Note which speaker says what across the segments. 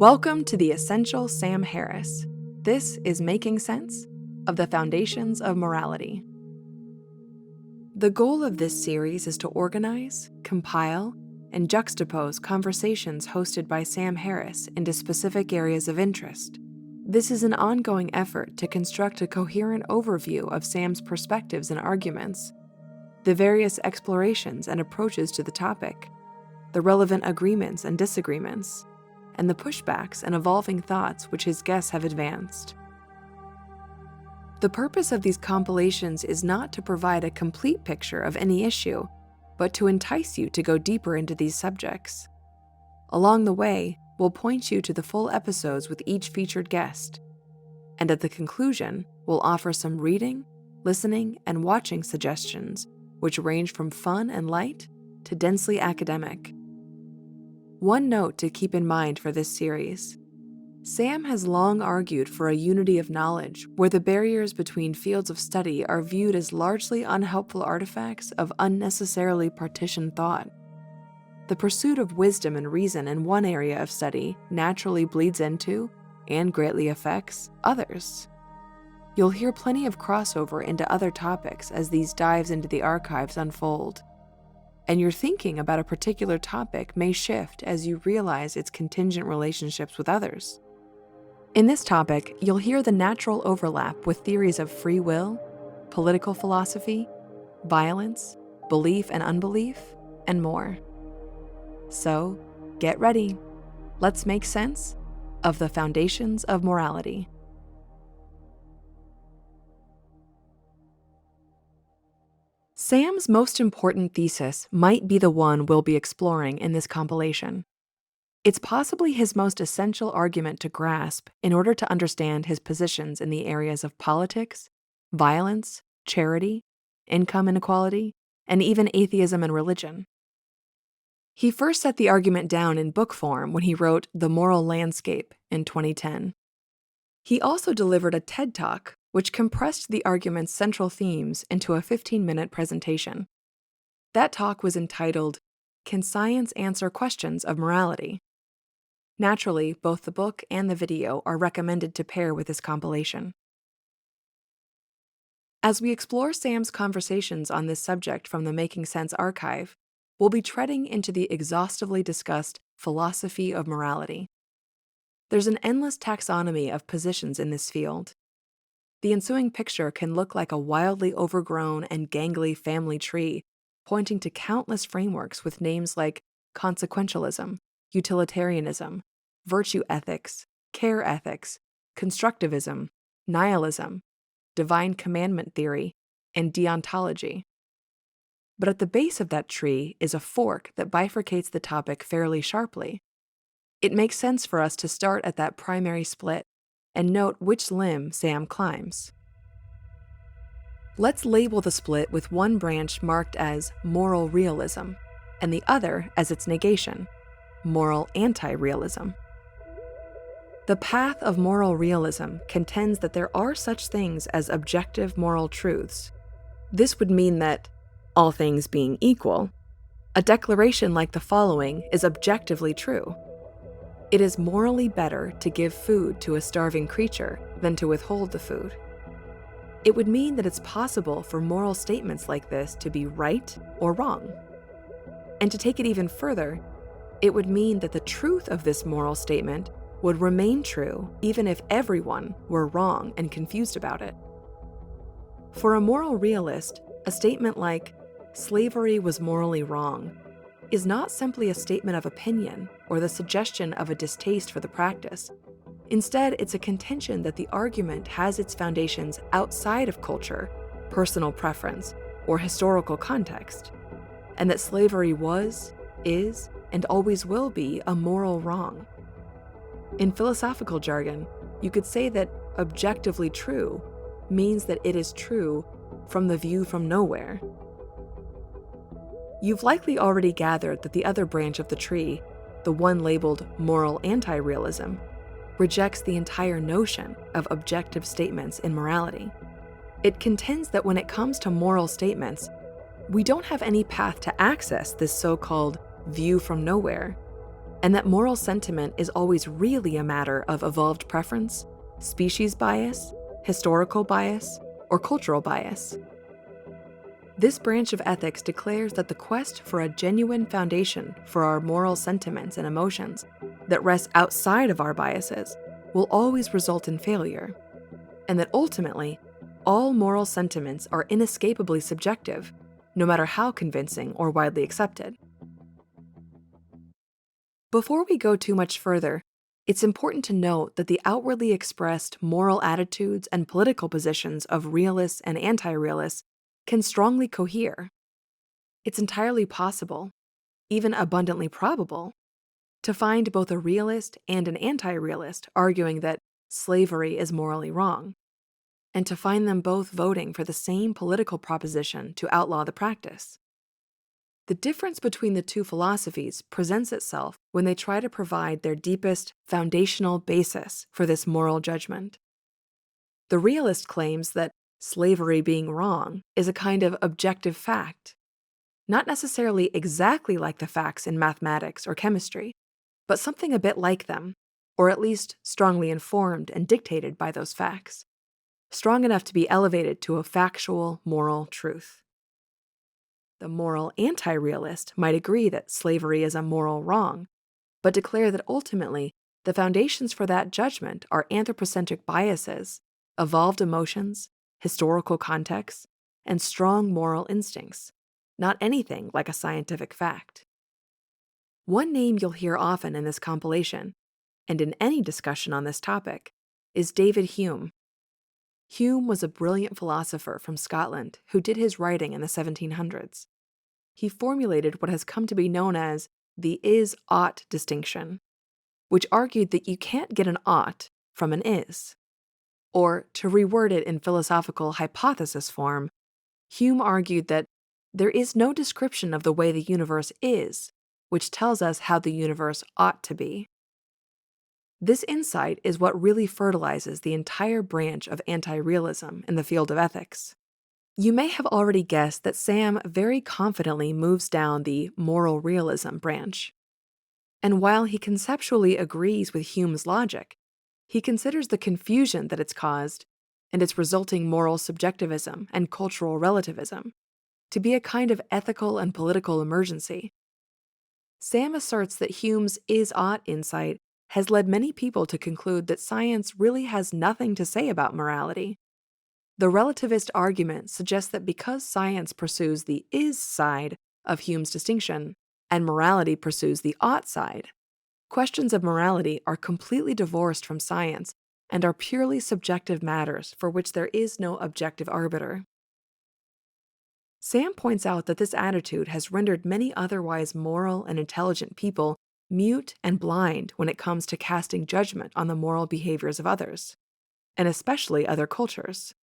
Speaker 1: Welcome to the Essential Sam Harris. This is Making Sense of the Foundations of Morality. The goal of this series is to organize, compile, and juxtapose conversations hosted by Sam Harris into specific areas of interest. This is an ongoing effort to construct a coherent overview of Sam's perspectives and arguments, the various explorations and approaches to the topic, the relevant agreements and disagreements, and the pushbacks and evolving thoughts which his guests have advanced. The purpose of these compilations is not to provide a complete picture of any issue, but to entice you to go deeper into these subjects. Along the way, we'll point you to the full episodes with each featured guest, and at the conclusion, we'll offer some reading, listening, and watching suggestions which range from fun and light to densely academic. One note to keep in mind for this series: Sam has long argued for a unity of knowledge where the barriers between fields of study are viewed as largely unhelpful artifacts of unnecessarily partitioned thought. The pursuit of wisdom and reason in one area of study naturally bleeds into, and greatly affects, others. You'll hear plenty of crossover into other topics as these dives into the archives unfold. And your thinking about a particular topic may shift as you realize its contingent relationships with others. In this topic, you'll hear the natural overlap with theories of free will, political philosophy, violence, belief and unbelief, and more. So, get ready. Let's make sense of the foundations of morality. Sam's most important thesis might be the one we'll be exploring in this compilation. It's possibly his most essential argument to grasp in order to understand his positions in the areas of politics, violence, charity, income inequality, and even atheism and religion. He first set the argument down in book form when he wrote The Moral Landscape in 2010. He also delivered a TED Talk which compressed the argument's central themes into a 15-minute presentation. That talk was entitled, Can Science Answer Questions of Morality? Naturally, both the book and the video are recommended to pair with this compilation. As we explore Sam's conversations on this subject from the Making Sense archive, we'll be treading into the exhaustively discussed philosophy of morality. There's an endless taxonomy of positions in this field. The ensuing picture can look like a wildly overgrown and gangly family tree, pointing to countless frameworks with names like consequentialism, utilitarianism, virtue ethics, care ethics, constructivism, nihilism, divine commandment theory, and deontology. But at the base of that tree is a fork that bifurcates the topic fairly sharply. It makes sense for us to start at that primary split and note which limb Sam climbs. Let's label the split with one branch marked as moral realism and the other as its negation, moral anti-realism. The path of moral realism contends that there are such things as objective moral truths. This would mean that, all things being equal, a declaration like the following is objectively true. It is morally better to give food to a starving creature than to withhold the food. It would mean that it's possible for moral statements like this to be right or wrong. And to take it even further, it would mean that the truth of this moral statement would remain true even if everyone were wrong and confused about it. For a moral realist, a statement like, slavery was morally wrong, is not simply a statement of opinion or the suggestion of a distaste for the practice. Instead, it's a contention that the argument has its foundations outside of culture, personal preference, or historical context, and that slavery was, is, and always will be a moral wrong. In philosophical jargon, you could say that objectively true means that it is true from the view from nowhere. You've likely already gathered that the other branch of the tree, the one labeled moral anti-realism, rejects the entire notion of objective statements in morality. It contends that when it comes to moral statements, we don't have any path to access this so-called view from nowhere, and that moral sentiment is always really a matter of evolved preference, species bias, historical bias, or cultural bias. This branch of ethics declares that the quest for a genuine foundation for our moral sentiments and emotions that rests outside of our biases will always result in failure, and that ultimately, all moral sentiments are inescapably subjective, no matter how convincing or widely accepted. Before we go too much further, it's important to note that the outwardly expressed moral attitudes and political positions of realists and anti-realists can strongly cohere. It's entirely possible, even abundantly probable, to find both a realist and an anti-realist arguing that slavery is morally wrong, and to find them both voting for the same political proposition to outlaw the practice. The difference between the two philosophies presents itself when they try to provide their deepest foundational basis for this moral judgment. The realist claims that slavery being wrong is a kind of objective fact, not necessarily exactly like the facts in mathematics or chemistry, but something a bit like them, or at least strongly informed and dictated by those facts, strong enough to be elevated to a factual moral truth. The moral anti-realist might agree that slavery is a moral wrong, but declare that ultimately the foundations for that judgment are anthropocentric biases, evolved emotions, historical context, and strong moral instincts, not anything like a scientific fact. One name you'll hear often in this compilation, and in any discussion on this topic, is David Hume. Hume was a brilliant philosopher from Scotland who did his writing in the 1700s. He formulated what has come to be known as the is-ought distinction, which argued that you can't get an ought from an is. Or, to reword it in philosophical hypothesis form, Hume argued that there is no description of the way the universe is, which tells us how the universe ought to be. This insight is what really fertilizes the entire branch of anti-realism in the field of ethics. You may have already guessed that Sam very confidently moves down the moral realism branch. And while he conceptually agrees with Hume's logic, he considers the confusion that it's caused and its resulting moral subjectivism and cultural relativism to be a kind of ethical and political emergency. Sam asserts that Hume's is-ought insight has led many people to conclude that science really has nothing to say about morality. The relativist argument suggests that because science pursues the is side of Hume's distinction, and morality pursues the ought side, questions of morality are completely divorced from science and are purely subjective matters for which there is no objective arbiter. Sam points out that this attitude has rendered many otherwise moral and intelligent people mute and blind when it comes to casting judgment on the moral behaviors of others, and especially other cultures.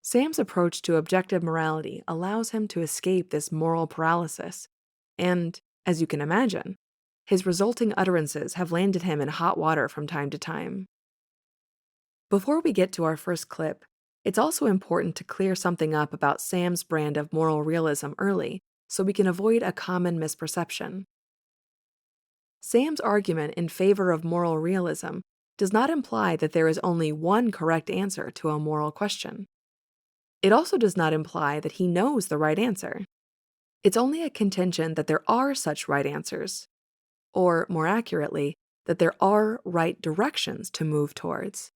Speaker 1: Sam's approach to objective morality allows him to escape this moral paralysis, and, as you can imagine, his resulting utterances have landed him in hot water from time to time. Before we get to our first clip, it's also important to clear something up about Sam's brand of moral realism early so we can avoid a common misperception. Sam's argument in favor of moral realism does not imply that there is only one correct answer to a moral question. It also does not imply that he knows the right answer. It's only a contention that there are such right answers, or, more accurately, that there are right directions to move towards,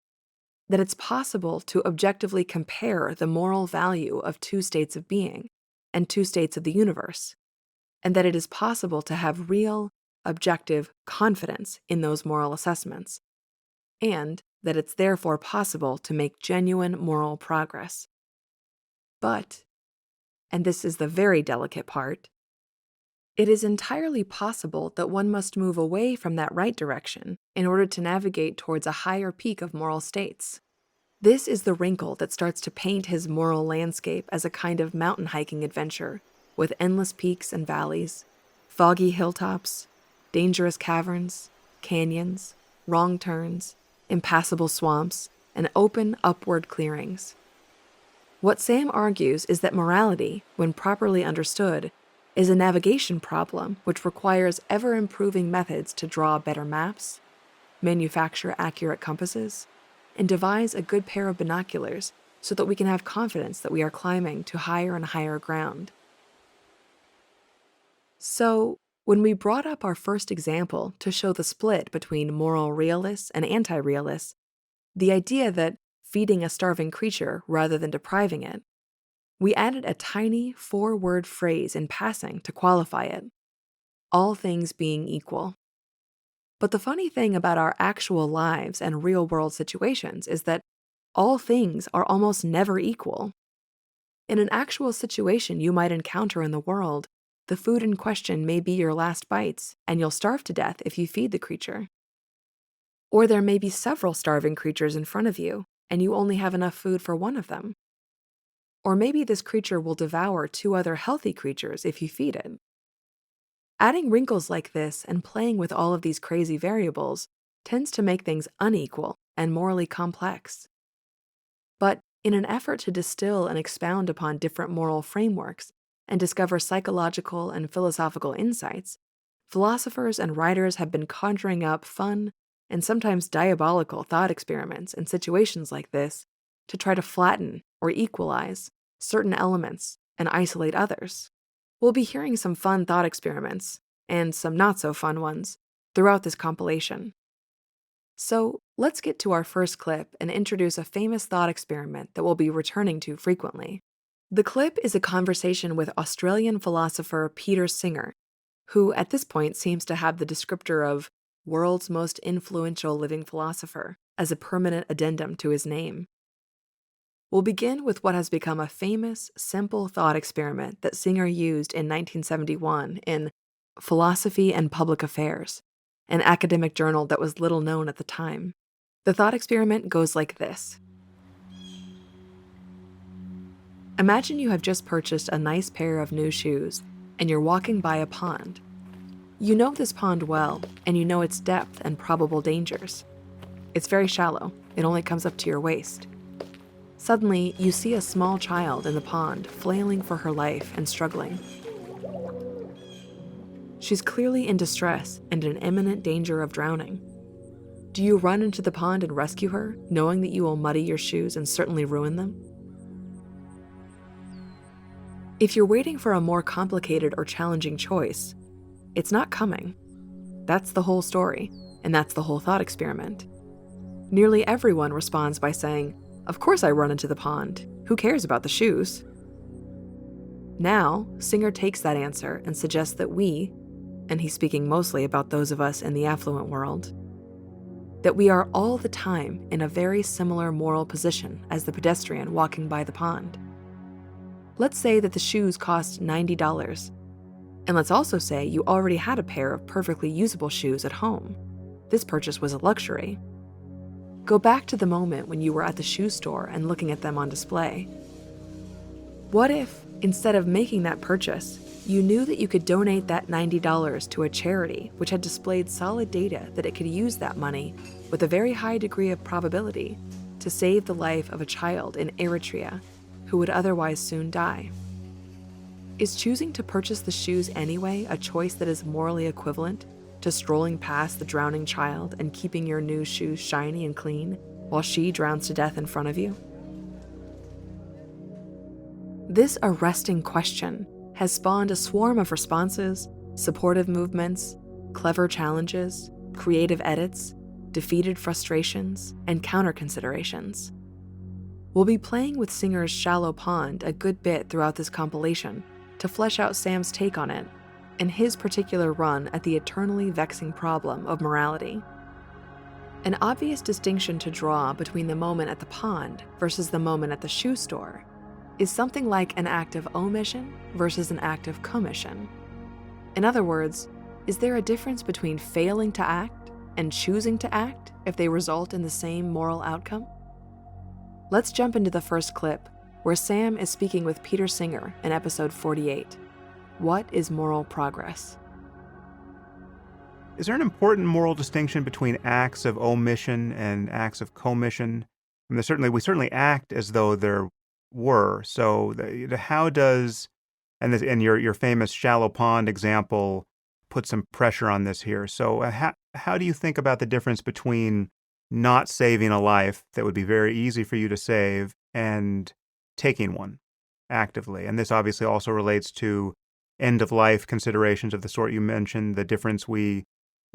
Speaker 1: that it's possible to objectively compare the moral value of two states of being and two states of the universe, and that it is possible to have real, objective confidence in those moral assessments, and that it's therefore possible to make genuine moral progress. But, and this is the very delicate part, it is entirely possible that one must move away from that right direction in order to navigate towards a higher peak of moral states. This is the wrinkle that starts to paint his moral landscape as a kind of mountain hiking adventure, with endless peaks and valleys, foggy hilltops, dangerous caverns, canyons, wrong turns, impassable swamps, and open upward clearings. What Sam argues is that morality, when properly understood, is a navigation problem which requires ever-improving methods to draw better maps, manufacture accurate compasses, and devise a good pair of binoculars so that we can have confidence that we are climbing to higher and higher ground. So, when we brought up our first example to show the split between moral realists and anti-realists, the idea that feeding a starving creature rather than depriving it, we added a tiny 4-word phrase in passing to qualify it: all things being equal. But the funny thing about our actual lives and real-world situations is that all things are almost never equal. In an actual situation you might encounter in the world, the food in question may be your last bites, and you'll starve to death if you feed the creature. Or there may be several starving creatures in front of you, and you only have enough food for one of them. Or maybe this creature will devour 2 other healthy creatures if you feed it. Adding wrinkles like this and playing with all of these crazy variables tends to make things unequal and morally complex. But in an effort to distill and expound upon different moral frameworks and discover psychological and philosophical insights, philosophers and writers have been conjuring up fun and sometimes diabolical thought experiments in situations like this to try to flatten or equalize certain elements and isolate others. We'll be hearing some fun thought experiments, and some not-so-fun ones, throughout this compilation. So let's get to our first clip and introduce a famous thought experiment that we'll be returning to frequently. The clip is a conversation with Australian philosopher Peter Singer, who at this point seems to have the descriptor of world's most influential living philosopher as a permanent addendum to his name. We'll begin with what has become a famous, simple thought experiment that Singer used in 1971 in Philosophy and Public Affairs, an academic journal that was little known at the time. The thought experiment goes like this. Imagine you have just purchased a nice pair of new shoes, and you're walking by a pond. You know this pond well, and you know its depth and probable dangers. It's very shallow. It only comes up to your waist. Suddenly, you see a small child in the pond flailing for her life and struggling. She's clearly in distress and in imminent danger of drowning. Do you run into the pond and rescue her, knowing that you will muddy your shoes and certainly ruin them? If you're waiting for a more complicated or challenging choice, it's not coming. That's the whole story, and that's the whole thought experiment. Nearly everyone responds by saying, "Of course I run into the pond. Who cares about the shoes?" Now, Singer takes that answer and suggests that we, and he's speaking mostly about those of us in the affluent world, that we are all the time in a very similar moral position as the pedestrian walking by the pond. Let's say that the shoes cost $90, and let's also say you already had a pair of perfectly usable shoes at home. This purchase was a luxury. Go back to the moment when you were at the shoe store and looking at them on display. What if, instead of making that purchase, you knew that you could donate that $90 to a charity which had displayed solid data that it could use that money, with a very high degree of probability, to save the life of a child in Eritrea who would otherwise soon die? Is choosing to purchase the shoes anyway a choice that is morally equivalent to strolling past the drowning child and keeping your new shoes shiny and clean while she drowns to death in front of you? This arresting question has spawned a swarm of responses, supportive movements, clever challenges, creative edits, defeated frustrations, and counter-considerations. We'll be playing with Singer's shallow pond a good bit throughout this compilation to flesh out Sam's take on it and his particular run at the eternally vexing problem of morality. An obvious distinction to draw between the moment at the pond versus the moment at the shoe store is something like an act of omission versus an act of commission. In other words, is there a difference between failing to act and choosing to act if they result in the same moral outcome? Let's jump into the first clip, where Sam is speaking with Peter Singer in episode 48. What is moral progress?
Speaker 2: Is there an important moral distinction between acts of omission and acts of commission? I mean, we certainly act as though there were. So, how does and your famous shallow pond example put some pressure on this here. So how do you think about the difference between not saving a life that would be very easy for you to save and taking one actively? And this obviously also relates to end-of-life considerations of the sort you mentioned, the difference we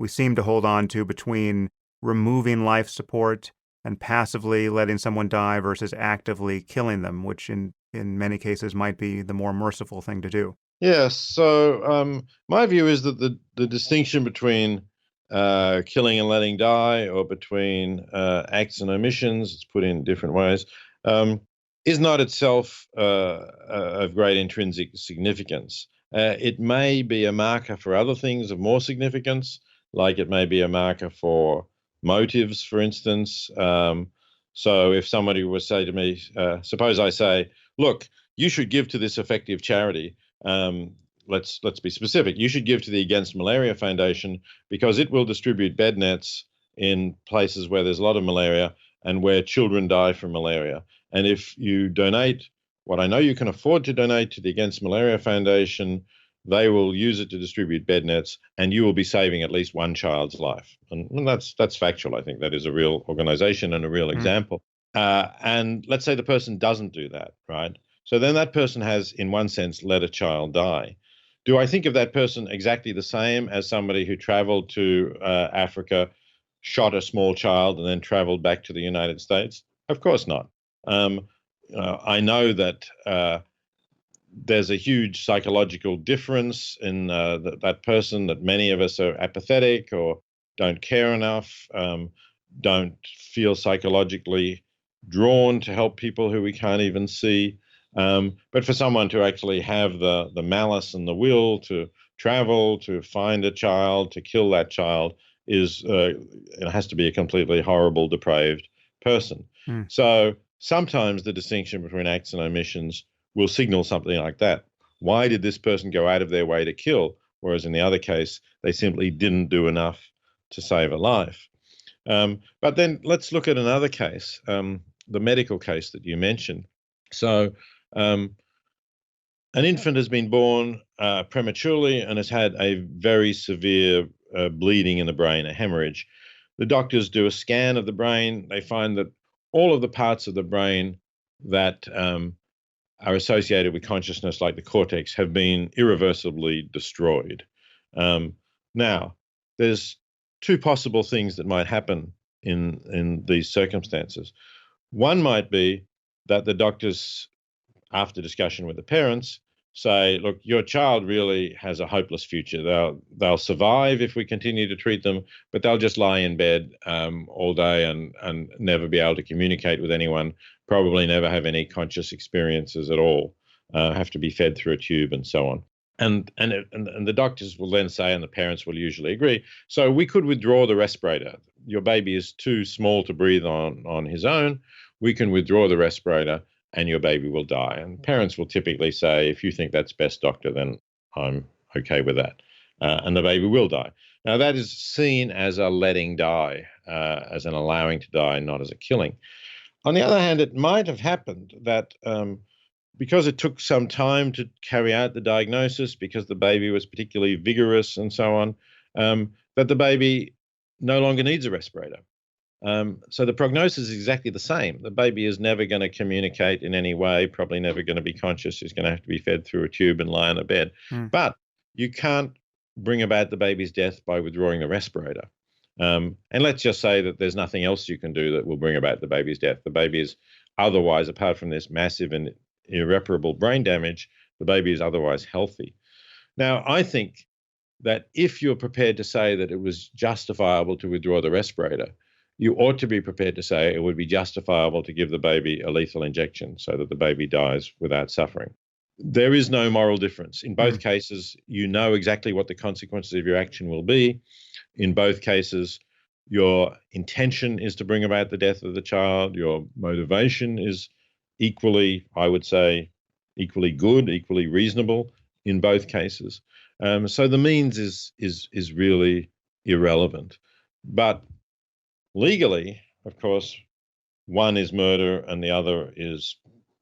Speaker 2: seem to hold on to between removing life support and passively letting someone die versus actively killing them, which in many cases might be the more merciful thing to do.
Speaker 3: Yes. So my view is that the distinction between killing and letting die, or between acts and omissions, it's put in different ways, is not itself of great intrinsic significance. It may be a marker for other things of more significance, like it may be a marker for motives, for instance. So if somebody would say to me, suppose I say, look, you should give to this effective charity. Let's be specific. You should give to the Against Malaria Foundation because it will distribute bed nets in places where there's a lot of malaria and where children die from malaria. And if you donate what I know you can afford to donate to the Against Malaria Foundation, they will use it to distribute bed nets, and you will be saving at least one child's life. And that's factual. I think that is a real organization and a real example. And let's say the person doesn't do that, right? So then that person has, in one sense, let a child die. Do I think of that person exactly the same as somebody who traveled to Africa, shot a small child, and then traveled back to the United States? Of course not. I know that there's a huge psychological difference in that person, that many of us are apathetic or don't care enough, don't feel psychologically drawn to help people who we can't even see. But for someone to actually have the malice and the will to travel, to find a child, to kill that child, it has to be a completely horrible, depraved person. So sometimes the distinction between acts and omissions will signal something like that. Why did this person go out of their way to kill? Whereas in the other case, they simply didn't do enough to save a life. But then let's look at another case, the medical case that you mentioned. So an infant has been born prematurely and has had a very severe bleeding in the brain, a hemorrhage. The doctors do a scan of the brain. They find that all of the parts of the brain that are associated with consciousness, like the cortex, have been irreversibly destroyed. Now, there's two possible things that might happen in these circumstances. One might be that the doctors, after discussion with the parents, say, look, your child really has a hopeless future. They'll survive if we continue to treat them, but they'll just lie in bed all day and never be able to communicate with anyone, probably never have any conscious experiences at all, have to be fed through a tube and so on. And the doctors will then say, and the parents will usually agree, so we could withdraw the respirator. Your baby is too small to breathe on his own. We can withdraw the respirator and your baby will die. And parents will typically say, if you think that's best, doctor, then I'm okay with that. And the baby will die. Now, that is seen as a letting die, as an allowing to die, not as a killing. On the other hand, it might have happened that because it took some time to carry out the diagnosis, because the baby was particularly vigorous and so on, that the baby no longer needs a respirator. So the prognosis is exactly the same. The baby is never going to communicate in any way, probably never going to be conscious. He's going to have to be fed through a tube and lie on a bed. But you can't bring about the baby's death by withdrawing the respirator. And let's just say that there's nothing else you can do that will bring about the baby's death. The baby is otherwise, apart from this massive and irreparable brain damage, the baby is otherwise healthy. Now, I think that if you're prepared to say that it was justifiable to withdraw the respirator, you ought to be prepared to say it would be justifiable to give the baby a lethal injection so that the baby dies without suffering. There is no moral difference. In both cases, you know exactly what the consequences of your action will be. In both cases, your intention is to bring about the death of the child. Your motivation is equally, I would say, equally good, equally reasonable in both cases. So the means is really irrelevant. But legally, of course, one is murder and the other is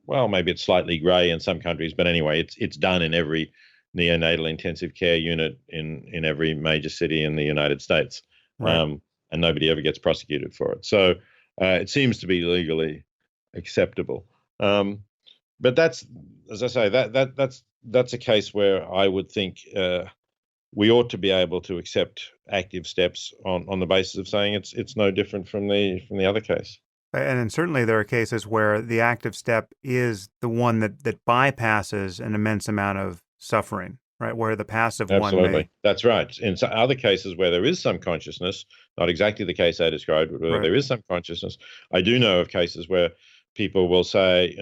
Speaker 3: well, maybe it's slightly grey in some countries, but anyway, it's done in every neonatal intensive care unit in every major city in the United States,
Speaker 2: Right.
Speaker 3: and nobody ever gets prosecuted for it. So it seems to be legally acceptable. But that's, as I say, that's a case where I would think we ought to be able to accept active steps on the basis of saying it's no different from the other case.
Speaker 2: And then certainly there are cases where the active step is the one that bypasses an immense amount of suffering, right? Where the passive one
Speaker 3: Absolutely.
Speaker 2: may,
Speaker 3: That's right. In other cases where there is some consciousness, not exactly the case I described, but where
Speaker 2: right.
Speaker 3: there is some consciousness, I do know of cases where people will say,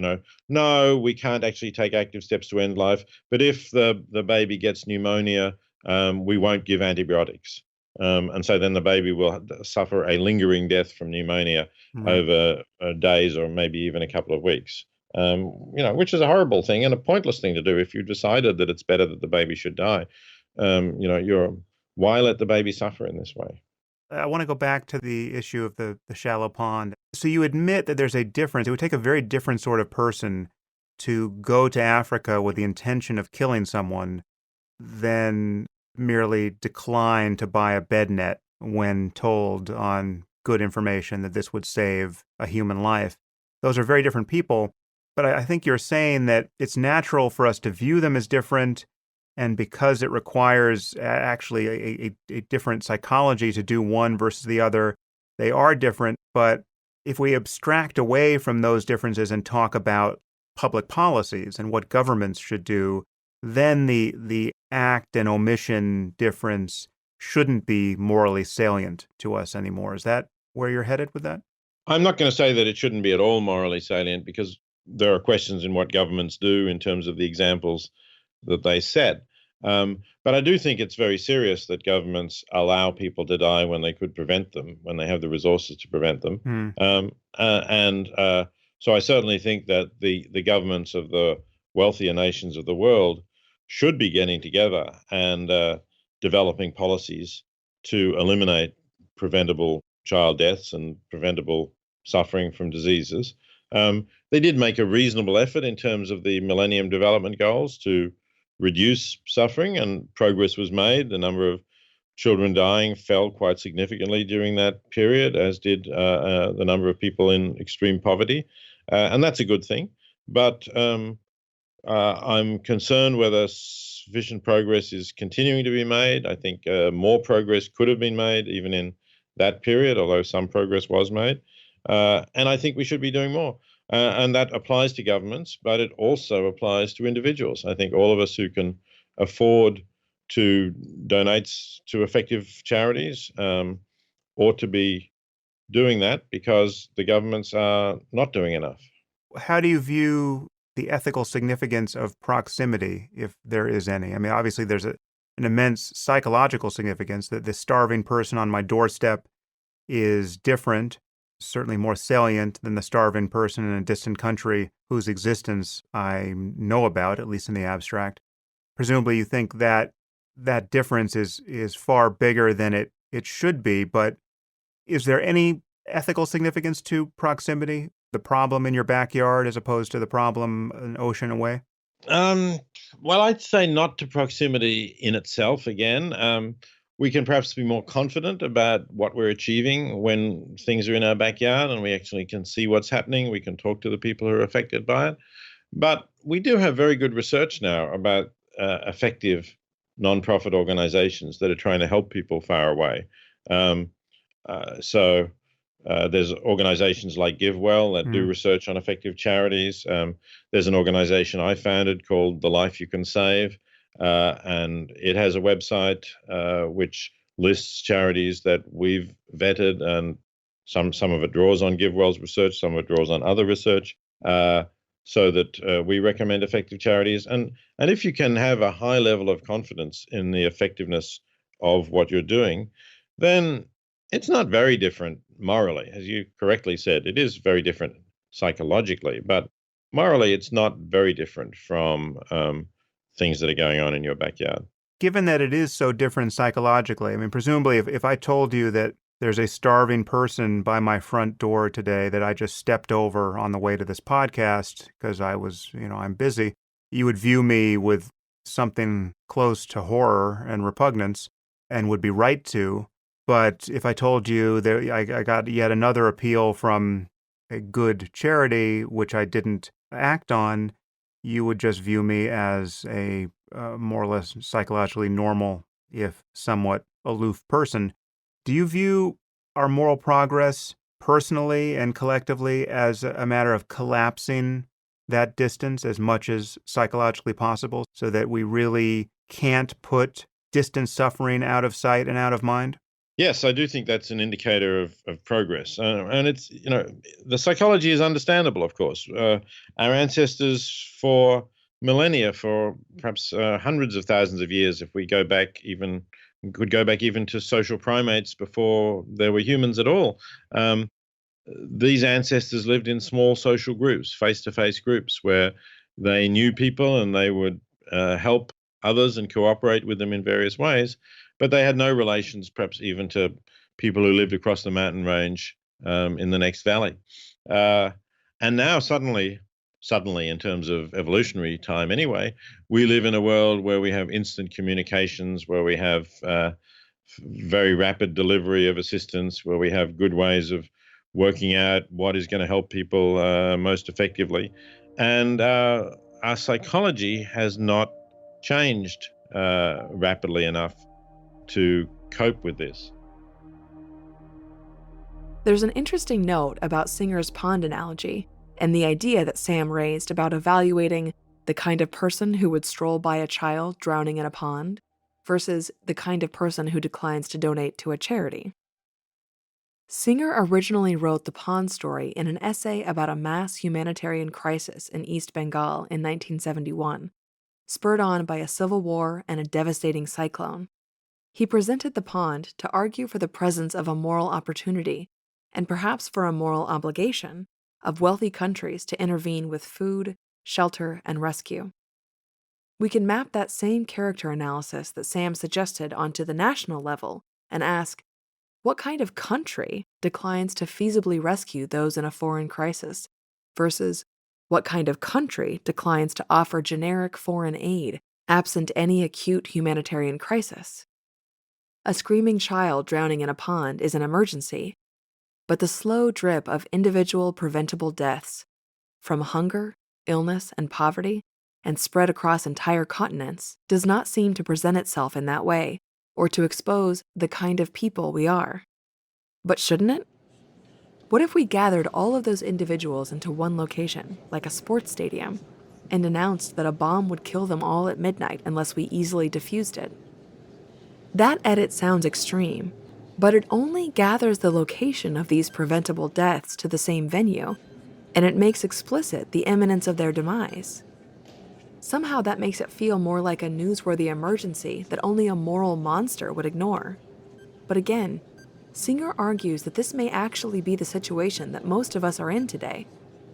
Speaker 3: no, we can't actually take active steps to end life, but if the baby gets pneumonia, we won't give antibiotics. And so then the baby will suffer a lingering death from pneumonia
Speaker 2: Right.
Speaker 3: over days or maybe even a couple of weeks. Which is a horrible thing and a pointless thing to do if you've decided that it's better that the baby should die. Why let the baby suffer in this way?
Speaker 2: I want to go back to the issue of the shallow pond. So you admit that there's a difference. It would take a very different sort of person to go to Africa with the intention of killing someone than merely decline to buy a bed net when told on good information that this would save a human life. Those are very different people. But I think you're saying that it's natural for us to view them as different. And because it requires actually a different psychology to do one versus the other, they are different. But if we abstract away from those differences and talk about public policies and what governments should do, then the act and omission difference shouldn't be morally salient to us anymore. Is that where you're headed with that?
Speaker 3: I'm not going to say that it shouldn't be at all morally salient because there are questions in what governments do in terms of the examples that they set. But I do think it's very serious that governments allow people to die when they could prevent them, when they have the resources to prevent them. So I certainly think that the governments of the wealthier nations of the world should be getting together and developing policies to eliminate preventable child deaths and preventable suffering from diseases. They did make a reasonable effort in terms of the Millennium Development Goals to reduce suffering, and progress was made. The number of children dying fell quite significantly during that period, as did the number of people in extreme poverty. And that's a good thing. But I'm concerned whether sufficient progress is continuing to be made. I think more progress could have been made even in that period, although some progress was made. And I think we should be doing more. And that applies to governments, but it also applies to individuals. I think all of us who can afford to donate to effective charities ought to be doing that because the governments are not doing enough.
Speaker 2: How do you view the ethical significance of proximity, if there is any? I mean, obviously, there's an immense psychological significance that the starving person on my doorstep is different, certainly more salient than the starving person in a distant country whose existence I know about, at least in the abstract. Presumably, you think that that difference is far bigger than it should be, but is there any ethical significance to proximity? The problem in your backyard as opposed to the problem an ocean away?
Speaker 3: Well, I'd say not to proximity in itself again. We can perhaps be more confident about what we're achieving when things are in our backyard and we actually can see what's happening. We can talk to the people who are affected by it. But we do have very good research now about effective nonprofit organizations that are trying to help people far away. So there's organizations like GiveWell that do research on effective charities. There's an organization I founded called The Life You Can Save, and it has a website which lists charities that we've vetted, and some of it draws on GiveWell's research, some of it draws on other research, so that we recommend effective charities. And if you can have a high level of confidence in the effectiveness of what you're doing, then it's not very different morally. As you correctly said, it is very different psychologically, but morally, it's not very different from things that are going on in your backyard.
Speaker 2: Given that it is so different psychologically, I mean, presumably if I told you that there's a starving person by my front door today that I just stepped over on the way to this podcast because I'm busy, you would view me with something close to horror and repugnance and would be right to. But if I told you that I got yet another appeal from a good charity, which I didn't act on, you would just view me as a more or less psychologically normal, if somewhat aloof person. Do you view our moral progress personally and collectively as a matter of collapsing that distance as much as psychologically possible so that we really can't put distant suffering out of sight and out of mind?
Speaker 3: Yes, I do think that's an indicator of progress. And it's, the psychology is understandable, of course. Our ancestors for millennia, for perhaps hundreds of thousands of years, if we could go back even to social primates before there were humans at all. These ancestors lived in small social groups, face-to-face groups, where they knew people and they would help others and cooperate with them in various ways. But they had no relations, perhaps even to people who lived across the mountain range in the next valley. And now suddenly, in terms of evolutionary time anyway, we live in a world where we have instant communications, where we have very rapid delivery of assistance, where we have good ways of working out what is going to help people most effectively. And our psychology has not changed rapidly enough to cope with this.
Speaker 1: There's an interesting note about Singer's pond analogy and the idea that Sam raised about evaluating the kind of person who would stroll by a child drowning in a pond versus the kind of person who declines to donate to a charity. Singer originally wrote the pond story in an essay about a mass humanitarian crisis in East Bengal in 1971, spurred on by a civil war and a devastating cyclone. He presented the pond to argue for the presence of a moral opportunity, and perhaps for a moral obligation, of wealthy countries to intervene with food, shelter, and rescue. We can map that same character analysis that Sam suggested onto the national level and ask, what kind of country declines to feasibly rescue those in a foreign crisis, versus what kind of country declines to offer generic foreign aid absent any acute humanitarian crisis? A screaming child drowning in a pond is an emergency, but the slow drip of individual preventable deaths from hunger, illness, and poverty, and spread across entire continents, does not seem to present itself in that way, or to expose the kind of people we are. But shouldn't it? What if we gathered all of those individuals into one location, like a sports stadium, and announced that a bomb would kill them all at midnight unless we easily diffused it? That edit sounds extreme, but it only gathers the location of these preventable deaths to the same venue, and it makes explicit the imminence of their demise. Somehow that makes it feel more like a newsworthy emergency that only a moral monster would ignore. But again, Singer argues that this may actually be the situation that most of us are in today,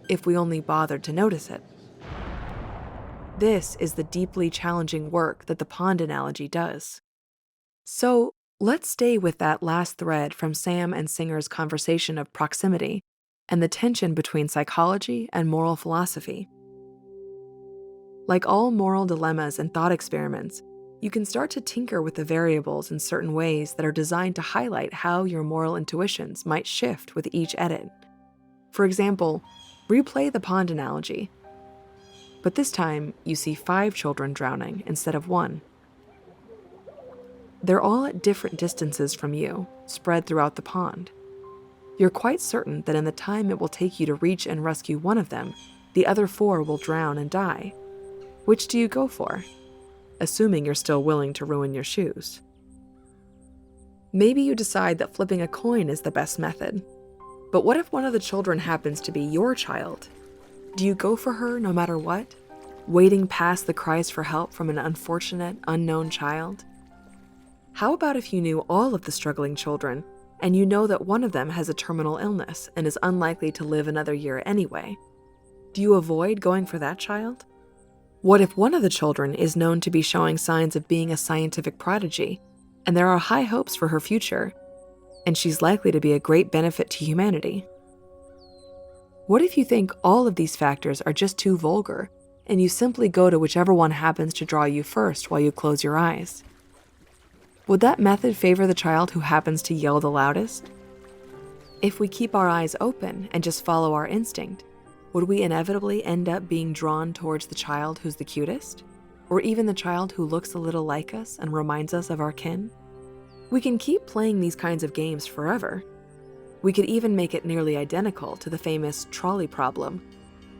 Speaker 1: if we only bothered to notice it. This is the deeply challenging work that the pond analogy does. So, let's stay with that last thread from Sam and Singer's conversation of proximity and the tension between psychology and moral philosophy. Like all moral dilemmas and thought experiments, you can start to tinker with the variables in certain ways that are designed to highlight how your moral intuitions might shift with each edit. For example, replay the pond analogy, but this time you see 5 children drowning instead of 1. They're all at different distances from you, spread throughout the pond. You're quite certain that in the time it will take you to reach and rescue one of them, the other 4 will drown and die. Which do you go for? Assuming you're still willing to ruin your shoes. Maybe you decide that flipping a coin is the best method. But what if one of the children happens to be your child? Do you go for her no matter what, waiting past the cries for help from an unfortunate, unknown child? How about if you knew all of the struggling children, and you know that one of them has a terminal illness and is unlikely to live another year anyway? Do you avoid going for that child? What if one of the children is known to be showing signs of being a scientific prodigy, and there are high hopes for her future? and she's likely to be a great benefit to humanity. What if you think all of these factors are just too vulgar, and you simply go to whichever one happens to draw you first while you close your eyes? Would that method favor the child who happens to yell the loudest? If we keep our eyes open and just follow our instinct, would we inevitably end up being drawn towards the child who's the cutest? Or even the child who looks a little like us and reminds us of our kin? We can keep playing these kinds of games forever. We could even make it nearly identical to the famous trolley problem,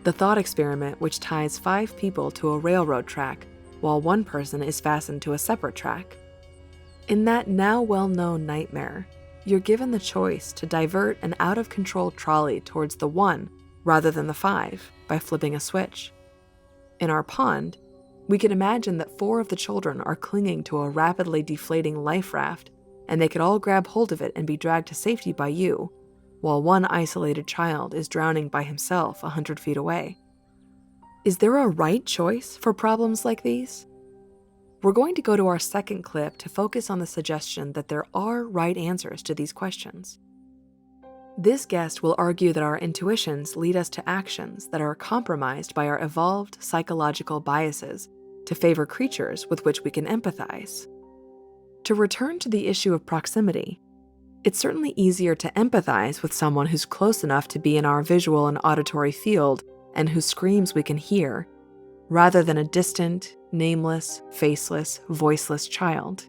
Speaker 1: the thought experiment which ties 5 people to a railroad track while one person is fastened to a separate track. In that now well-known nightmare, you're given the choice to divert an out-of-control trolley towards the 1 rather than the 5 by flipping a switch. In our pond, we can imagine that 4 of the children are clinging to a rapidly deflating life raft, and they could all grab hold of it and be dragged to safety by you, while one isolated child is drowning by himself 100 feet away. Is there a right choice for problems like these? We're going to go to our second clip to focus on the suggestion that there are right answers to these questions. This guest will argue that our intuitions lead us to actions that are compromised by our evolved psychological biases to favor creatures with which we can empathize. To return to the issue of proximity, it's certainly easier to empathize with someone who's close enough to be in our visual and auditory field and whose screams we can hear, rather than a distant, nameless, faceless, voiceless child.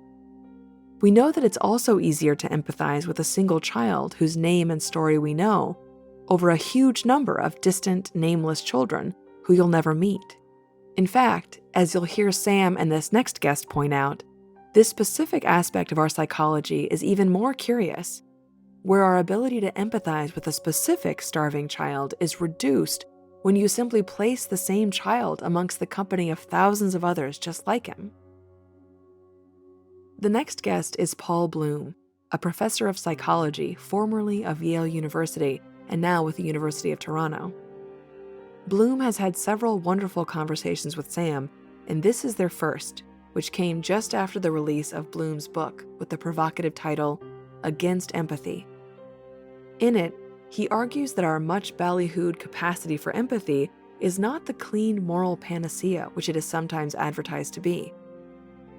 Speaker 1: We know that it's also easier to empathize with a single child whose name and story we know over a huge number of distant, nameless children who you'll never meet. In fact, as you'll hear Sam and this next guest point out, this specific aspect of our psychology is even more curious, where our ability to empathize with a specific starving child is reduced when you simply place the same child amongst the company of thousands of others just like him. The next guest is Paul Bloom, a professor of psychology formerly of Yale University and now with the University of Toronto. Bloom has had several wonderful conversations with Sam, and this is their first, which came just after the release of Bloom's book with the provocative title, Against Empathy. In it, he argues that our much ballyhooed capacity for empathy is not the clean moral panacea which it is sometimes advertised to be.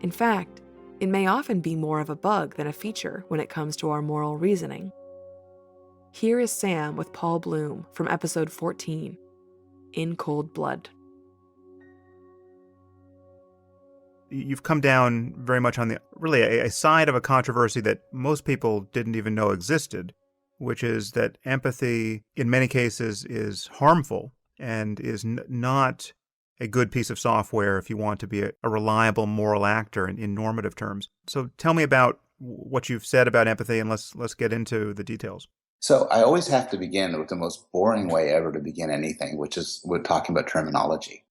Speaker 1: In fact, it may often be more of a bug than a feature when it comes to our moral reasoning. Here is Sam with Paul Bloom from episode 14, In Cold Blood.
Speaker 2: You've come down very much on a side of a controversy that most people didn't even know existed, which is that empathy in many cases is harmful and is not a good piece of software if you want to be a reliable moral actor in normative terms. So tell me about what you've said about empathy, and let's get into the details.
Speaker 4: So I always have to begin with the most boring way ever to begin anything, which is we're talking about terminology.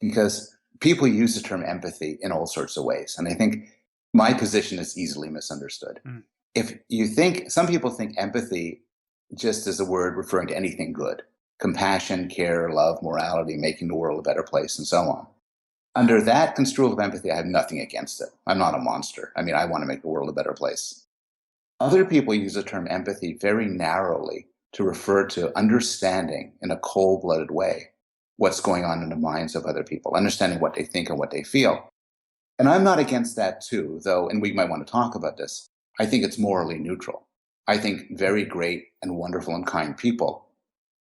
Speaker 4: Because people use the term empathy in all sorts of ways. And I think my position is easily misunderstood. If you think, some people think empathy just as a word referring to anything good: compassion, care, love, morality, making the world a better place, and so on. Under that construal of empathy, I have nothing against it. I'm not a monster. I mean, I want to make the world a better place. Other people use the term empathy very narrowly to refer to understanding in a cold-blooded way what's going on in the minds of other people, understanding what they think and what they feel. And I'm not against that too, though, and we might want to talk about this. I think it's morally neutral. I think very great and wonderful and kind people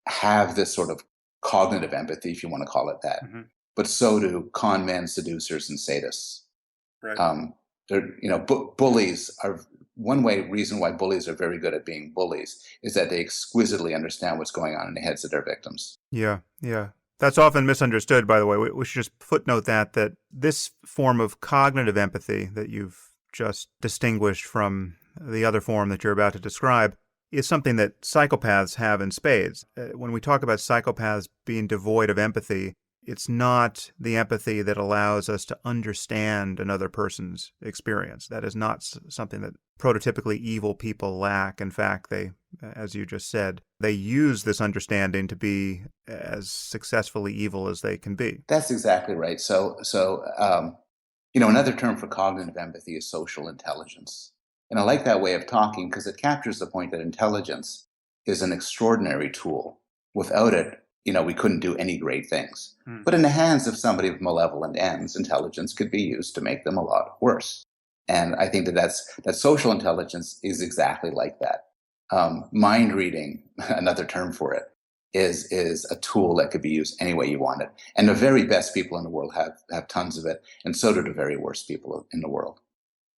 Speaker 4: have this sort of cognitive empathy, if you want to call it that. Mm-hmm. But so do con men, seducers, and sadists. Right. Bullies are reason why bullies are very good at being bullies is that they exquisitely understand what's going on in the heads of their victims.
Speaker 2: Yeah. That's often misunderstood, by the way. We should just footnote that this form of cognitive empathy that you've just distinguished from the other form that you're about to describe is something that psychopaths have in spades. When we talk about psychopaths being devoid of empathy, it's not the empathy that allows us to understand another person's experience. That is not something that prototypically evil people lack. In fact, they, as you just said, they use this understanding to be as successfully evil as they can be.
Speaker 4: That's exactly right. So another term for cognitive empathy is social intelligence. And I like that way of talking because it captures the point that intelligence is an extraordinary tool. Without it, we couldn't do any great things. But in the hands of somebody with malevolent ends, intelligence could be used to make them a lot worse. And I think that social intelligence is exactly like that. Mind reading, another term for it, is a tool that could be used any way you want it. And the very best people in the world have tons of it, and so do the very worst people in the world.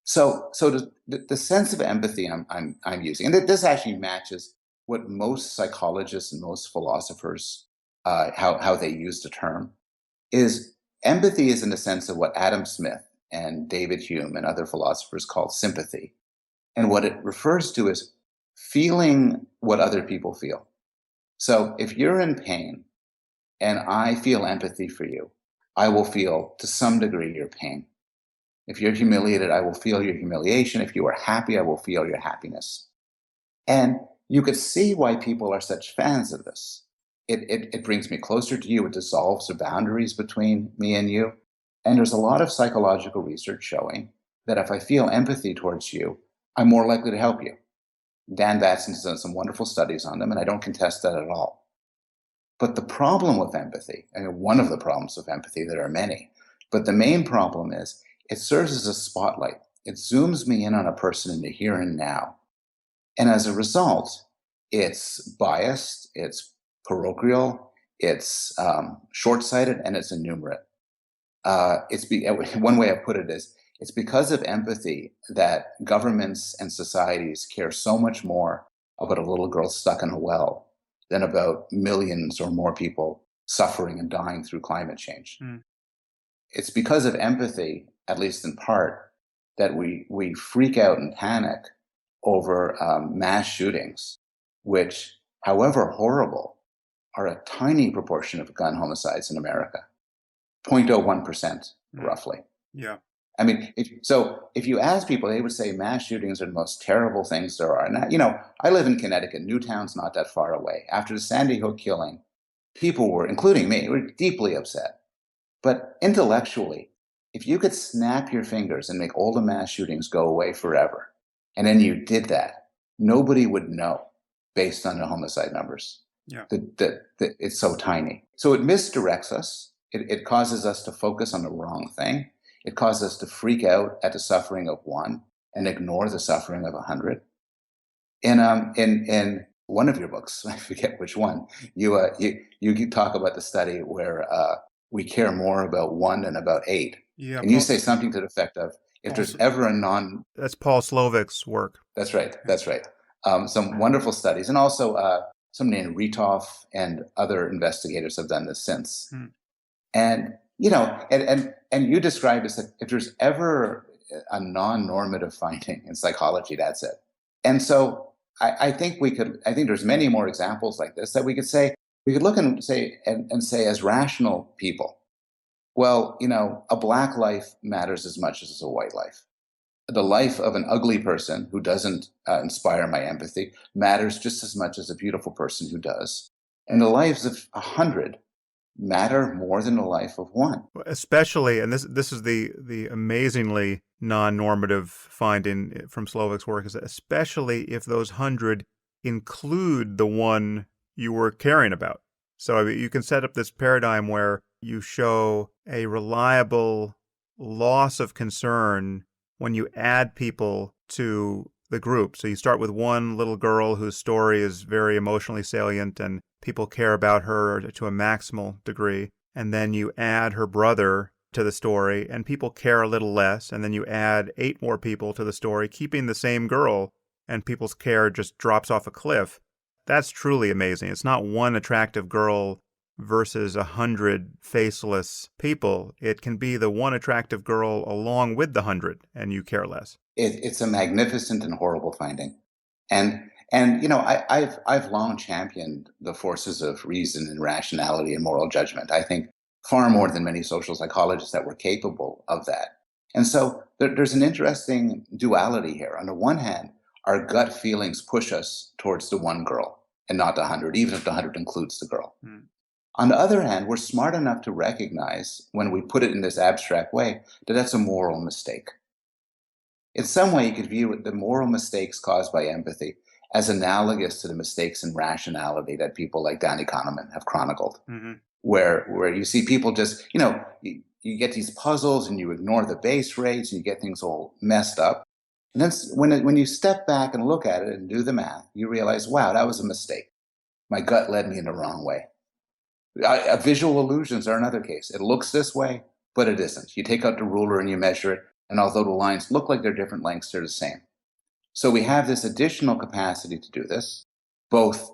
Speaker 4: So the sense of empathy I'm using, and this actually matches what most psychologists and most philosophers how they use the term, is empathy is in the sense of what Adam Smith and David Hume and other philosophers call sympathy. And what it refers to is feeling what other people feel. So if you're in pain and I feel empathy for you, I will feel to some degree your pain. If you're humiliated, I will feel your humiliation. If you are happy, I will feel your happiness. And you could see why people are such fans of this. It brings me closer to you. It dissolves the boundaries between me and you. And there's a lot of psychological research showing that if I feel empathy towards you, I'm more likely to help you. Dan Batson's done some wonderful studies on them, and I don't contest that at all. But the problem with empathy, and one of the problems with empathy, there are many, but the main problem is it serves as a spotlight. It zooms me in on a person in the here and now. And as a result, it's biased, it's parochial, it's short-sighted, and it's innumerate. One way I put it is, it's because of empathy that governments and societies care so much more about a little girl stuck in a well than about millions or more people suffering and dying through climate change. It's because of empathy, at least in part, that we freak out and panic over mass shootings, which, however horrible, are a tiny proportion of gun homicides in America, 0.01% roughly.
Speaker 2: Yeah.
Speaker 4: I mean, if you ask people, they would say mass shootings are the most terrible things there are. And I live in Connecticut. Newtown's not that far away. After the Sandy Hook killing, people were, including me, were deeply upset. But intellectually, if you could snap your fingers and make all the mass shootings go away forever, and then you did that, nobody would know based on the homicide numbers.
Speaker 2: Yeah.
Speaker 4: That it's so tiny. So it misdirects us. It causes us to focus on the wrong thing. It causes us to freak out at the suffering of one and ignore the suffering of 100. In one of your books, I forget which one, you talk about the study where we care more about one than about 8.
Speaker 2: Yeah,
Speaker 4: and you say something to the effect of, if there's ever a non...
Speaker 2: That's Paul Slovik's work.
Speaker 4: That's right. Some wonderful studies. And also somebody named Retoff and other investigators have done this since. And, and you described this, that if there's ever a non-normative finding in psychology, that's it. And so I think there's many more examples like this that we could look and say as rational people, well, a black life matters as much as a white life. The life of an ugly person who doesn't inspire my empathy matters just as much as a beautiful person who does. And the lives of 100 matter more than the life of one.
Speaker 2: Especially, and this is the amazingly non-normative finding from Slovik's work, is that especially if those 100 include the one you were caring about. So I mean, you can set up this paradigm where you show a reliable loss of concern when you add people to the group. So you start with one little girl whose story is very emotionally salient and people care about her to a maximal degree. And then you add her brother to the story and people care a little less. And then you add 8 more people to the story, keeping the same girl, and people's care just drops off a cliff. That's truly amazing. It's not one attractive girl versus 100 faceless people. It can be the one attractive girl along with the 100, and you care less.
Speaker 4: It's a magnificent and horrible finding. And I've long championed the forces of reason and rationality and moral judgment. I think far more than many social psychologists that were capable of that. And so there's an interesting duality here. On the one hand, our gut feelings push us towards the one girl and not the 100, even if the 100 includes the girl. On the other hand, we're smart enough to recognize, when we put it in this abstract way, that that's a moral mistake. In some way, you could view the moral mistakes caused by empathy as analogous to the mistakes in rationality that people like Danny Kahneman have chronicled,
Speaker 2: Hmm.
Speaker 4: where you see people just, you get these puzzles and you ignore the base rates and you get things all messed up. And then when you step back and look at it and do the math, you realize, wow, that was a mistake. My gut led me in the wrong way. Visual illusions are another case. It looks this way, but it isn't. You take out the ruler and you measure it, and although the lines look like they're different lengths, they're the same. So we have this additional capacity to do this, both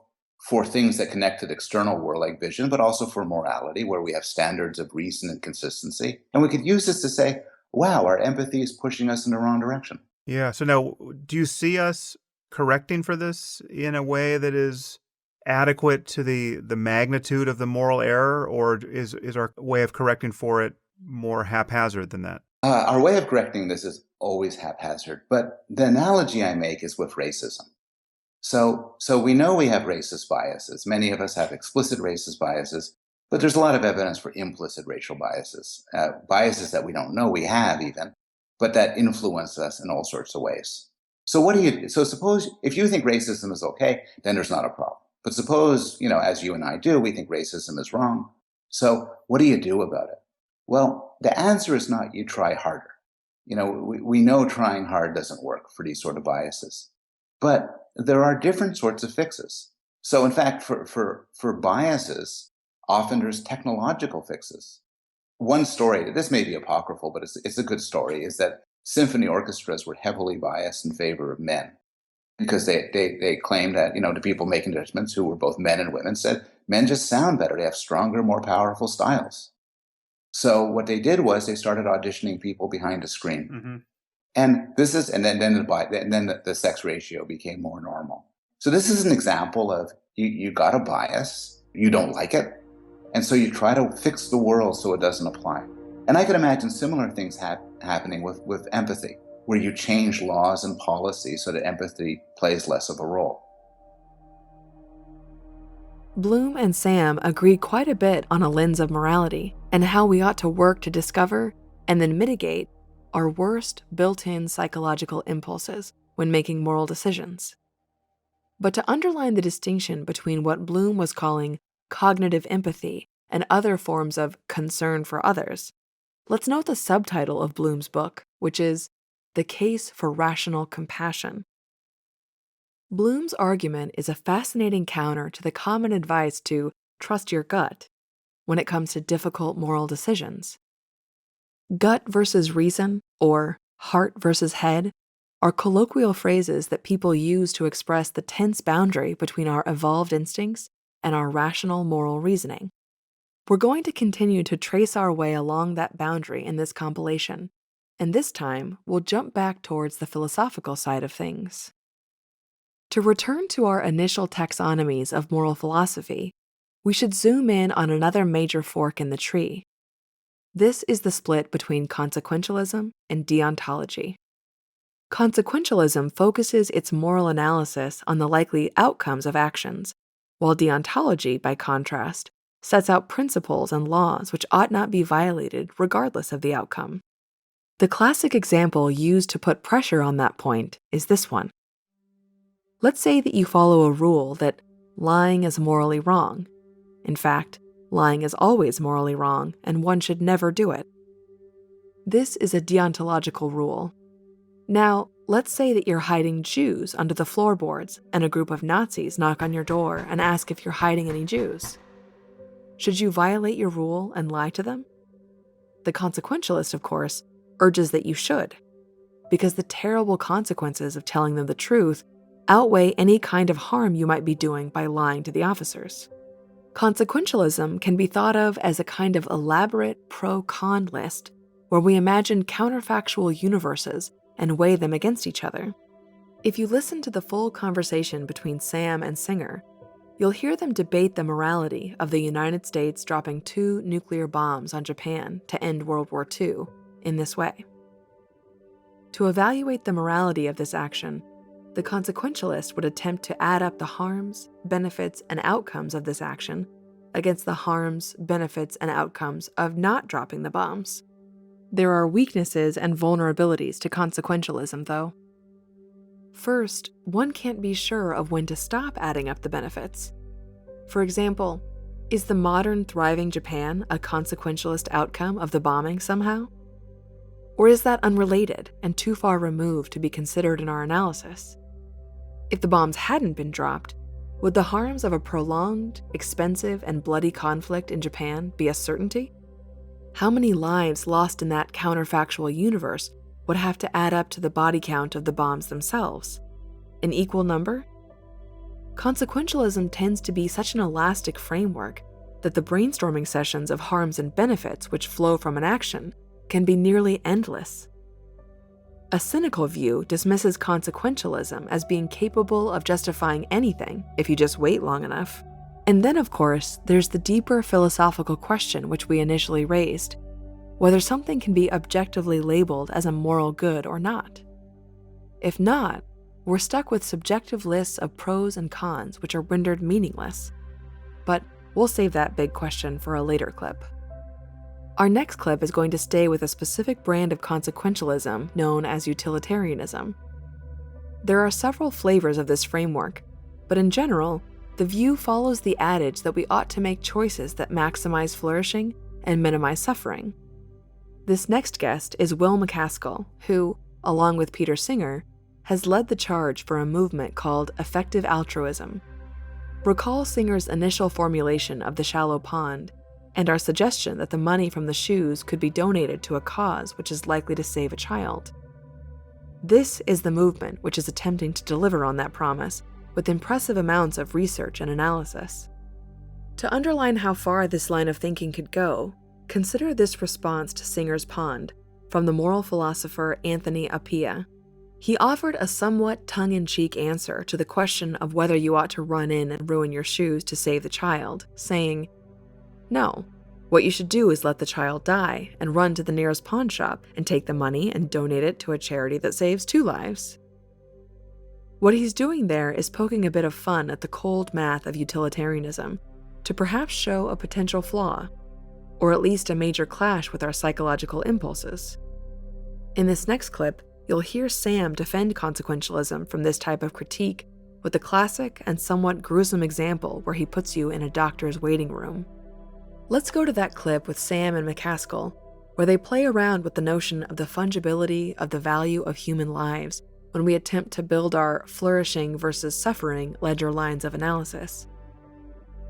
Speaker 4: for things that connect to the external world like vision, but also for morality, where we have standards of reason and consistency. And we could use this to say, wow, our empathy is pushing us in the wrong direction.
Speaker 2: Yeah. So now, do you see us correcting for this in a way that is adequate to the magnitude of the moral error, or is our way of correcting for it more haphazard than that?
Speaker 4: Our way of correcting this is always haphazard, but the analogy I make is with racism. So we know we have racist biases. Many of us have explicit racist biases, but there's a lot of evidence for implicit racial biases, biases that we don't know we have even, but that influence us in all sorts of ways. So what do you do? So suppose if you think racism is okay, then there's not a problem. But suppose, as you and I do, we think racism is wrong. So what do you do about it? Well, the answer is not you try harder. We know trying hard doesn't work for these sort of biases. But there are different sorts of fixes. So in fact, for biases, often there's technological fixes. One story, this may be apocryphal, but it's a good story, is that symphony orchestras were heavily biased in favor of men because they claimed that, the people making judgments, who were both men and women, said men just sound better. They have stronger, more powerful styles. So what they did was they started auditioning people behind a screen.
Speaker 2: Mm-hmm.
Speaker 4: And then the sex ratio became more normal. So this is an example of you got a bias, you don't like it, and so you try to fix the world so it doesn't apply. And I could imagine similar things happening with empathy, where you change laws and policies so that empathy plays less of a role.
Speaker 1: Bloom and Sam agree quite a bit on a lens of morality and how we ought to work to discover and then mitigate our worst built-in psychological impulses when making moral decisions. But to underline the distinction between what Bloom was calling cognitive empathy and other forms of concern for others, let's note the subtitle of Bloom's book, which is The Case for Rational Compassion. Bloom's argument is a fascinating counter to the common advice to trust your gut when it comes to difficult moral decisions. Gut versus reason, or heart versus head, are colloquial phrases that people use to express the tense boundary between our evolved instincts and our rational moral reasoning. We're going to continue to trace our way along that boundary in this compilation, and this time we'll jump back towards the philosophical side of things. To return to our initial taxonomies of moral philosophy, we should zoom in on another major fork in the tree. This is the split between consequentialism and deontology. Consequentialism focuses its moral analysis on the likely outcomes of actions, while deontology, by contrast, sets out principles and laws which ought not be violated regardless of the outcome. The classic example used to put pressure on that point is this one. Let's say that you follow a rule that lying is morally wrong. In fact, lying is always morally wrong, and one should never do it. This is a deontological rule. Now, let's say that you're hiding Jews under the floorboards, and a group of Nazis knock on your door and ask if you're hiding any Jews. Should you violate your rule and lie to them? The consequentialist, of course, urges that you should, because the terrible consequences of telling them the truth outweigh any kind of harm you might be doing by lying to the officers. Consequentialism can be thought of as a kind of elaborate pro-con list where we imagine counterfactual universes and weigh them against each other. If you listen to the full conversation between Sam and Singer, you'll hear them debate the morality of the United States dropping 2 nuclear bombs on Japan to end World War II in this way. To evaluate the morality of this action, the consequentialist would attempt to add up the harms, benefits, and outcomes of this action against the harms, benefits, and outcomes of not dropping the bombs. There are weaknesses and vulnerabilities to consequentialism, though. First, one can't be sure of when to stop adding up the benefits. For example, is the modern thriving Japan a consequentialist outcome of the bombing somehow? Or is that unrelated and too far removed to be considered in our analysis? If the bombs hadn't been dropped, would the harms of a prolonged, expensive, and bloody conflict in Japan be a certainty? How many lives lost in that counterfactual universe would have to add up to the body count of the bombs themselves? An equal number? Consequentialism tends to be such an elastic framework that the brainstorming sessions of harms and benefits which flow from an action can be nearly endless. A cynical view dismisses consequentialism as being capable of justifying anything if you just wait long enough. And then, of course, there's the deeper philosophical question which we initially raised, whether something can be objectively labeled as a moral good or not. If not, we're stuck with subjective lists of pros and cons which are rendered meaningless. But we'll save that big question for a later clip. Our next clip is going to stay with a specific brand of consequentialism known as utilitarianism. There are several flavors of this framework, but in general, the view follows the adage that we ought to make choices that maximize flourishing and minimize suffering. This next guest is Will MacAskill, who, along with Peter Singer, has led the charge for a movement called Effective Altruism. Recall Singer's initial formulation of the shallow pond and our suggestion that the money from the shoes could be donated to a cause which is likely to save a child. This is the movement which is attempting to deliver on that promise with impressive amounts of research and analysis. To underline how far this line of thinking could go, consider this response to Singer's pond from the moral philosopher Anthony Appiah. He offered a somewhat tongue-in-cheek answer to the question of whether you ought to run in and ruin your shoes to save the child, saying, "No, what you should do is let the child die and run to the nearest pawn shop and take the money and donate it to a charity that saves 2 lives." What he's doing there is poking a bit of fun at the cold math of utilitarianism to perhaps show a potential flaw, or at least a major clash with our psychological impulses. In this next clip, you'll hear Sam defend consequentialism from this type of critique with a classic and somewhat gruesome example where he puts you in a doctor's waiting room. Let's go to that clip with Sam and MacAskill, where they play around with the notion of the fungibility of the value of human lives when we attempt to build our flourishing versus suffering ledger lines of analysis.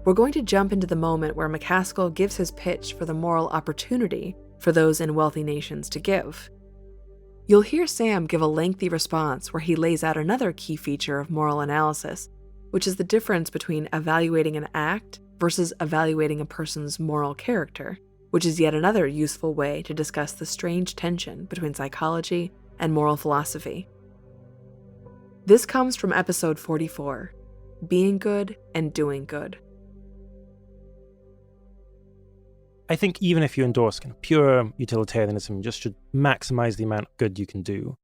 Speaker 1: We're going to jump into the moment where MacAskill gives his pitch for the moral opportunity for those in wealthy nations to give. You'll hear Sam give a lengthy response where he lays out another key feature of moral analysis, which is the difference between evaluating an act versus evaluating a person's moral character, which is yet another useful way to discuss the strange tension between psychology and moral philosophy. This comes from episode 44, Being Good and Doing Good.
Speaker 5: I think even if you endorse kind of pure utilitarianism, you just should maximize the amount of good you can do.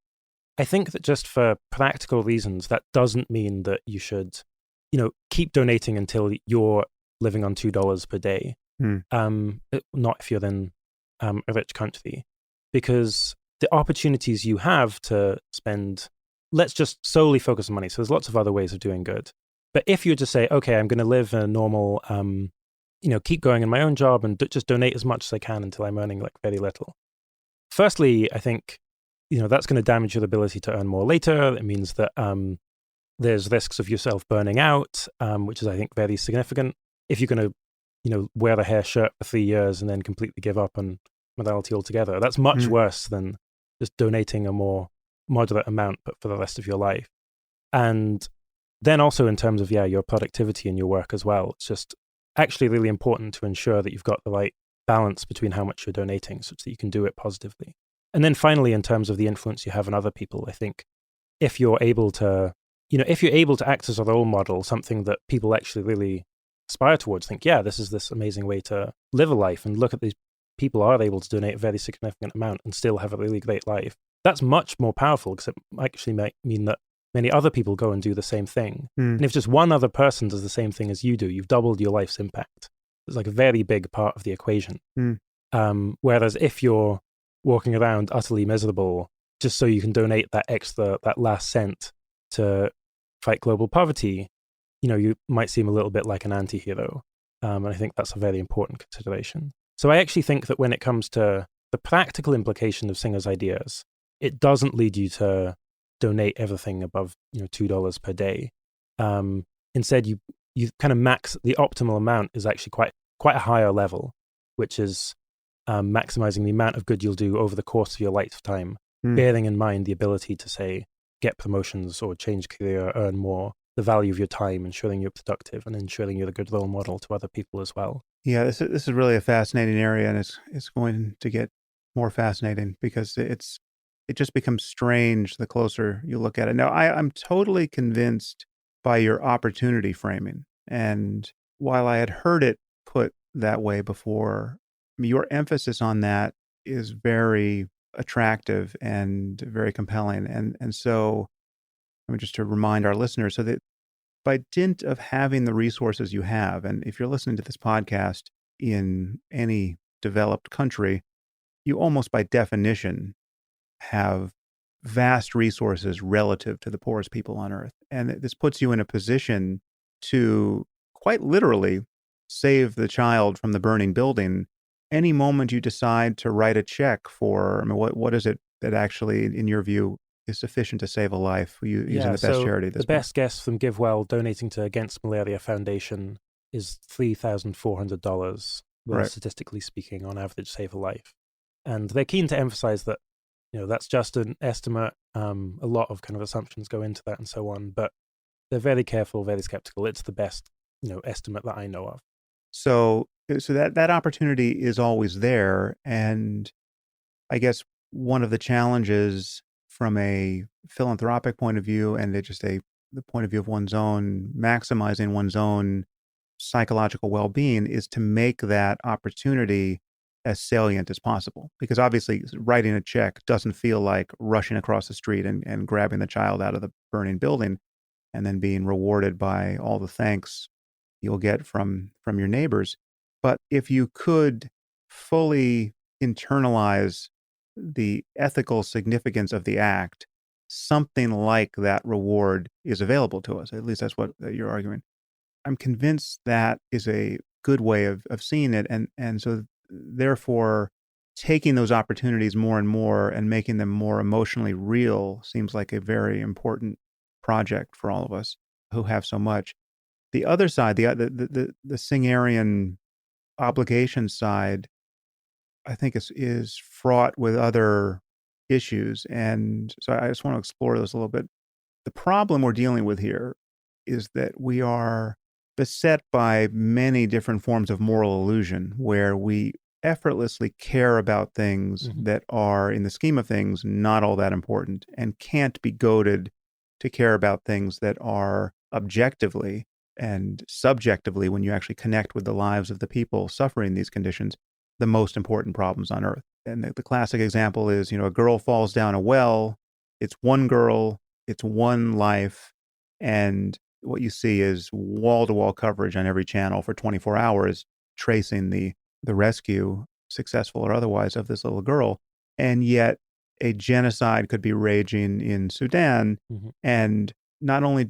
Speaker 5: I think that just for practical reasons, that doesn't mean that you should, keep donating until you're living on $2 per day. Not if you're in a rich country, because the opportunities you have to spend, let's just solely focus on money. So there's lots of other ways of doing good. But if you just say, okay, I'm going to live a normal, keep going in my own job and just donate as much as I can until I'm earning like very little. Firstly, I think, that's going to damage your ability to earn more later. It means that there's risks of yourself burning out, which is, I think, very significant. If you're going to, wear a hair shirt for 3 years and then completely give up on morality altogether, that's much worse than just donating a more moderate amount, but for the rest of your life. And then also in terms of, your productivity in your work as well, it's just actually really important to ensure that you've got the right balance between how much you're donating such that you can do it positively. And then finally, in terms of the influence you have on other people, I think if you're able to, act as a role model, something that people actually really aspire towards, think, this is this amazing way to live a life, and look at these people are able to donate a very significant amount and still have a really great life. That's much more powerful because it actually might mean that many other people go and do the same thing. And if just one other person does the same thing as you do, you've doubled your life's impact. It's like a very big part of the equation. Whereas if you're walking around utterly miserable just so you can donate that last cent to fight global poverty, you might seem a little bit like an anti-hero. And I think that's a very important consideration. So I actually think that when it comes to the practical implication of Singer's ideas, it doesn't lead you to donate everything above $2 per day. Instead, you kind of max the optimal amount is actually quite a higher level, which is maximizing the amount of good you'll do over the course of your lifetime, bearing in mind the ability to, say, get promotions or change career, earn more, the value of your time, ensuring you're productive and ensuring you're a good role model to other people as well.
Speaker 2: Yeah, this is really a fascinating area, and it's going to get more fascinating because it just becomes strange the closer you look at it. Now, I'm totally convinced by your opportunity framing, and while I had heard it put that way before, your emphasis on that is very attractive and very compelling, and so I mean, just to remind our listeners, so that by dint of having the resources you have, and if you're listening to this podcast in any developed country, you almost by definition have vast resources relative to the poorest people on earth. And this puts you in a position to quite literally save the child from the burning building any moment you decide to write a check for, I mean, what is it that actually, in your view, is sufficient to save a life using the best charity at this
Speaker 5: point? The best guess from GiveWell donating to Against Malaria Foundation is $3,400, will statistically speaking, on average, save a life. And they're keen to emphasize that, that's just an estimate. A lot of kind of assumptions go into that and so on, but they're very careful, very skeptical. It's the best, estimate that I know of.
Speaker 2: So that opportunity is always there. And I guess one of the challenges from a philanthropic point of view and the point of view of one's own, maximizing one's own psychological well-being is to make that opportunity as salient as possible. Because obviously writing a check doesn't feel like rushing across the street and grabbing the child out of the burning building and then being rewarded by all the thanks you'll get from your neighbors. But if you could fully internalize the ethical significance of the act, something like that reward is available to us. At least that's what you're arguing. I'm convinced that is a good way of seeing it. And so therefore, taking those opportunities more and more and making them more emotionally real seems like a very important project for all of us who have so much. The other side, the Singerian obligation side, I think is fraught with other issues. And so I just want to explore this a little bit. The problem we're dealing with here is that we are beset by many different forms of moral illusion where we effortlessly care about things that are, in the scheme of things, not all that important and can't be goaded to care about things that are objectively and subjectively, when you actually connect with the lives of the people suffering these conditions, the most important problems on earth. And the classic example is, a girl falls down a well. It's one girl, it's one life, and what you see is wall-to-wall coverage on every channel for 24 hours, tracing the rescue, successful or otherwise, of this little girl. And yet a genocide could be raging in Sudan, and not only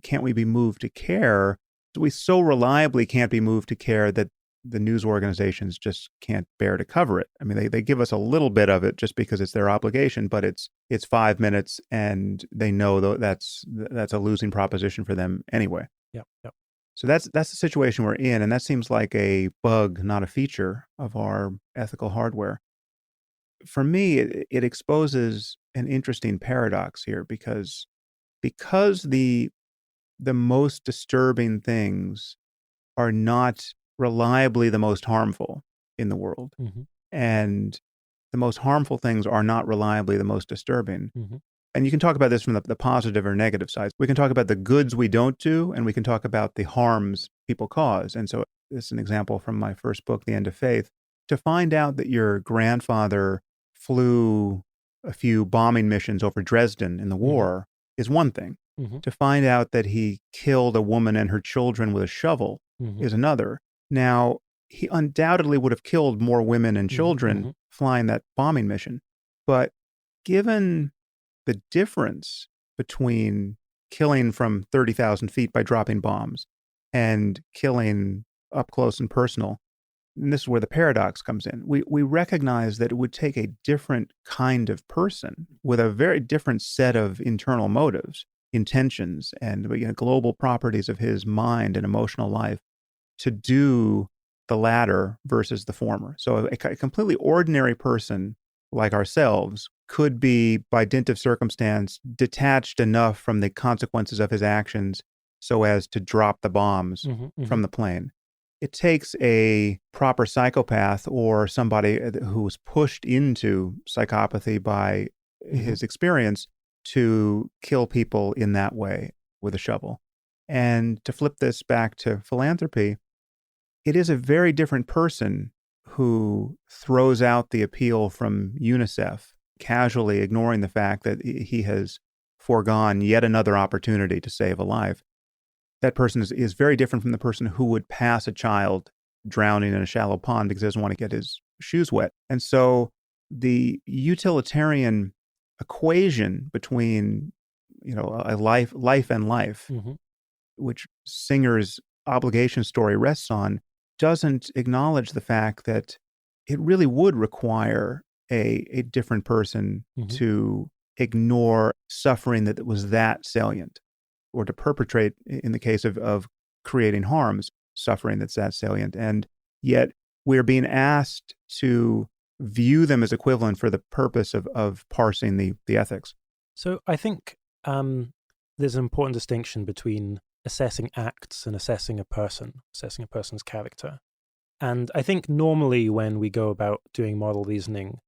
Speaker 2: can't we be moved to care, we so reliably can't be moved to care that the news organizations just can't bear to cover it. I mean, they give us a little bit of it just because it's their obligation, but it's 5 minutes, and they know that's a losing proposition for them anyway.
Speaker 5: Yep.
Speaker 2: So that's the situation we're in, and that seems like a bug, not a feature of our ethical hardware. For me, it exposes an interesting paradox here because the most disturbing things are not reliably the most harmful in the world, and the most harmful things are not reliably the most disturbing. And you can talk about this from the positive or negative sides. We can talk about the goods we don't do, and we can talk about the harms people cause. And so this is an example from my first book, The End of Faith. To find out that your grandfather flew a few bombing missions over Dresden in the war is one thing. To find out that he killed a woman and her children with a shovel is another. Now, he undoubtedly would have killed more women and children flying that bombing mission. But given the difference between killing from 30,000 feet by dropping bombs and killing up close and personal, and this is where the paradox comes in. We recognize that it would take a different kind of person with a very different set of internal motives, intentions, and global properties of his mind and emotional life to do the latter versus the former. So a completely ordinary person like ourselves could be, by dint of circumstance, detached enough from the consequences of his actions so as to drop the bombs from the plane. It takes a proper psychopath or somebody who was pushed into psychopathy by his experience to kill people in that way with a shovel. And to flip this back to philanthropy, it is a very different person who throws out the appeal from UNICEF, casually ignoring the fact that he has foregone yet another opportunity to save a life. That person is very different from the person who would pass a child drowning in a shallow pond because he doesn't want to get his shoes wet. And so the utilitarian equation between, a life and life, which Singer's obligation story rests on, doesn't acknowledge the fact that it really would require a different person to ignore suffering that was that salient, or to perpetrate, in the case of creating harms, suffering that's that salient. And yet we're being asked to view them as equivalent for the purpose of parsing the ethics.
Speaker 5: So I think there's an important distinction between assessing acts and assessing a person's character. And I think normally when we go about doing model reasoning,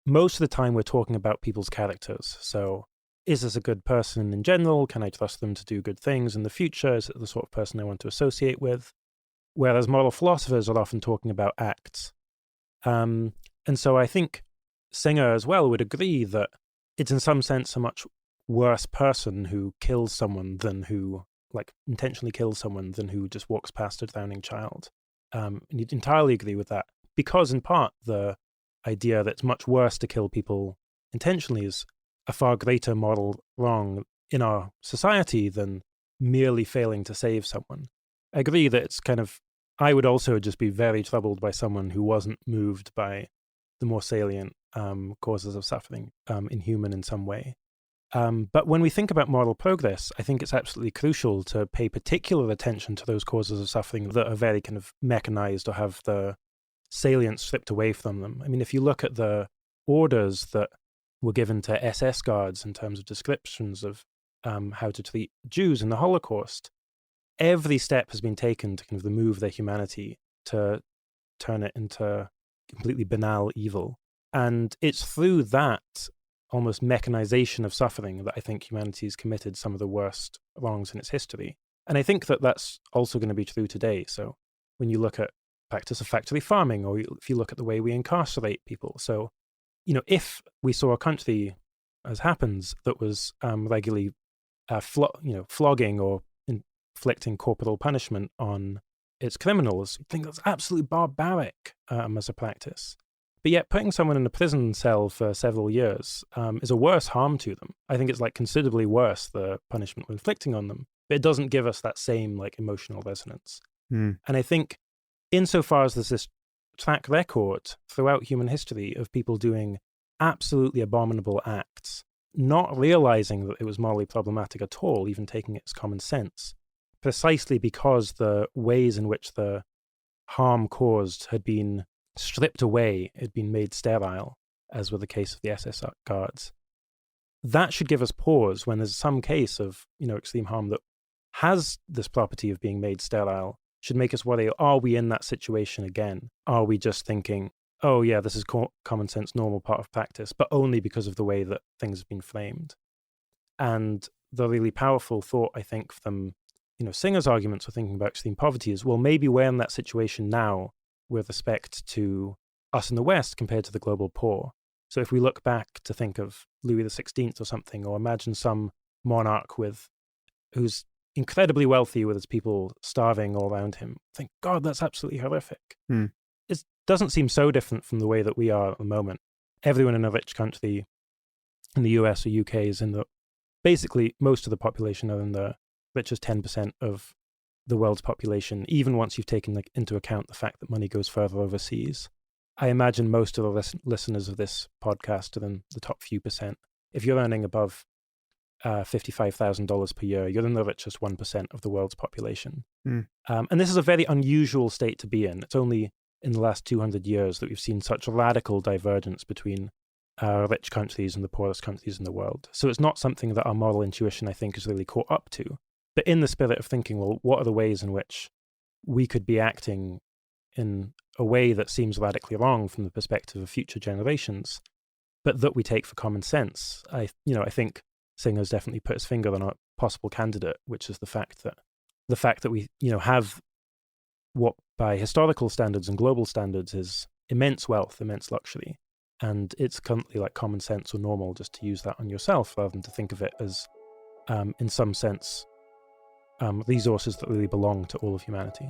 Speaker 5: most of the time we're talking about people's characters. So is this a good person in general? Can I trust them to do good things in the future? Is it the sort of person I want to associate with? Whereas moral philosophers are often talking about acts. And so I think Singer as well would agree that it's in some sense a much worse person who kills someone than who, intentionally kills someone than who just walks past a drowning child. And you'd entirely agree with that. Because in part, the idea that it's much worse to kill people intentionally is a far greater moral wrong in our society than merely failing to save someone. I agree that it's I would also just be very troubled by someone who wasn't moved by the more salient causes of suffering, inhuman in some way. But when we think about moral progress, I think it's absolutely crucial to pay particular attention to those causes of suffering that are very mechanized or have the salience stripped away from them. I mean, if you look at the orders that were given to SS guards in terms of descriptions of how to treat Jews in the Holocaust, every step has been taken to remove their humanity, to turn it into completely banal evil. And it's through that almost mechanization of suffering that I think humanity has committed some of the worst wrongs in its history. And I think that that's also going to be true today. So when you look at practice of factory farming, or if you look at the way we incarcerate people. So, if we saw a country, as happens, that was regularly flogging or inflicting corporal punishment on its criminals, you'd think that's absolutely barbaric as a practice. But yet putting someone in a prison cell for several years is a worse harm to them. I think it's considerably worse, the punishment we're inflicting on them. But it doesn't give us that same emotional resonance. And I think insofar as there's this track record throughout human history of people doing absolutely abominable acts, not realizing that it was morally problematic at all, even taking it as common sense, precisely because the ways in which the harm caused had been stripped away, had been made sterile, as with the case of the SS guards. That should give us pause when there's some case of, extreme harm that has this property of being made sterile, should make us worry, are we in that situation again? Are we just thinking, oh yeah, this is common sense, normal part of practice, but only because of the way that things have been framed? And the really powerful thought, I think, from Singer's arguments for thinking about extreme poverty is, well, maybe we're in that situation now with respect to us in the West compared to the global poor. So if we look back to think of Louis XVI or something, or imagine some monarch who's incredibly wealthy with his people starving all around him, think, God, that's absolutely horrific. It's doesn't seem so different from the way that we are at the moment. Everyone in a rich country, in the US or UK, is in the, basically most of the population are in the richest 10% of the world's population, even once you've taken into account the fact that money goes further overseas. I imagine most of the listeners of this podcast are in the top few percent. If you're earning above $55,000 per year, you're in the richest 1% of the world's population. And this is a very unusual state to be in. It's only in the last 200 years that we've seen such radical divergence between rich countries and the poorest countries in the world. So it's not something that our moral intuition, I think, is really caught up to. But in the spirit of thinking, well, what are the ways in which we could be acting in a way that seems radically wrong from the perspective of future generations, but that we take for common sense? I think Singer's definitely put his finger on a possible candidate, which is the fact that we, have what by historical standards and global standards is immense wealth, immense luxury. And it's currently like common sense or normal just to use that on yourself rather than to think of it as, in some sense, resources that really belong to all of humanity.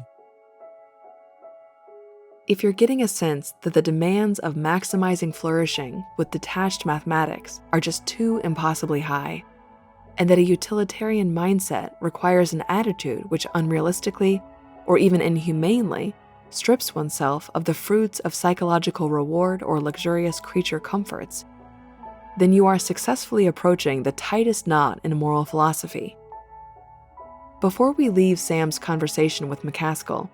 Speaker 1: If you're getting a sense that the demands of maximizing flourishing with detached mathematics are just too impossibly high, and that a utilitarian mindset requires an attitude which unrealistically, or even inhumanely, strips oneself of the fruits of psychological reward or luxurious creature comforts, then you are successfully approaching the tightest knot in moral philosophy. Before we leave Sam's conversation with MacAskill,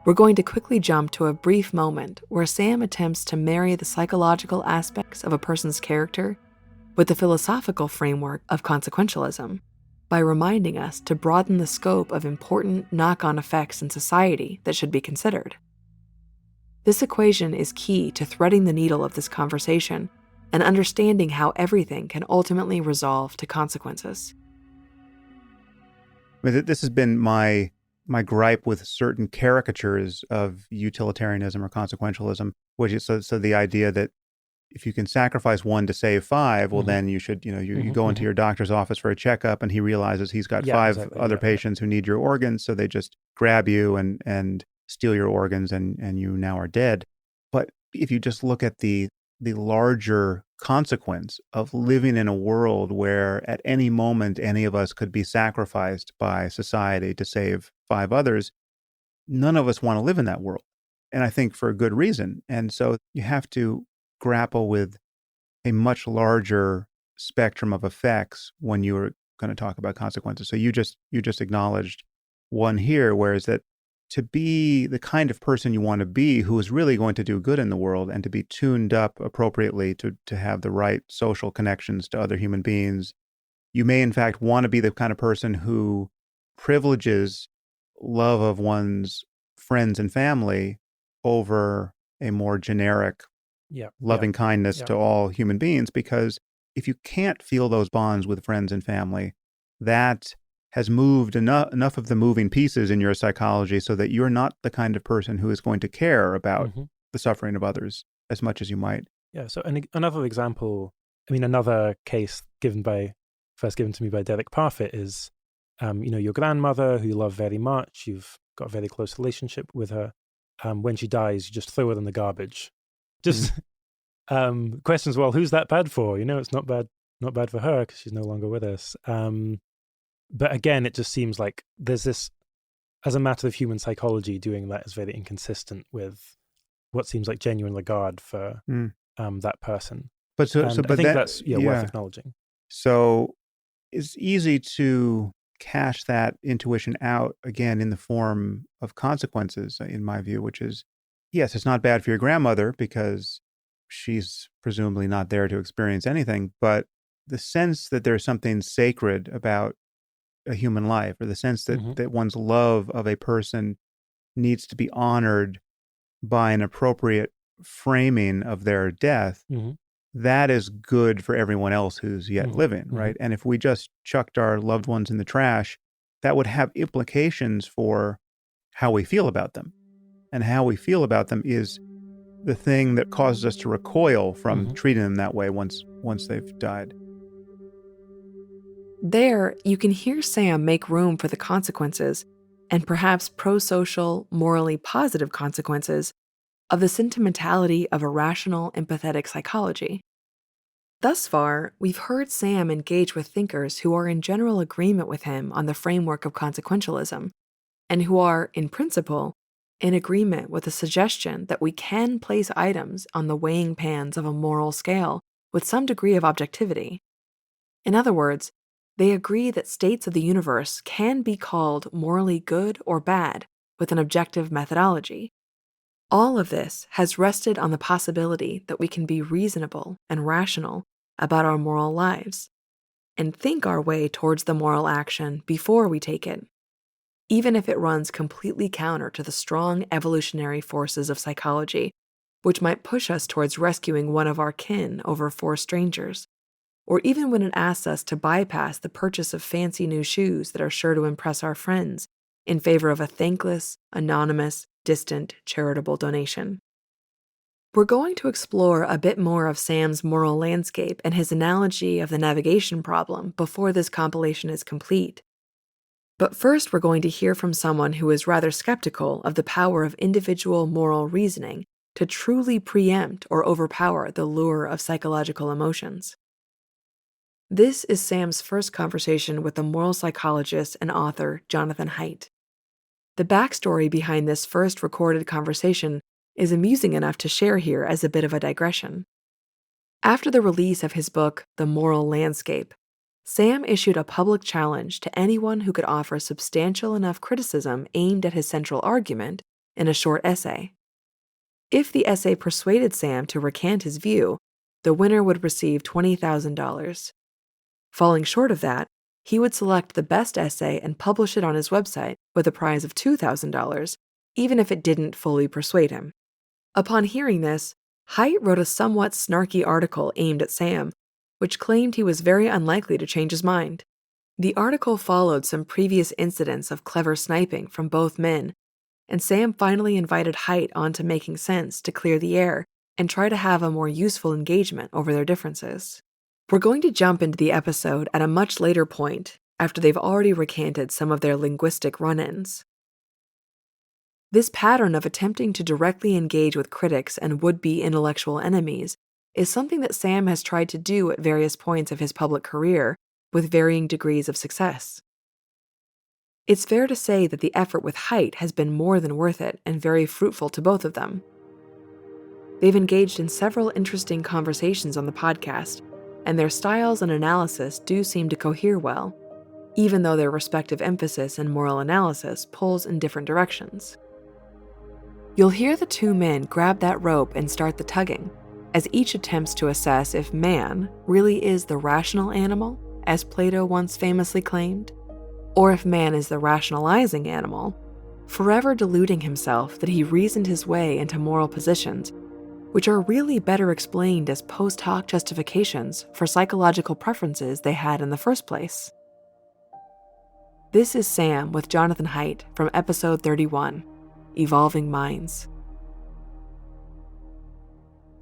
Speaker 1: we're going to quickly jump to a brief moment where Sam attempts to marry the psychological aspects of a person's character with the philosophical framework of consequentialism by reminding us to broaden the scope of important knock-on effects in society that should be considered. This equation is key to threading the needle of this conversation and understanding how everything can ultimately resolve to consequences.
Speaker 2: This has been my gripe with certain caricatures of utilitarianism or consequentialism, which is so the idea that if you can sacrifice one to save five, well, then you should, you go into your doctor's office for a checkup and he realizes he's got five other patients who need your organs. So they just grab you and steal your organs and you now are dead. But if you just look at the larger consequence of living in a world where at any moment any of us could be sacrificed by society to save five others, none of us want to live in that world. And I think for a good reason. And so you have to grapple with a much larger spectrum of effects when you're going to talk about consequences. So you just acknowledged one here, whereas that to be the kind of person you want to be who is really going to do good in the world and to be tuned up appropriately to have the right social connections to other human beings, you may in fact want to be the kind of person who privileges love of one's friends and family over a more generic loving kindness to all human beings, because if you can't feel those bonds with friends and family, that has moved enough of the moving pieces in your psychology so that you're not the kind of person who is going to care about the suffering of others as much as you might.
Speaker 5: Yeah, so another example, another case first given to me by Derek Parfit is, your grandmother who you love very much, you've got a very close relationship with her. When she dies, you just throw her in the garbage. Just questions, well, who's that bad for? It's not bad for her because she's no longer with us. But again, it just seems like there's this, as a matter of human psychology, doing that is very inconsistent with what seems like genuine regard for that person. But I think that's worth acknowledging.
Speaker 2: So it's easy to cash that intuition out again in the form of consequences, in my view, which is, yes, it's not bad for your grandmother because she's presumably not there to experience anything, but the sense that there's something sacred about a human life, or the sense that one's love of a person needs to be honored by an appropriate framing of their death, that is good for everyone else who's yet living, right? And if we just chucked our loved ones in the trash, that would have implications for how we feel about them. And how we feel about them is the thing that causes us to recoil from treating them that way once they've died.
Speaker 1: There, you can hear Sam make room for the consequences, and perhaps pro-social, morally positive consequences, of the sentimentality of a rational, empathetic psychology. Thus far, we've heard Sam engage with thinkers who are in general agreement with him on the framework of consequentialism, and who are, in principle, in agreement with the suggestion that we can place items on the weighing pans of a moral scale with some degree of objectivity. In other words, they agree that states of the universe can be called morally good or bad with an objective methodology. All of this has rested on the possibility that we can be reasonable and rational about our moral lives, and think our way towards the moral action before we take it, even if it runs completely counter to the strong evolutionary forces of psychology, which might push us towards rescuing one of our kin over 4 strangers, or even when it asks us to bypass the purchase of fancy new shoes that are sure to impress our friends in favor of a thankless, anonymous, distant, charitable donation. We're going to explore a bit more of Sam's moral landscape and his analogy of the navigation problem before this compilation is complete. But first, we're going to hear from someone who is rather skeptical of the power of individual moral reasoning to truly preempt or overpower the lure of psychological emotions. This is Sam's first conversation with the moral psychologist and author Jonathan Haidt. The backstory behind this first recorded conversation is amusing enough to share here as a bit of a digression. After the release of his book, The Moral Landscape, Sam issued a public challenge to anyone who could offer substantial enough criticism aimed at his central argument in a short essay. If the essay persuaded Sam to recant his view, the winner would receive $20,000. Falling short of that, he would select the best essay and publish it on his website with a prize of $2,000, even if it didn't fully persuade him. Upon hearing this, Haidt wrote a somewhat snarky article aimed at Sam, which claimed he was very unlikely to change his mind. The article followed some previous incidents of clever sniping from both men, and Sam finally invited Haidt onto Making Sense to clear the air and try to have a more useful engagement over their differences. We're going to jump into the episode at a much later point, after they've already recanted some of their linguistic run-ins. This pattern of attempting to directly engage with critics and would-be intellectual enemies is something that Sam has tried to do at various points of his public career, with varying degrees of success. It's fair to say that the effort with Haidt has been more than worth it and very fruitful to both of them. They've engaged in several interesting conversations on the podcast, and their styles and analysis do seem to cohere well, even though their respective emphasis in moral analysis pulls in different directions. You'll hear the 2 men grab that rope and start the tugging, as each attempts to assess if man really is the rational animal, as Plato once famously claimed, or if man is the rationalizing animal, forever deluding himself that he reasoned his way into moral positions, which are really better explained as post hoc justifications for psychological preferences they had in the first place. This is Sam with Jonathan Haidt from episode 31, Evolving Minds.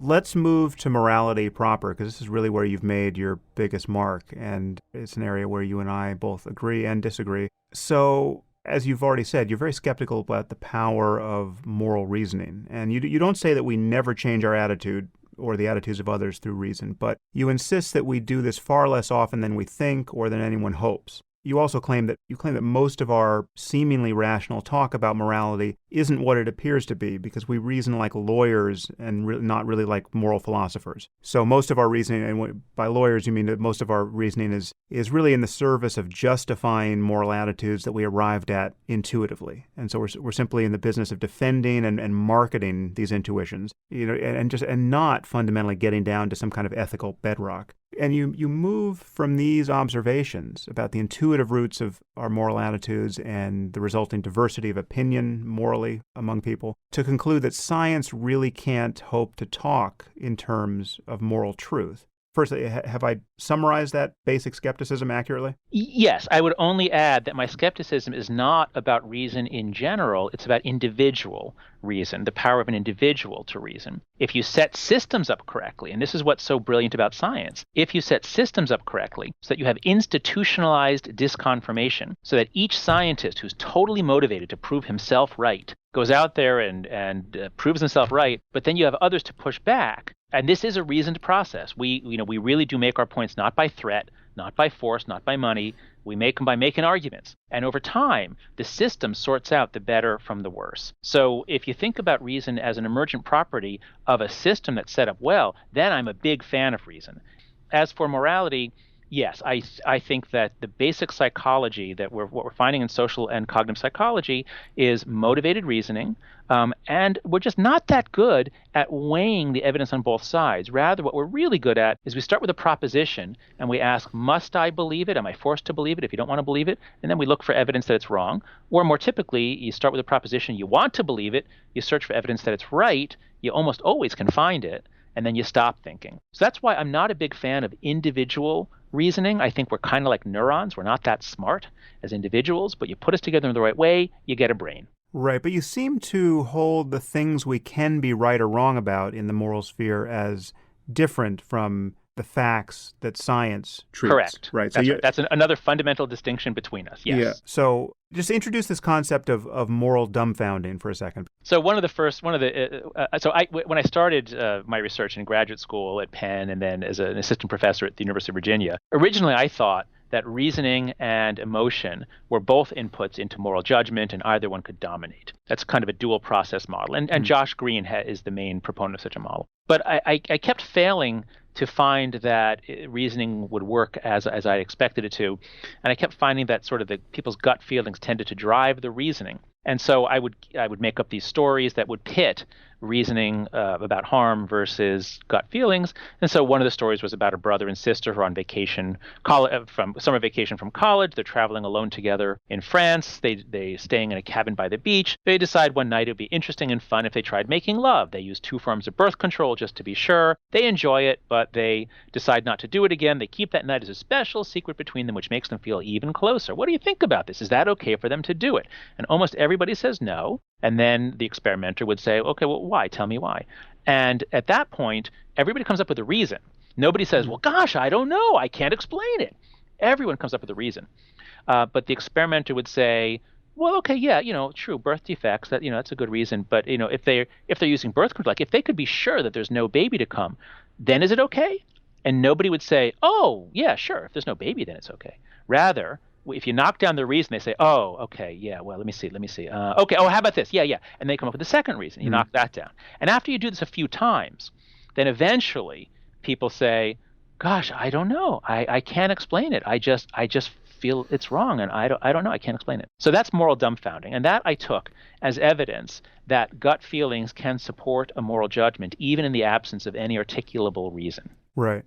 Speaker 2: Let's move to morality proper, because this is really where you've made your biggest mark, and it's an area where you and I both agree and disagree. So, as you've already said, you're very skeptical about the power of moral reasoning, and you don't say that we never change our attitude or the attitudes of others through reason, but you insist that we do this far less often than we think or than anyone hopes. You also claim that most of our seemingly rational talk about morality isn't what it appears to be, because we reason like lawyers and not really like moral philosophers. So most of our reasoning, and by lawyers you mean that most of our reasoning is really in the service of justifying moral attitudes that we arrived at intuitively. And so we're simply in the business of defending and marketing these intuitions, and not fundamentally getting down to some kind of ethical bedrock. And you move from these observations about the intuitive roots of our moral attitudes and the resulting diversity of opinion morally among people to conclude that science really can't hope to talk in terms of moral truth. Firstly, have I summarized that basic skepticism accurately?
Speaker 6: Yes, I would only add that my skepticism is not about reason in general. It's about individual reason, the power of an individual to reason. If you set systems up correctly, and this is what's so brilliant about science, if you set systems up correctly so that you have institutionalized disconfirmation, so that each scientist who's totally motivated to prove himself right goes out there and proves himself right, but then you have others to push back. And this is a reasoned process. We really do make our points not by threat, not by force, not by money. We make them by making arguments. And over time, the system sorts out the better from the worse. So if you think about reason as an emergent property of a system that's set up well, then I'm a big fan of reason. As for morality, yes, I think that the basic psychology that what we're finding in social and cognitive psychology is motivated reasoning, and we're just not that good at weighing the evidence on both sides. Rather, what we're really good at is we start with a proposition and we ask, must I believe it? Am I forced to believe it if you don't want to believe it? And then we look for evidence that it's wrong. Or more typically, you start with a proposition, you want to believe it, you search for evidence that it's right, you almost always can find it, and then you stop thinking. So that's why I'm not a big fan of individual reasoning. I think we're kind of like neurons. We're not that smart as individuals, but you put us together in the right way, you get a brain.
Speaker 2: Right, but you seem to hold the things we can be right or wrong about in the moral sphere as different from the facts that science treats.
Speaker 6: Correct.
Speaker 2: Right.
Speaker 6: That's right. That's another fundamental distinction between us. Yes.
Speaker 2: Yeah. So just introduce this concept of moral dumbfounding for a second.
Speaker 6: So when I started my research in graduate school at Penn and then as an assistant professor at the University of Virginia, originally I thought that reasoning and emotion were both inputs into moral judgment, and either one could dominate. That's kind of a dual process model. And Josh Green is the main proponent of such a model. But I kept failing to find that reasoning would work as I expected it to. And I kept finding that sort of the people's gut feelings tended to drive the reasoning. And so I would make up these stories that would pit reasoning about harm versus gut feelings. And so one of the stories was about a brother and sister who are on vacation, from summer vacation from college. They're traveling alone together in France. They staying in a cabin by the beach. They decide one night it would be interesting and fun if they tried making love. They use 2 forms of birth control just to be sure. They enjoy it, but they decide not to do it again. They keep that night as a special secret between them, which makes them feel even closer. What do you think about this? Is that okay for them to do it? And almost everybody says no. And then the experimenter would say, okay, well, why? Tell me why. And at that point, everybody comes up with a reason. Nobody says, well, gosh, I don't know. I can't explain it. Everyone comes up with a reason. But the experimenter would say, well, okay, yeah, true, birth defects, that's a good reason. But, if they're using birth control, like if they could be sure that there's no baby to come, then is it okay? And nobody would say, oh, yeah, sure. If there's no baby, then it's okay. Rather, if you knock down the reason, they say, oh, okay, yeah, well, let me see. Okay, oh, how about this? Yeah. And they come up with the second reason. You knock that down. And after you do this a few times, then eventually people say, gosh, I don't know. I can't explain it. I just feel it's wrong, and I don't know. I can't explain it. So that's moral dumbfounding. And that I took as evidence that gut feelings can support a moral judgment, even in the absence of any articulable reason.
Speaker 2: Right.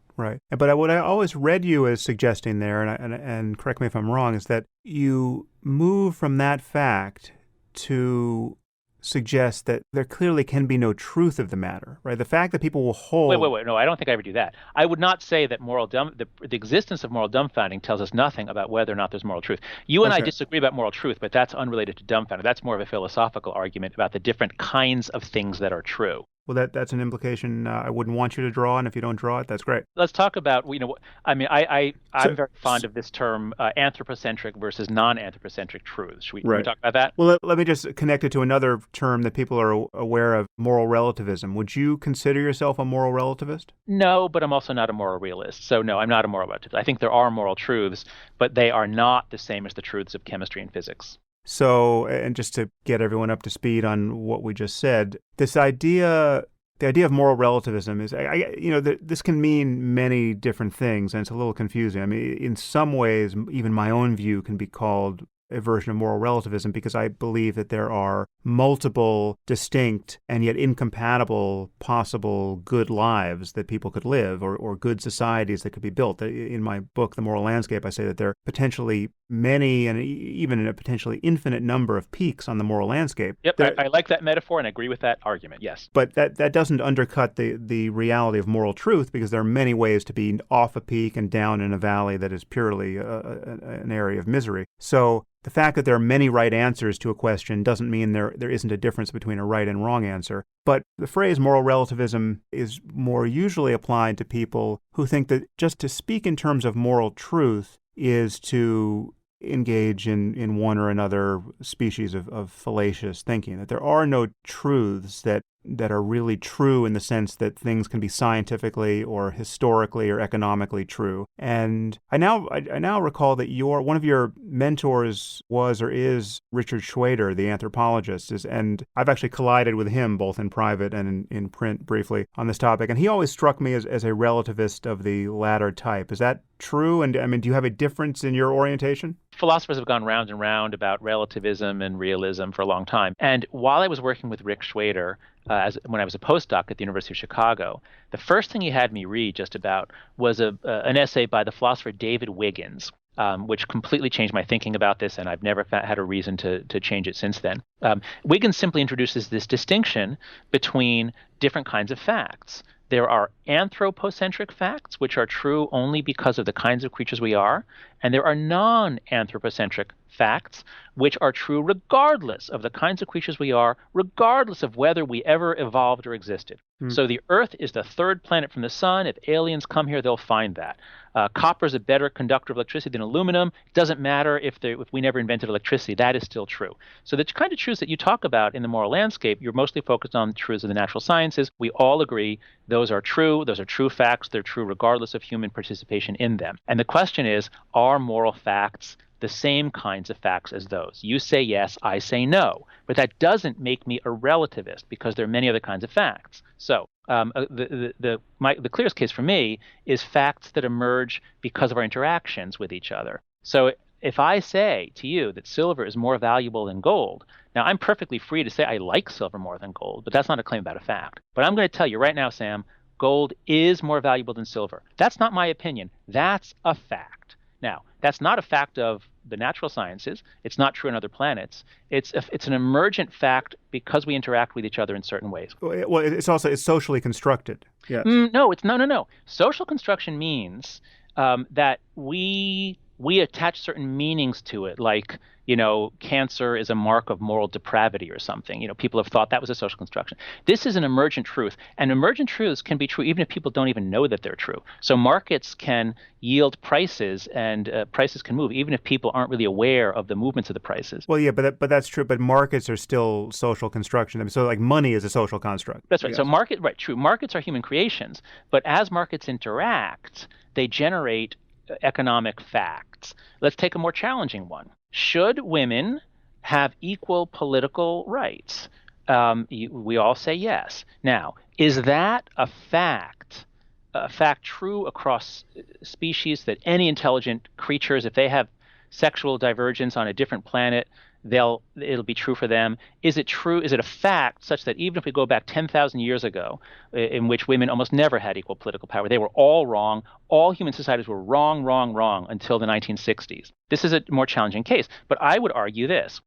Speaker 2: But what I always read you as suggesting there, and correct me if I'm wrong, is that you move from that fact to suggest that there clearly can be no truth of the matter, right? The fact that people will hold...
Speaker 6: Wait. No, I don't think I ever do that. I would not say that the existence of moral dumbfounding tells us nothing about whether or not there's moral truth. You and I disagree about moral truth, but that's unrelated to dumbfounding. That's more of a philosophical argument about the different kinds of things that are true.
Speaker 2: Well, that's an implication I wouldn't want you to draw, and if you don't draw it, that's great.
Speaker 6: Let's talk about, I'm very fond of this term anthropocentric versus non-anthropocentric truths. Should we talk about that?
Speaker 2: Well, let me just connect it to another term that people are aware of, moral relativism. Would you consider yourself a moral relativist?
Speaker 6: No, but I'm also not a moral realist. So no, I'm not a moral relativist. I think there are moral truths, but they are not the same as the truths of chemistry and physics.
Speaker 2: So, and just to get everyone up to speed on what we just said, the idea of moral relativism is, this can mean many different things, and it's a little confusing. I mean, in some ways, even my own view can be called a version of moral relativism because I believe that there are multiple distinct and yet incompatible possible good lives that people could live or good societies that could be built. In my book, The Moral Landscape, I say that there are potentially many and even a potentially infinite number of peaks on the moral landscape.
Speaker 6: Yep, I like that metaphor and I agree with that argument, yes.
Speaker 2: But that doesn't undercut the reality of moral truth because there are many ways to be off a peak and down in a valley that is purely an area of misery. So the fact that there are many right answers to a question doesn't mean there isn't a difference between a right and wrong answer. But the phrase moral relativism is more usually applied to people who think that just to speak in terms of moral truth is to engage in one or another species of fallacious thinking, that there are no truths that are really true in the sense that things can be scientifically or historically or economically true. And I now recall that one of your mentors was or is Richard Schwader, the anthropologist, and I've actually collided with him both in private and in print briefly on this topic. And he always struck me as a relativist of the latter type. Is that true? And I mean, do you have a difference in your orientation?
Speaker 6: Philosophers have gone round and round about relativism and realism for a long time. And while I was working with Rick Schwader, when I was a postdoc at the University of Chicago, the first thing he had me read just about was an essay by the philosopher David Wiggins, which completely changed my thinking about this, and I've never had a reason to change it since then. Wiggins simply introduces this distinction between different kinds of facts. There are anthropocentric facts, which are true only because of the kinds of creatures we are, and there are non-anthropocentric facts, which are true regardless of the kinds of creatures we are, regardless of whether we ever evolved or existed. So the Earth is the third planet from the sun. If aliens come here, they'll find that. Copper is a better conductor of electricity than aluminum. It doesn't matter if we never invented electricity. That is still true. So the kind of truths that you talk about in the moral landscape, you're mostly focused on the truths of the natural sciences. We all agree those are true. Those are true facts. They're true regardless of human participation in them. And the question is, are moral facts the same kinds of facts as those? You say yes, I say no. But that doesn't make me a relativist, because there are many other kinds of facts. So the clearest case for me is facts that emerge because of our interactions with each other. So if I say to you that silver is more valuable than gold, now I'm perfectly free to say I like silver more than gold, but that's not a claim about a fact. But I'm going to tell you right now, Sam, gold is more valuable than silver. That's not my opinion. That's a fact. Now, that's not a fact of the natural sciences. It's not true on other planets. It's an emergent fact because we interact with each other in certain ways.
Speaker 2: Well, it's socially constructed. Yes.
Speaker 6: No. Social construction means that we attach certain meanings to it, like, cancer is a mark of moral depravity or something. People have thought that was a social construction. This is an emergent truth, and emergent truths can be true even if people don't even know that they're true. So markets can yield prices, and prices can move even if people aren't really aware of the movements of the prices.
Speaker 2: Well, yeah, but that's true. But markets are still social construction. I mean, so like money is a social construct.
Speaker 6: That's right. Yes. So true. Markets are human creations, but as markets interact, they generate economic facts. Let's take a more challenging one. Should women have equal political rights? We all say yes. Now, is that a fact true across species, that any intelligent creatures, if they have sexual divergence on a different planet, it'll be true for them? Is it true? Is it a fact such that even if we go back 10,000 years ago, in which women almost never had equal political power, they were all wrong, all human societies were wrong until the 1960s? This is a more challenging case. But I would argue this.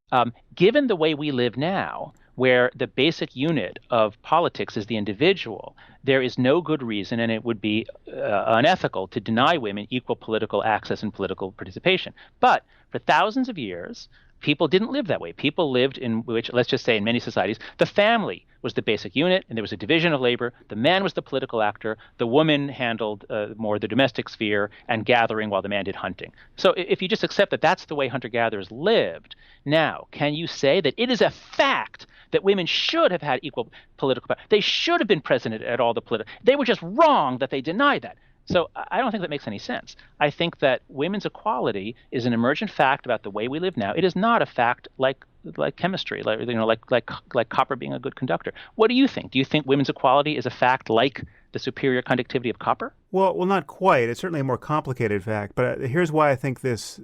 Speaker 6: Given the way we live now, where the basic unit of politics is the individual, there is no good reason, and it would be unethical, to deny women equal political access and political participation. But for thousands of years, people didn't live that way. People lived in which, let's just say in many societies, the family was the basic unit, and there was a division of labor. The man was the political actor. The woman handled more the domestic sphere and gathering, while the man did hunting. So if you just accept that that's the way hunter-gatherers lived, now, can you say that it is a fact that women should have had equal political power? They should have been present at all the political. They were just wrong that they denied that. So I don't think that makes any sense. I think that women's equality is an emergent fact about the way we live now. It is not a fact like chemistry, like copper being a good conductor. What do you think? Do you think women's equality is a fact like the superior conductivity of copper?
Speaker 2: Well, not quite. It's certainly a more complicated fact. But here's why I think this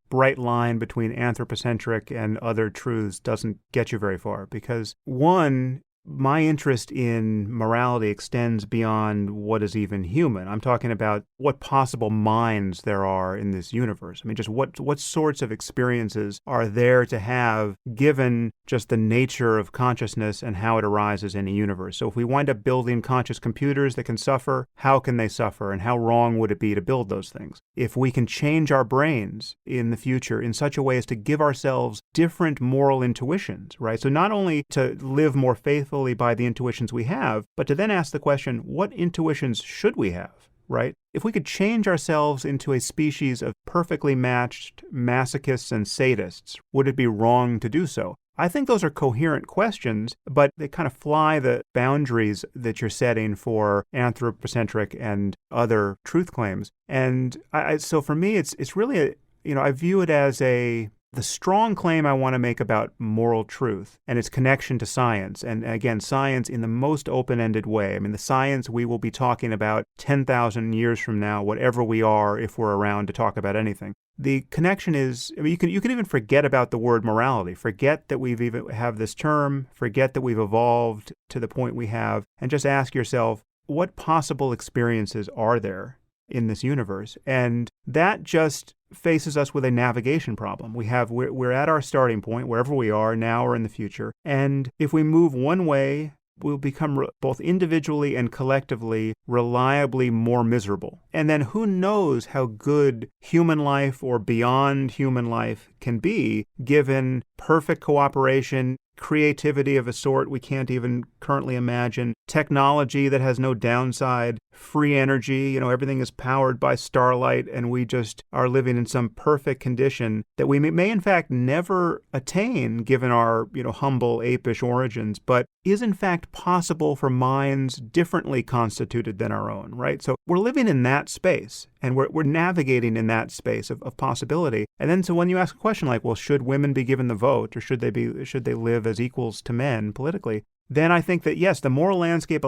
Speaker 2: bright line between anthropocentric and other truths doesn't get you very far. Because one, my interest in morality extends beyond what is even human. I'm talking about what possible minds there are in this universe. I mean, just what sorts of experiences are there to have given just the nature of consciousness and how it arises in a universe. So if we wind up building conscious computers that can suffer, how can they suffer, and how wrong would it be to build those things? If we can change our brains in the future in such a way as to give ourselves different moral intuitions, right? So not only to live more faithfully by the intuitions we have, but to then ask the question, what intuitions should we have? right? If we could change ourselves into a species of perfectly matched masochists and sadists, would it be wrong to do so? I think those are coherent questions, but they kind of fly the boundaries that you're setting for anthropocentric and other truth claims. And so for me, it's really I view it as the strong claim I want to make about moral truth and its connection to science. And again, science in the most open-ended way. I mean, the science we will be talking about 10,000 years from now, whatever we are, if we're around to talk about anything. The connection is, I mean, you can even forget about the word morality, forget that we've even have this term, forget that we've evolved to the point we have, and just ask yourself, what possible experiences are there in this universe? And that just faces us with a navigation problem. We're at our starting point, wherever we are now or in the future. And if we move one way, we'll become both individually and collectively reliably more miserable. And then who knows how good human life or beyond human life can be given perfect cooperation, creativity of a sort we can't even currently imagine, technology that has no downside, free energy, everything is powered by starlight, and we just are living in some perfect condition that we may in fact never attain given our, humble apish origins, but is in fact possible for minds differently constituted than our own, right? So we're living in that space, and we're navigating in that space of possibility. And then so when you ask a question like, well, should women be given the vote, or should they live as equals to men politically? Then I think that yes, the moral landscape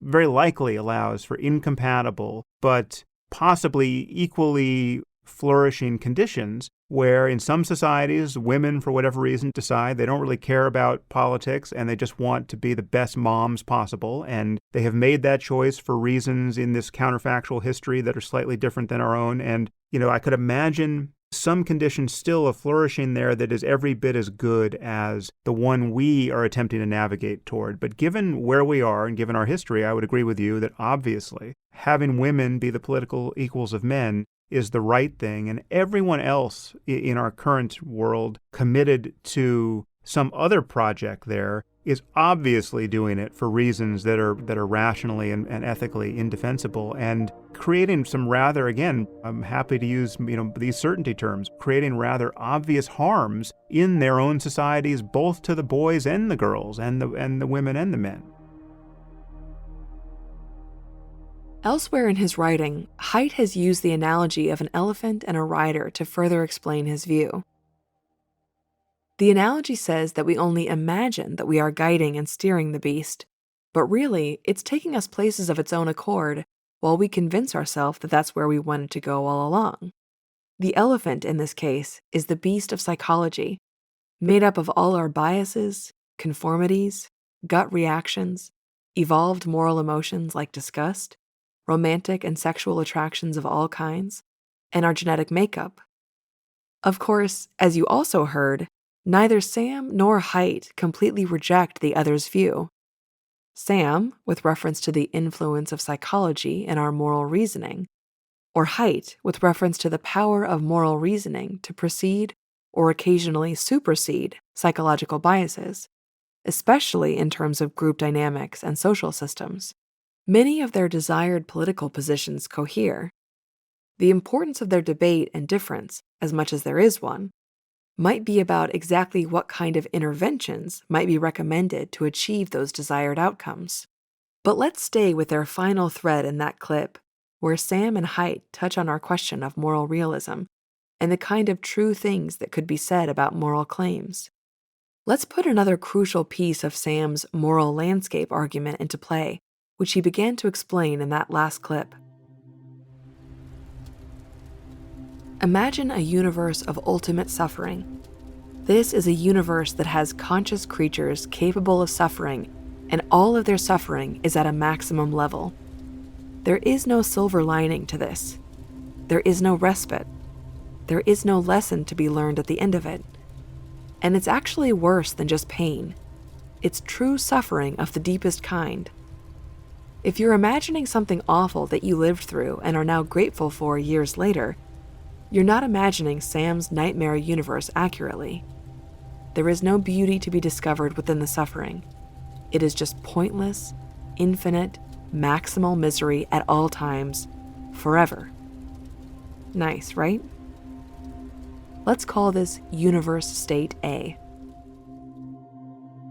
Speaker 2: very likely allows for incompatible, but possibly equally flourishing conditions where in some societies, women, for whatever reason, decide they don't really care about politics and they just want to be the best moms possible. And they have made that choice for reasons in this counterfactual history that are slightly different than our own. And, I could imagine some conditions still of flourishing there that is every bit as good as the one we are attempting to navigate toward. But given where we are and given our history, I would agree with you that obviously having women be the political equals of men is the right thing, and everyone else in our current world committed to some other project there is obviously doing it for reasons that are rationally and ethically indefensible, and creating some rather, again, I'm happy to use these certainty terms, creating rather obvious harms in their own societies, both to the boys and the girls, and the women and the men.
Speaker 1: Elsewhere in his writing, Haidt has used the analogy of an elephant and a rider to further explain his view. The analogy says that we only imagine that we are guiding and steering the beast, but really, it's taking us places of its own accord while we convince ourselves that that's where we wanted to go all along. The elephant, in this case, is the beast of psychology, made up of all our biases, conformities, gut reactions, evolved moral emotions like disgust, romantic and sexual attractions of all kinds, and our genetic makeup. Of course, as you also heard, neither Sam nor Haidt completely reject the other's view. Sam, with reference to the influence of psychology in our moral reasoning, or Haidt, with reference to the power of moral reasoning to precede or occasionally supersede psychological biases, especially in terms of group dynamics and social systems. Many of their desired political positions cohere. The importance of their debate and difference, as much as there is one, might be about exactly what kind of interventions might be recommended to achieve those desired outcomes. But let's stay with their final thread in that clip, where Sam and Haidt touch on our question of moral realism and the kind of true things that could be said about moral claims. Let's put another crucial piece of Sam's moral landscape argument into play, which he began to explain in that last clip. Imagine a universe of ultimate suffering. This is a universe that has conscious creatures capable of suffering, and all of their suffering is at a maximum level. There is no silver lining to this. There is no respite. There is no lesson to be learned at the end of it. And it's actually worse than just pain. It's true suffering of the deepest kind. If you're imagining something awful that you lived through and are now grateful for years later, you're not imagining Sam's nightmare universe accurately. There is no beauty to be discovered within the suffering. It is just pointless, infinite, maximal misery at all times, forever. Nice, right? Let's call this universe state A.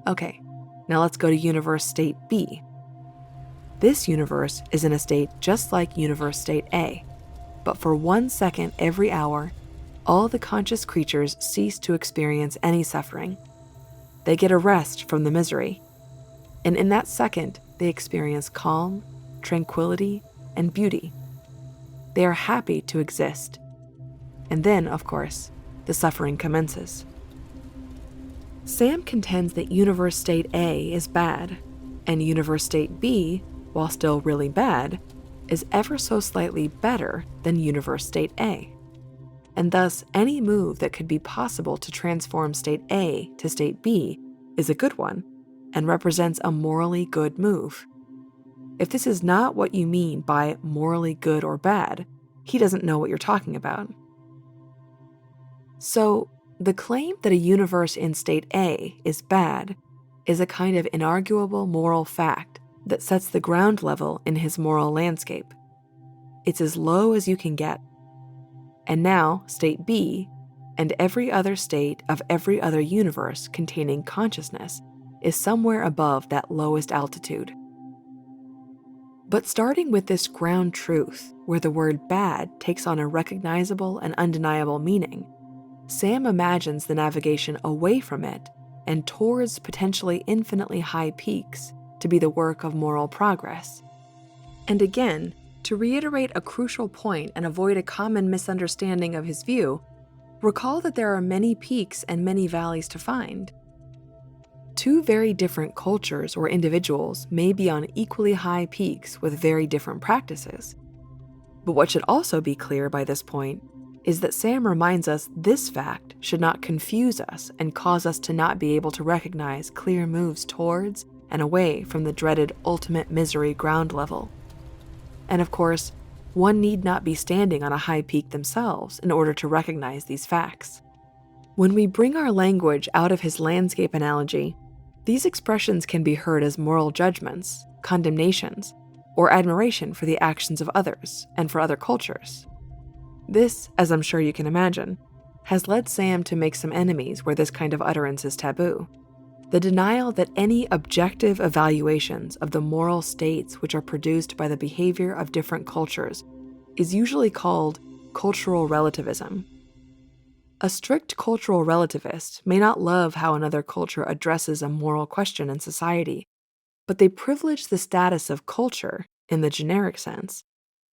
Speaker 1: Okay, now let's go to universe state B. This universe is in a state just like universe state A, but for 1 second every hour, all the conscious creatures cease to experience any suffering. They get a rest from the misery, and in that second, they experience calm, tranquility, and beauty. They are happy to exist. And then, of course, the suffering commences. Sam contends that universe state A is bad, and universe state B, while still really bad, is ever so slightly better than universe state A. And thus, any move that could be possible to transform state A to state B is a good one, and represents a morally good move. If this is not what you mean by morally good or bad, he doesn't know what you're talking about. So, the claim that a universe in state A is bad is a kind of inarguable moral fact that sets the ground level in his moral landscape. It's as low as you can get. And now, state B, and every other state of every other universe containing consciousness, is somewhere above that lowest altitude. But starting with this ground truth, where the word bad takes on a recognizable and undeniable meaning, Sam imagines the navigation away from it and towards potentially infinitely high peaks to be the work of moral progress. And again, to reiterate a crucial point and avoid a common misunderstanding of his view, recall that there are many peaks and many valleys to find. Two very different cultures or individuals may be on equally high peaks with very different practices. But what should also be clear by this point is that Sam reminds us this fact should not confuse us and cause us to not be able to recognize clear moves towards and away from the dreaded ultimate misery ground level. And of course, one need not be standing on a high peak themselves in order to recognize these facts. When we bring our language out of his landscape analogy, these expressions can be heard as moral judgments, condemnations, or admiration for the actions of others and for other cultures. This, as I'm sure you can imagine, has led Sam to make some enemies where this kind of utterance is taboo. The denial that any objective evaluations of the moral states which are produced by the behavior of different cultures is usually called cultural relativism. A strict cultural relativist may not love how another culture addresses a moral question in society, but they privilege the status of culture, in the generic sense,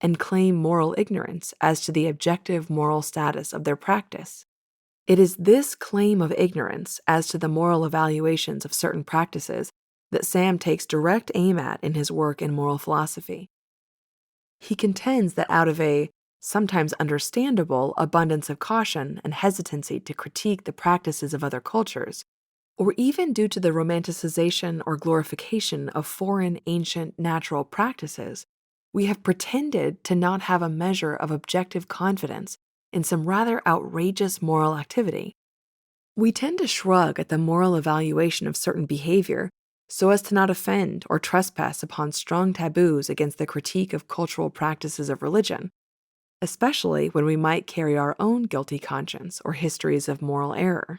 Speaker 1: and claim moral ignorance as to the objective moral status of their practice. It is this claim of ignorance as to the moral evaluations of certain practices that Sam takes direct aim at in his work in moral philosophy. He contends that out of a sometimes understandable abundance of caution and hesitancy to critique the practices of other cultures, or even due to the romanticization or glorification of foreign, ancient, natural practices, we have pretended to not have a measure of objective confidence in some rather outrageous moral activity. We tend to shrug at the moral evaluation of certain behavior so as to not offend or trespass upon strong taboos against the critique of cultural practices of religion, especially when we might carry our own guilty conscience or histories of moral error.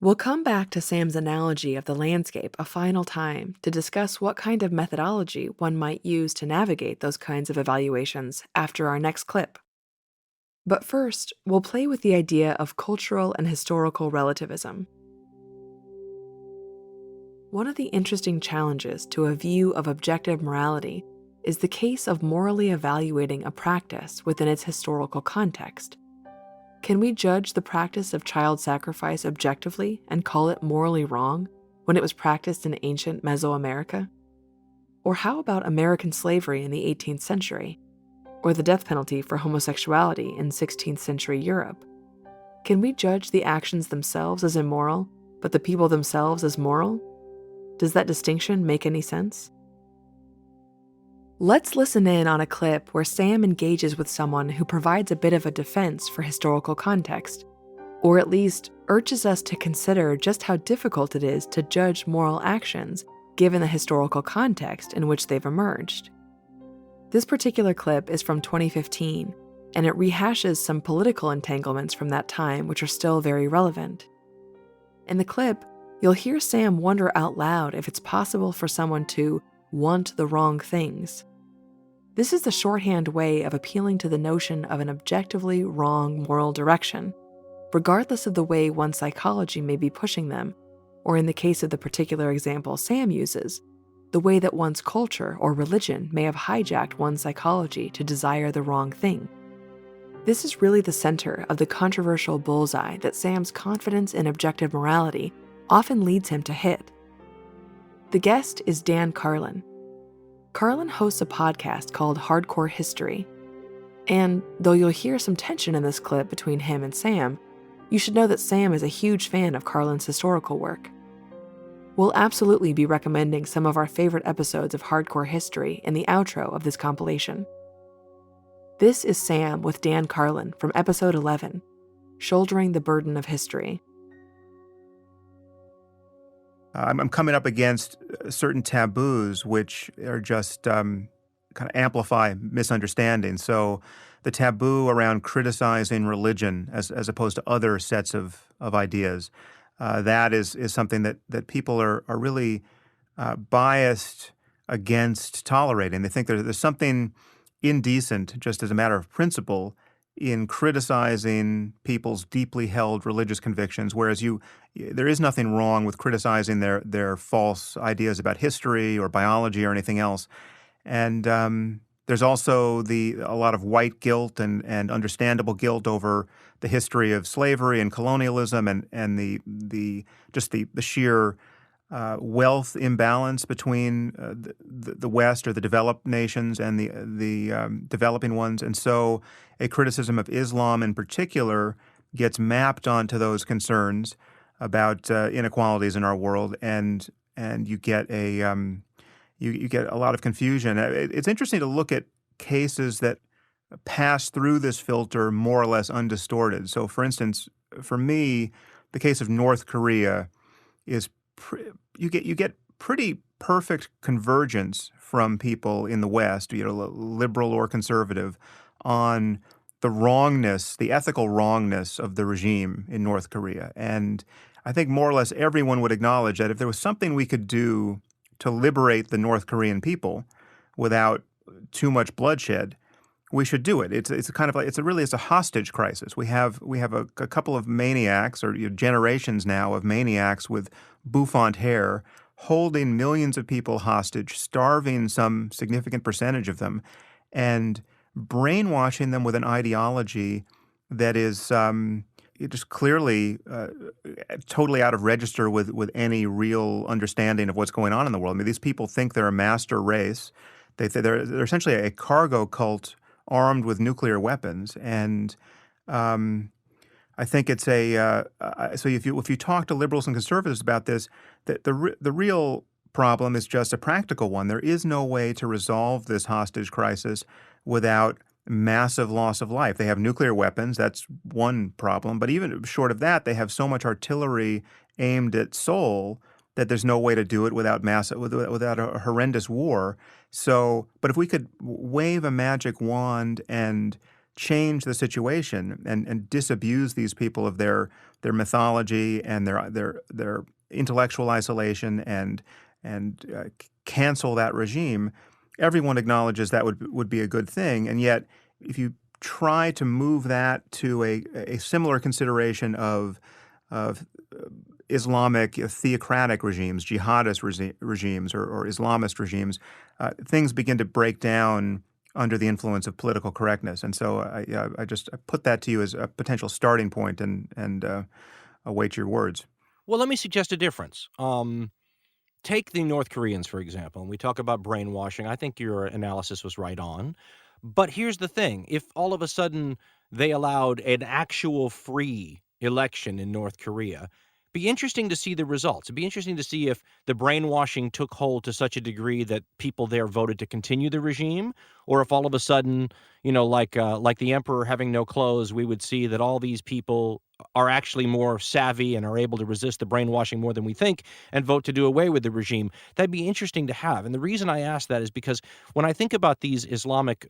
Speaker 1: We'll come back to Sam's analogy of the landscape a final time to discuss what kind of methodology one might use to navigate those kinds of evaluations after our next clip. But first, we'll play with the idea of cultural and historical relativism. One of the interesting challenges to a view of objective morality is the case of morally evaluating a practice within its historical context. Can we judge the practice of child sacrifice objectively and call it morally wrong when it was practiced in ancient Mesoamerica? Or how about American slavery in the 18th century? Or the death penalty for homosexuality in 16th century Europe? Can we judge the actions themselves as immoral, but the people themselves as moral? Does that distinction make any sense? Let's listen in on a clip where Sam engages with someone who provides a bit of a defense for historical context, or at least urges us to consider just how difficult it is to judge moral actions given the historical context in which they've emerged. This particular clip is from 2015, and it rehashes some political entanglements from that time which are still very relevant. In the clip, you'll hear Sam wonder out loud if it's possible for someone to want the wrong things. This is the shorthand way of appealing to the notion of an objectively wrong moral direction, regardless of the way one's psychology may be pushing them, or in the case of the particular example Sam uses, the way that one's culture or religion may have hijacked one's psychology to desire the wrong thing. This is really the center of the controversial bullseye that Sam's confidence in objective morality often leads him to hit. The guest is Dan Carlin. Carlin hosts a podcast called Hardcore History. And though you'll hear some tension in this clip between him and Sam, you should know that Sam is a huge fan of Carlin's historical work. We'll absolutely be recommending some of our favorite episodes of Hardcore History in the outro of this compilation. This is Sam with Dan Carlin from episode 11, Shouldering the Burden of History.
Speaker 2: I'm coming up against certain taboos which are just kind of amplify misunderstanding. So the taboo around criticizing religion as opposed to other sets of ideas, that is something that people are really biased against tolerating. They think there's something indecent, just as a matter of principle, in criticizing people's deeply held religious convictions, whereas there is nothing wrong with criticizing their false ideas about history or biology or anything else. And there's also a lot of white guilt and understandable guilt over the history of slavery and colonialism and the sheer wealth imbalance between the West or the developed nations and the developing ones. And so a criticism of Islam in particular gets mapped onto those concerns about inequalities in our world, and you get you get a lot of confusion. It's interesting to look at cases that pass through this filter more or less undistorted. So, for instance, for me, the case of North Korea is you get pretty perfect convergence from people in the West, liberal or conservative, on the wrongness, the ethical wrongness of the regime in North Korea. And I think more or less everyone would acknowledge that if there was something we could do to liberate the North Korean people without too much bloodshed, we should do it. It's a hostage crisis. We have a couple of maniacs, or generations now of maniacs with bouffant hair, holding millions of people hostage, starving some significant percentage of them, and brainwashing them with an ideology that is just clearly totally out of register with any real understanding of what's going on in the world. I mean, these people think they're a master race. They're essentially a cargo cult armed with nuclear weapons, and I think it's so if you talk to liberals and conservatives about this, the real problem is just a practical one. There is no way to resolve this hostage crisis without massive loss of life. They have nuclear weapons. That's one problem. But even short of that, they have so much artillery aimed at Seoul that there's no way to do it without a horrendous war. So, but if we could wave a magic wand and change the situation and disabuse these people of their mythology and their intellectual isolation and cancel that regime, everyone acknowledges that would be a good thing. And yet, if you try to move that to a similar consideration of Islamic theocratic regimes, jihadist regimes, or Islamist regimes, things begin to break down under the influence of political correctness. And so I put that to you as a potential starting point and await your words.
Speaker 7: Well, let me suggest a difference. Take the North Koreans, for example, and we talk about brainwashing. I think your analysis was right on. But here's the thing. If all of a sudden they allowed an actual free election in North Korea, Be interesting to see the results. It'd be interesting to see if the brainwashing took hold to such a degree that people there voted to continue the regime, or if all of a sudden, like the emperor having no clothes, we would see that all these people are actually more savvy and are able to resist the brainwashing more than we think and vote to do away with the regime. That'd be interesting to have. And the reason I ask that is because when I think about these Islamic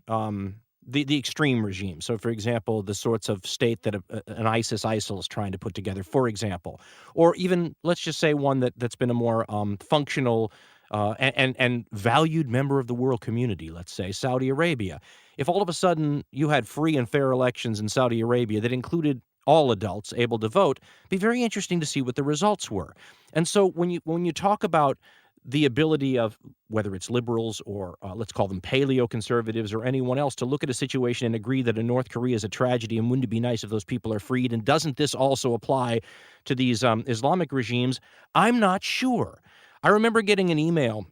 Speaker 7: the extreme regime. So, for example, the sorts of state that an ISIL is trying to put together, for example, or even let's just say one that's been a more functional and valued member of the world community, let's say Saudi Arabia. If all of a sudden you had free and fair elections in Saudi Arabia that included all adults able to vote, it'd be very interesting to see what the results were. And so when you talk about the ability of whether it's liberals or let's call them paleo-conservatives or anyone else to look at a situation and agree that a North Korea is a tragedy and wouldn't it be nice if those people are freed, and doesn't this also apply to these Islamic regimes? I'm not sure. I remember getting an email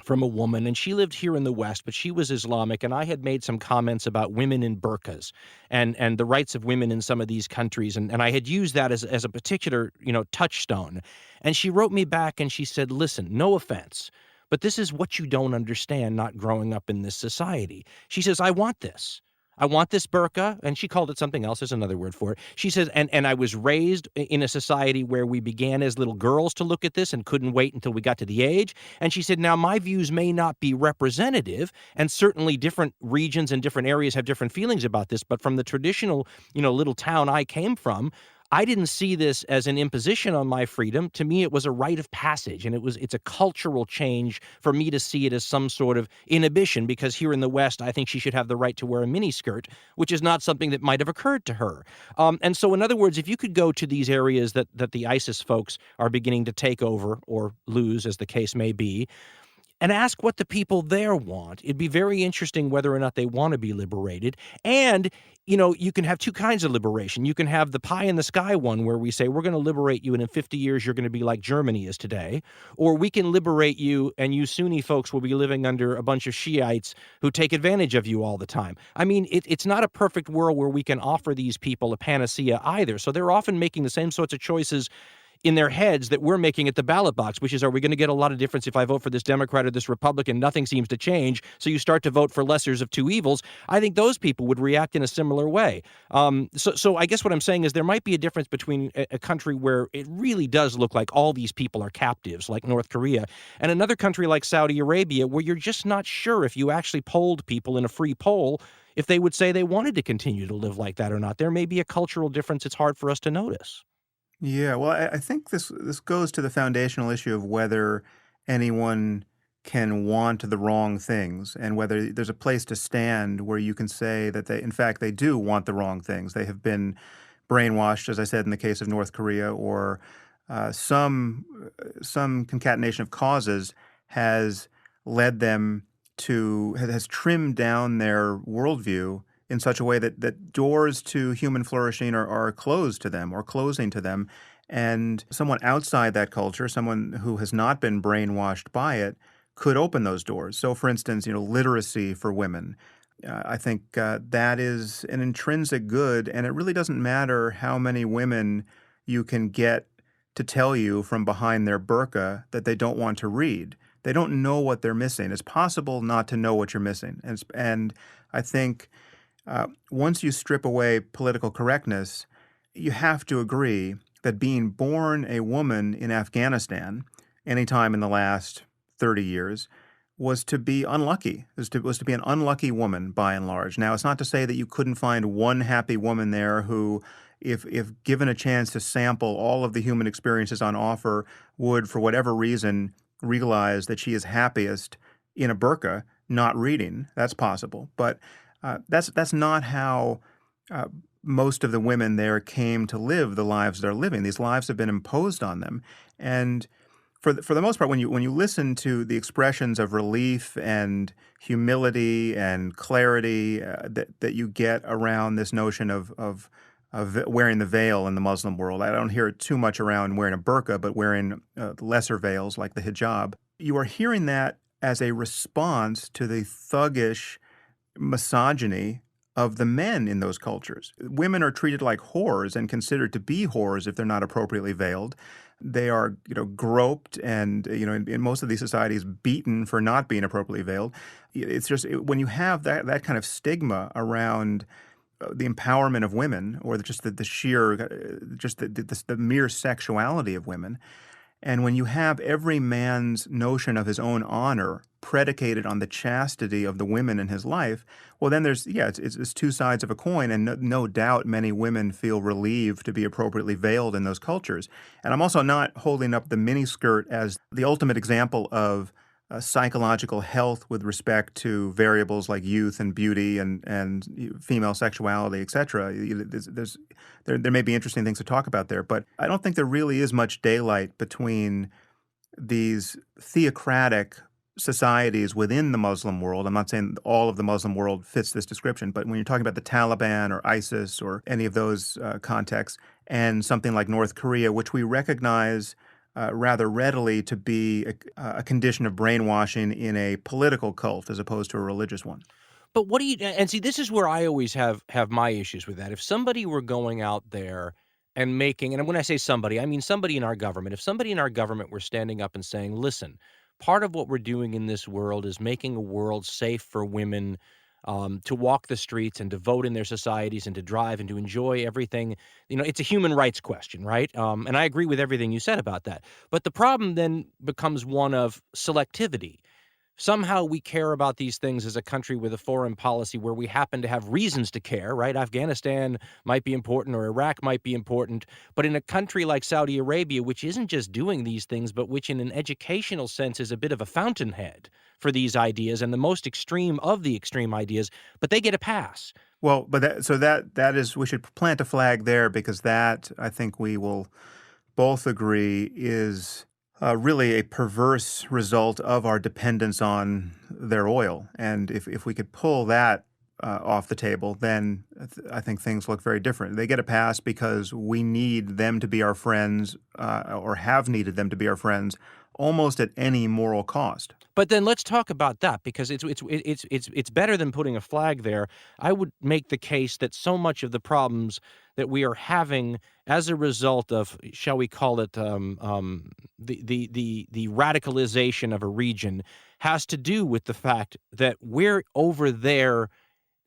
Speaker 7: from a woman, and she lived here in the West, but she was Islamic, and I had made some comments about women in burqas and the rights of women in some of these countries, and I had used that as a particular, touchstone. And she wrote me back and she said, listen, no offense, but this is what you don't understand not growing up in this society. She says, I want this. I want this burqa, and she called it something else. There's another word for it. She says, and I was raised in a society where we began as little girls to look at this and couldn't wait until we got to the age. And she said, now my views may not be representative, and certainly different regions and different areas have different feelings about this, but from the traditional, little town I came from, I didn't see this as an imposition on my freedom. To me, it was a rite of passage, and it's a cultural change for me to see it as some sort of inhibition, because here in the West, I think she should have the right to wear a miniskirt, which is not something that might have occurred to her. And so, in other words, if you could go to these areas that the ISIS folks are beginning to take over or lose, as the case may be, and ask what the people there want. It'd be very interesting whether or not they want to be liberated. And, you can have two kinds of liberation. You can have the pie in the sky one where we say, we're going to liberate you, and in 50 years, you're going to be like Germany is today. Or we can liberate you, and you Sunni folks will be living under a bunch of Shiites who take advantage of you all the time. I mean, it's not a perfect world where we can offer these people a panacea either. So they're often making the same sorts of choices in their heads that we're making at the ballot box, which is, are we going to get a lot of difference if I vote for this Democrat or this Republican? Nothing seems to change. So you start to vote for lessers of two evils. I think those people would react in a similar way. So I guess what I'm saying is there might be a difference between a country where it really does look like all these people are captives, like North Korea, and another country like Saudi Arabia, where you're just not sure if you actually polled people in a free poll if they would say they wanted to continue to live like that or not. There may be a cultural difference it's hard for us to notice.
Speaker 2: Yeah, well, I think this goes to the foundational issue of whether anyone can want the wrong things, and whether there's a place to stand where you can say that in fact, they do want the wrong things. They have been brainwashed, as I said, in the case of North Korea, or some concatenation of causes has led them has trimmed down their worldview in such a way that doors to human flourishing are closed to them or closing to them. And someone outside that culture, someone who has not been brainwashed by it, could open those doors. So, for instance, literacy for women. I think that is an intrinsic good, and it really doesn't matter how many women you can get to tell you from behind their burqa that they don't want to read. They don't know what they're missing. It's possible not to know what you're missing. And I think once you strip away political correctness, you have to agree that being born a woman in Afghanistan anytime in the last 30 years was to be unlucky, was to be an unlucky woman by and large. Now, it's not to say that you couldn't find one happy woman there who, if given a chance to sample all of the human experiences on offer, would, for whatever reason, realize that she is happiest in a burqa, not reading. That's possible. But that's not how most of the women there came to live the lives they're living. These lives have been imposed on them. And for the most part, when you listen to the expressions of relief and humility and clarity that you get around this notion of wearing the veil in the Muslim world, I don't hear it too much around wearing a burqa, but wearing lesser veils like the hijab. You are hearing that as a response to the thuggish misogyny of the men in those cultures. Women are treated like whores and considered to be whores if they're not appropriately veiled. They are, groped and, in most of these societies, beaten for not being appropriately veiled. It's just when you have that kind of stigma around the empowerment of women, or just the sheer, just the mere sexuality of women, and when you have every man's notion of his own honor predicated on the chastity of the women in his life, well, then it's two sides of a coin, and no doubt many women feel relieved to be appropriately veiled in those cultures. And I'm also not holding up the miniskirt as the ultimate example of psychological health with respect to variables like youth and beauty and female sexuality, etc. There may be interesting things to talk about there, but I don't think there really is much daylight between these theocratic societies within the Muslim world. I'm not saying all of the Muslim world fits this description, but when you're talking about the Taliban or ISIS or any of those contexts, and something like North Korea, which we recognize rather readily to be a condition of brainwashing in a political cult as opposed to a religious one.
Speaker 7: But what do you, and see, this is where I always have my issues with that. If somebody were going out there and making, and when I say somebody, I mean somebody in our government, if somebody in our government were standing up and saying, listen, part of what we're doing in this world is making a world safe for women to walk the streets and to vote in their societies and to drive and to enjoy everything. It's a human rights question, right? And I agree with everything you said about that. But the problem then becomes one of selectivity. Somehow we care about these things as a country with a foreign policy where we happen to have reasons to care, right? Afghanistan might be important or Iraq might be important. But in a country like Saudi Arabia, which isn't just doing these things, but which in an educational sense is a bit of a fountainhead for these ideas and the most extreme of the extreme ideas, but they get a pass.
Speaker 2: Well, but that is, we should plant a flag there, because that, I think we will both agree, is really a perverse result of our dependence on their oil. And if we could pull that off the table, then I think things look very different. They get a pass because we need them to be our friends, or have needed them to be our friends, almost at any moral cost.
Speaker 7: But then let's talk about that, because it's better than putting a flag there. I would make the case that so much of the problems that we are having as a result of, shall we call it, the radicalization of a region, has to do with the fact that we're over there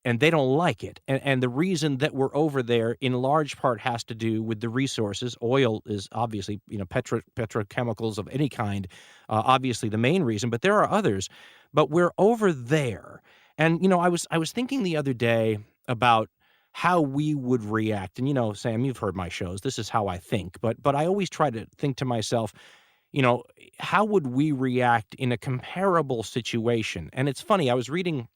Speaker 7: and they don't like it. And the reason that we're over there in large part has to do with the resources. Oil is obviously, petrochemicals of any kind, obviously the main reason, but there are others. But we're over there. And, I was thinking the other day about how we would react. And, Sam, you've heard my shows. This is how I think. But I always try to think to myself, how would we react in a comparable situation? And it's funny, I was reading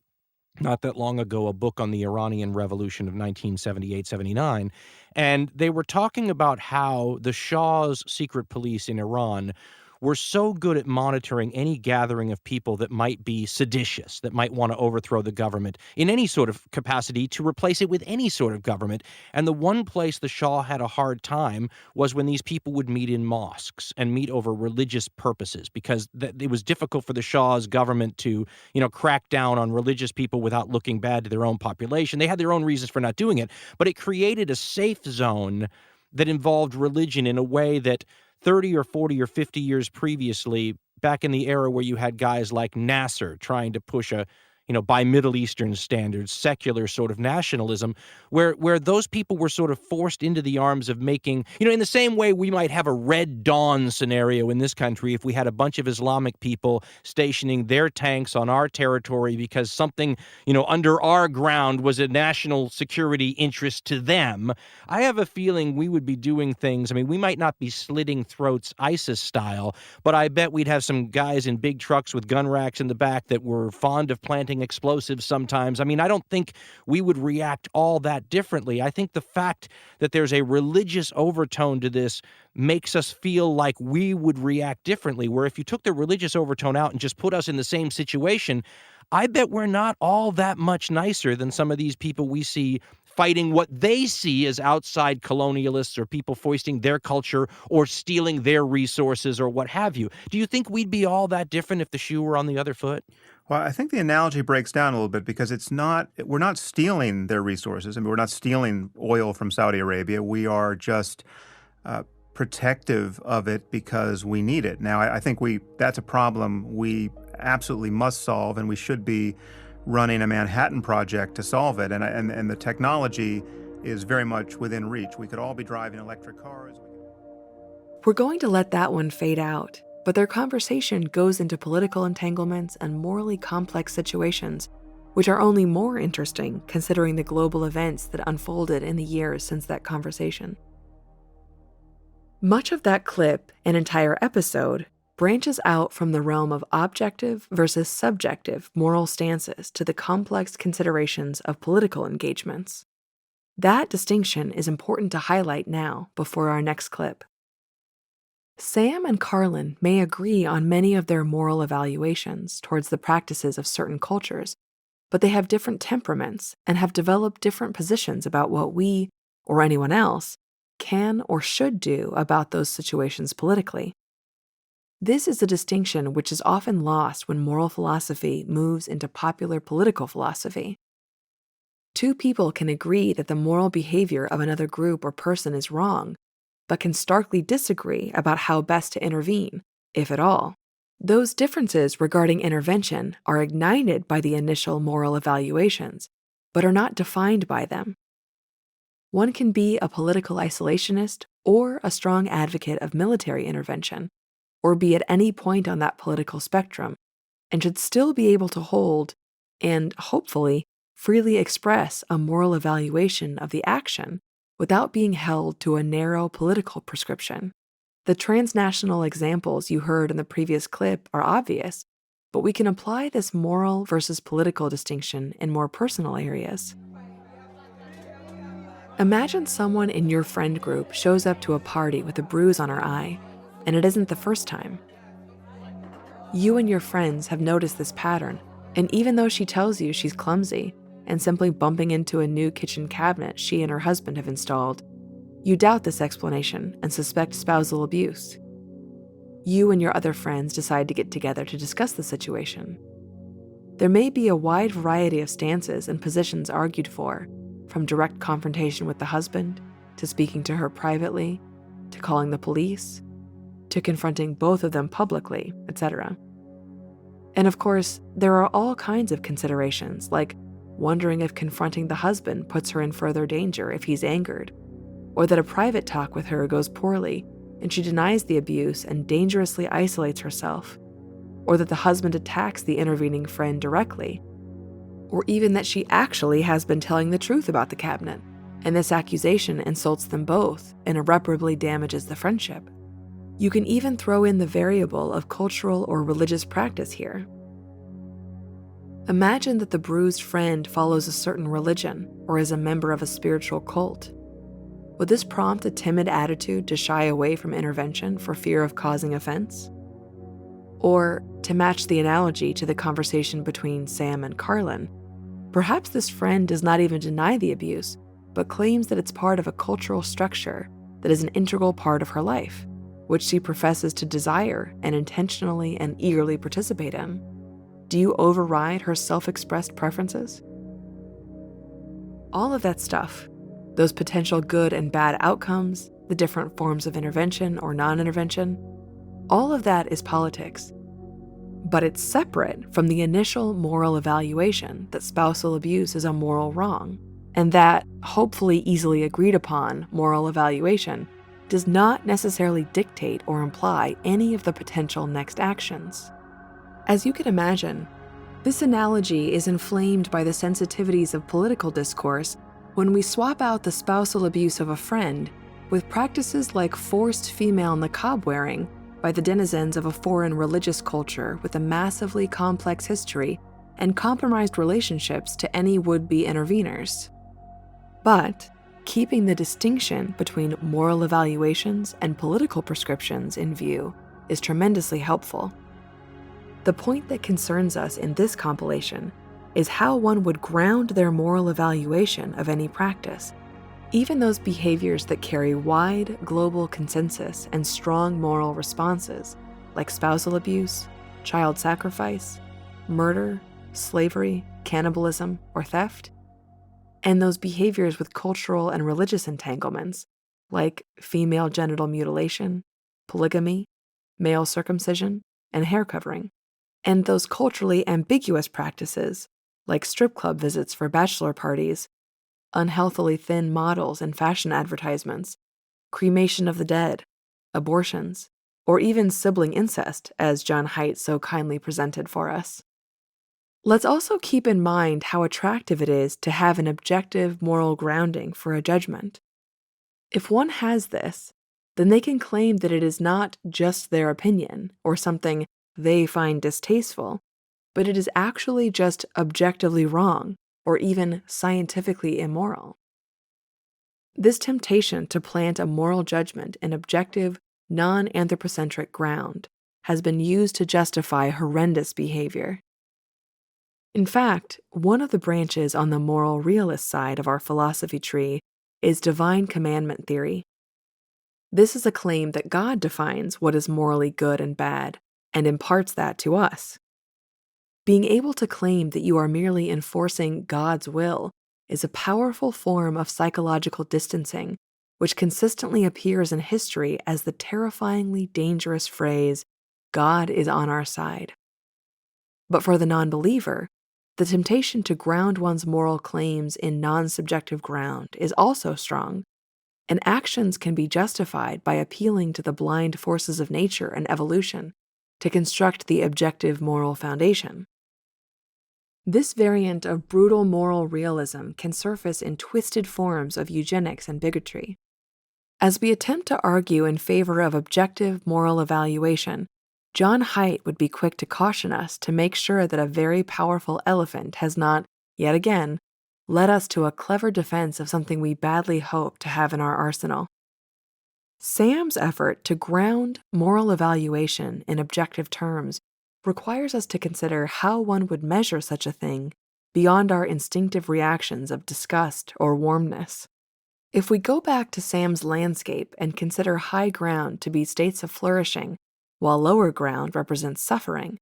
Speaker 7: not that long ago a book on the Iranian Revolution of 1978-79, and they were talking about how the Shah's secret police in Iran were so good at monitoring any gathering of people that might be seditious, that might want to overthrow the government in any sort of capacity, to replace it with any sort of government. And the one place the Shah had a hard time was when these people would meet in mosques and meet over religious purposes, because it was difficult for the Shah's government to, crack down on religious people without looking bad to their own population. They had their own reasons for not doing it, but it created a safe zone that involved religion in a way that 30 or 40 or 50 years previously, back in the era where you had guys like Nasser trying to push a, by Middle Eastern standards, secular sort of nationalism, where those people were sort of forced into the arms of making, in the same way we might have a Red Dawn scenario in this country if we had a bunch of Islamic people stationing their tanks on our territory because something, under our ground was a national security interest to them. I have a feeling we would be doing things. I mean, we might not be slitting throats ISIS style, but I bet we'd have some guys in big trucks with gun racks in the back that were fond of planting explosives sometimes. I mean, I don't think we would react all that differently. I think the fact that there's a religious overtone to this makes us feel like we would react differently, where if you took the religious overtone out and just put us in the same situation, I bet we're not all that much nicer than some of these people we see fighting what they see as outside colonialists or people foisting their culture or stealing their resources or what have you. Do you think we'd be all that different if the shoe were on the other foot?
Speaker 2: Well, I think the analogy breaks down a little bit because we're not stealing their resources. I mean, we're not stealing oil from Saudi Arabia. We are just uh, protective of it because we need it. Now, I think that's a problem we absolutely must solve, and we should be running a Manhattan Project to solve it. And the technology is very much within reach. We could all be driving electric cars.
Speaker 1: We're going to let that one fade out, but their conversation goes into political entanglements and morally complex situations, which are only more interesting considering the global events that unfolded in the years since that conversation. Much of that clip, an entire episode, branches out from the realm of objective versus subjective moral stances to the complex considerations of political engagements. That distinction is important to highlight now before our next clip. Sam and Carlin may agree on many of their moral evaluations towards the practices of certain cultures, but they have different temperaments and have developed different positions about what we, or anyone else, can or should do about those situations politically. This is a distinction which is often lost when moral philosophy moves into popular political philosophy. Two people can agree that the moral behavior of another group or person is wrong, but can starkly disagree about how best to intervene, if at all. Those differences regarding intervention are ignited by the initial moral evaluations, but are not defined by them. One can be a political isolationist or a strong advocate of military intervention, or be at any point on that political spectrum, and should still be able to hold, and hopefully freely express a moral evaluation of the action without being held to a narrow political prescription. The transnational examples you heard in the previous clip are obvious, but we can apply this moral versus political distinction in more personal areas. Imagine someone in your friend group shows up to a party with a bruise on her eye, and it isn't the first time. You and your friends have noticed this pattern, and even though she tells you she's clumsy and simply bumping into a new kitchen cabinet she and her husband have installed, you doubt this explanation and suspect spousal abuse. You and your other friends decide to get together to discuss the situation. There may be a wide variety of stances and positions argued for, from direct confrontation with the husband, to speaking to her privately, to calling the police, to confronting both of them publicly, etc. And of course, there are all kinds of considerations, like wondering if confronting the husband puts her in further danger if he's angered, or that a private talk with her goes poorly and she denies the abuse and dangerously isolates herself, or that the husband attacks the intervening friend directly, or even that she actually has been telling the truth about the cabinet, and this accusation insults them both and irreparably damages the friendship. You can even throw in the variable of cultural or religious practice here. Imagine that the bruised friend follows a certain religion or is a member of a spiritual cult. Would this prompt a timid attitude to shy away from intervention for fear of causing offense? Or, to match the analogy to the conversation between Sam and Carlin, perhaps this friend does not even deny the abuse, but claims that it's part of a cultural structure that is an integral part of her life, which she professes to desire and intentionally and eagerly participate in. Do you override her self-expressed preferences? All of that stuff, those potential good and bad outcomes, the different forms of intervention or non-intervention, all of that is politics. But it's separate from the initial moral evaluation that spousal abuse is a moral wrong, and that, hopefully easily agreed upon, moral evaluation does not necessarily dictate or imply any of the potential next actions. As you can imagine, this analogy is inflamed by the sensitivities of political discourse when we swap out the spousal abuse of a friend with practices like forced female niqab wearing by the denizens of a foreign religious culture with a massively complex history and compromised relationships to any would-be interveners. But keeping the distinction between moral evaluations and political prescriptions in view is tremendously helpful. The point that concerns us in this compilation is how one would ground their moral evaluation of any practice, even those behaviors that carry wide global consensus and strong moral responses, like spousal abuse, child sacrifice, murder, slavery, cannibalism, or theft, and those behaviors with cultural and religious entanglements, like female genital mutilation, polygamy, male circumcision, and hair covering, and those culturally ambiguous practices, like strip club visits for bachelor parties, unhealthily thin models in fashion advertisements, cremation of the dead, abortions, or even sibling incest, as John Haidt so kindly presented for us. Let's also keep in mind how attractive it is to have an objective moral grounding for a judgment. If one has this, then they can claim that it is not just their opinion or something they find distasteful, but it is actually just objectively wrong or even scientifically immoral. This temptation to plant a moral judgment in objective, non-anthropocentric ground has been used to justify horrendous behavior. In fact, one of the branches on the moral realist side of our philosophy tree is divine commandment theory. This is a claim that God defines what is morally good and bad and imparts that to us. Being able to claim that you are merely enforcing God's will is a powerful form of psychological distancing, which consistently appears in history as the terrifyingly dangerous phrase, God is on our side. But for the non-believer, the temptation to ground one's moral claims in non-subjective ground is also strong, and actions can be justified by appealing to the blind forces of nature and evolution to construct the objective moral foundation. This variant of brutal moral realism can surface in twisted forms of eugenics and bigotry. As we attempt to argue in favor of objective moral evaluation, John Haidt would be quick to caution us to make sure that a very powerful elephant has not, yet again, led us to a clever defense of something we badly hope to have in our arsenal. Sam's effort to ground moral evaluation in objective terms requires us to consider how one would measure such a thing beyond our instinctive reactions of disgust or warmness. If we go back to Sam's landscape and consider high ground to be states of flourishing, while lower ground represents suffering,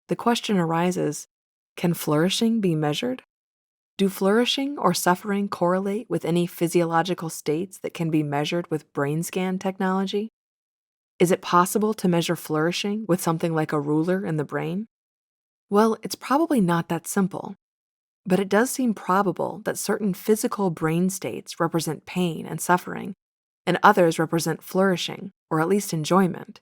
Speaker 1: the question arises, can flourishing be measured? Do flourishing or suffering correlate with any physiological states that can be measured with brain scan technology? Is it possible to measure flourishing with something like a ruler in the brain? Well, it's probably not that simple, but it does seem probable that certain physical brain states represent pain and suffering, and others represent flourishing, or at least enjoyment.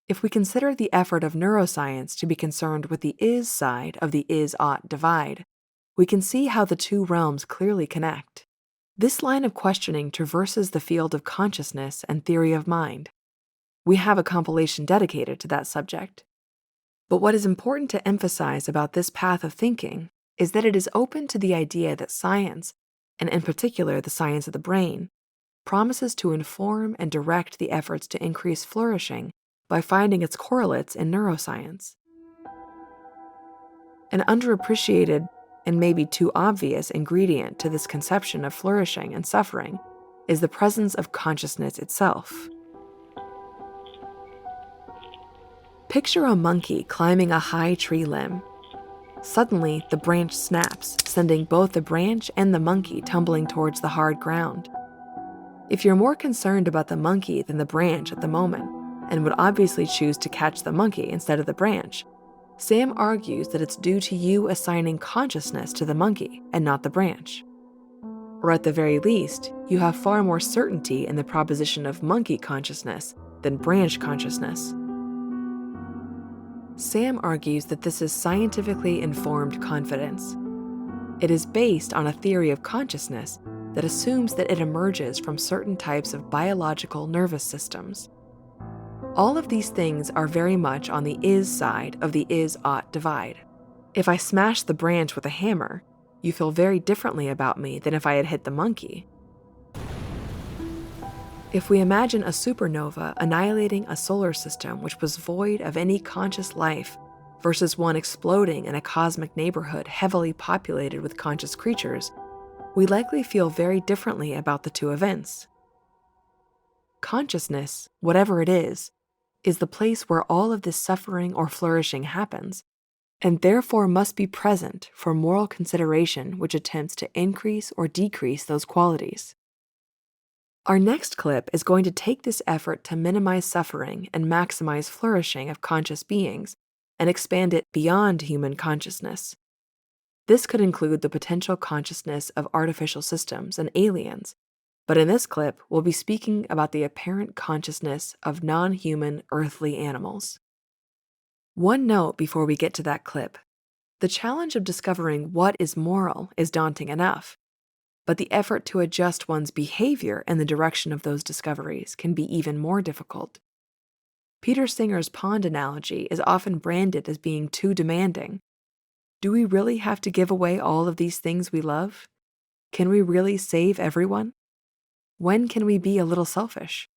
Speaker 1: If we consider the effort of neuroscience to be concerned with the is side of the is-ought divide, we can see how the two realms clearly connect. This line of questioning traverses the field of consciousness and theory of mind. We have a compilation dedicated to that subject. But what is important to emphasize about this path of thinking is that it is open to the idea that science, and in particular the science of the brain, promises to inform and direct the efforts to increase flourishing by finding its correlates in neuroscience. An underappreciated and maybe too obvious ingredient to this conception of flourishing and suffering is the presence of consciousness itself. Picture a monkey climbing a high tree limb. Suddenly, the branch snaps, sending both the branch and the monkey tumbling towards the hard ground. If you're more concerned about the monkey than the branch at the moment, and would obviously choose to catch the monkey instead of the branch, Sam argues that it's due to you assigning consciousness to the monkey and not the branch. Or at the very least, you have far more certainty in the proposition of monkey consciousness than branch consciousness. Sam argues that this is scientifically informed confidence. It is based on a theory of consciousness that assumes that it emerges from certain types of biological nervous systems. All of these things are very much on the is side of the is-ought divide. If I smash the branch with a hammer, you feel very differently about me than if I had hit the monkey. If we imagine a supernova annihilating a solar system which was void of any conscious life versus one exploding in a cosmic neighborhood heavily populated with conscious creatures, we likely feel very differently about the two events. Consciousness, whatever it is the place where all of this suffering or flourishing happens, and therefore must be present for moral consideration which attempts to increase or decrease those qualities. Our next clip is going to take this effort to minimize suffering and maximize flourishing of conscious beings and expand it beyond human consciousness. This could include the potential consciousness of artificial systems and aliens, but in this clip, we'll be speaking about the apparent consciousness of non-human earthly animals. One note before we get to that clip. The challenge of discovering what is moral is daunting enough, but the effort to adjust one's behavior in the direction of those discoveries can be even more difficult. Peter Singer's pond analogy is often branded as being too demanding. Do we really have to give away all of these things we love? Can we really save everyone? When can we be a little selfish?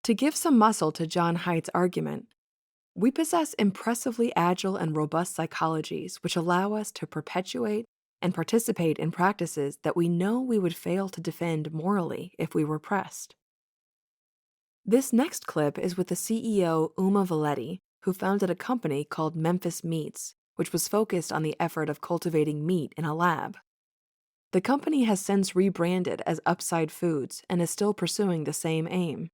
Speaker 1: To give some muscle to John Haidt's argument, we possess impressively agile and robust psychologies which allow us to perpetuate and participate in practices that we know we would fail to defend morally if we were pressed. This next clip is with the CEO Uma Valetti, who founded a company called Memphis Meats, which was focused on the effort of cultivating meat in a lab. The company has since rebranded as Upside Foods and is still pursuing the same aim.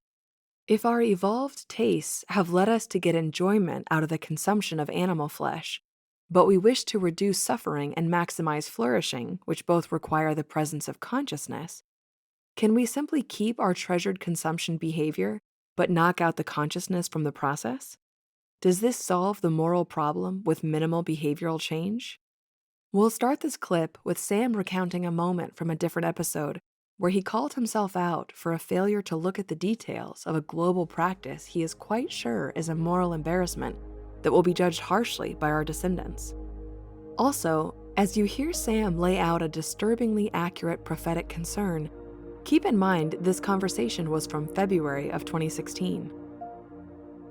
Speaker 1: If our evolved tastes have led us to get enjoyment out of the consumption of animal flesh, but we wish to reduce suffering and maximize flourishing, which both require the presence of consciousness, can we simply keep our treasured consumption behavior but knock out the consciousness from the process? Does this solve the moral problem with minimal behavioral change? We'll start this clip with Sam recounting a moment from a different episode where he called himself out for a failure to look at the details of a global practice he is quite sure is a moral embarrassment that will be judged harshly by our descendants. Also, as you hear Sam lay out a disturbingly accurate prophetic concern, keep in mind this conversation was from February of 2016.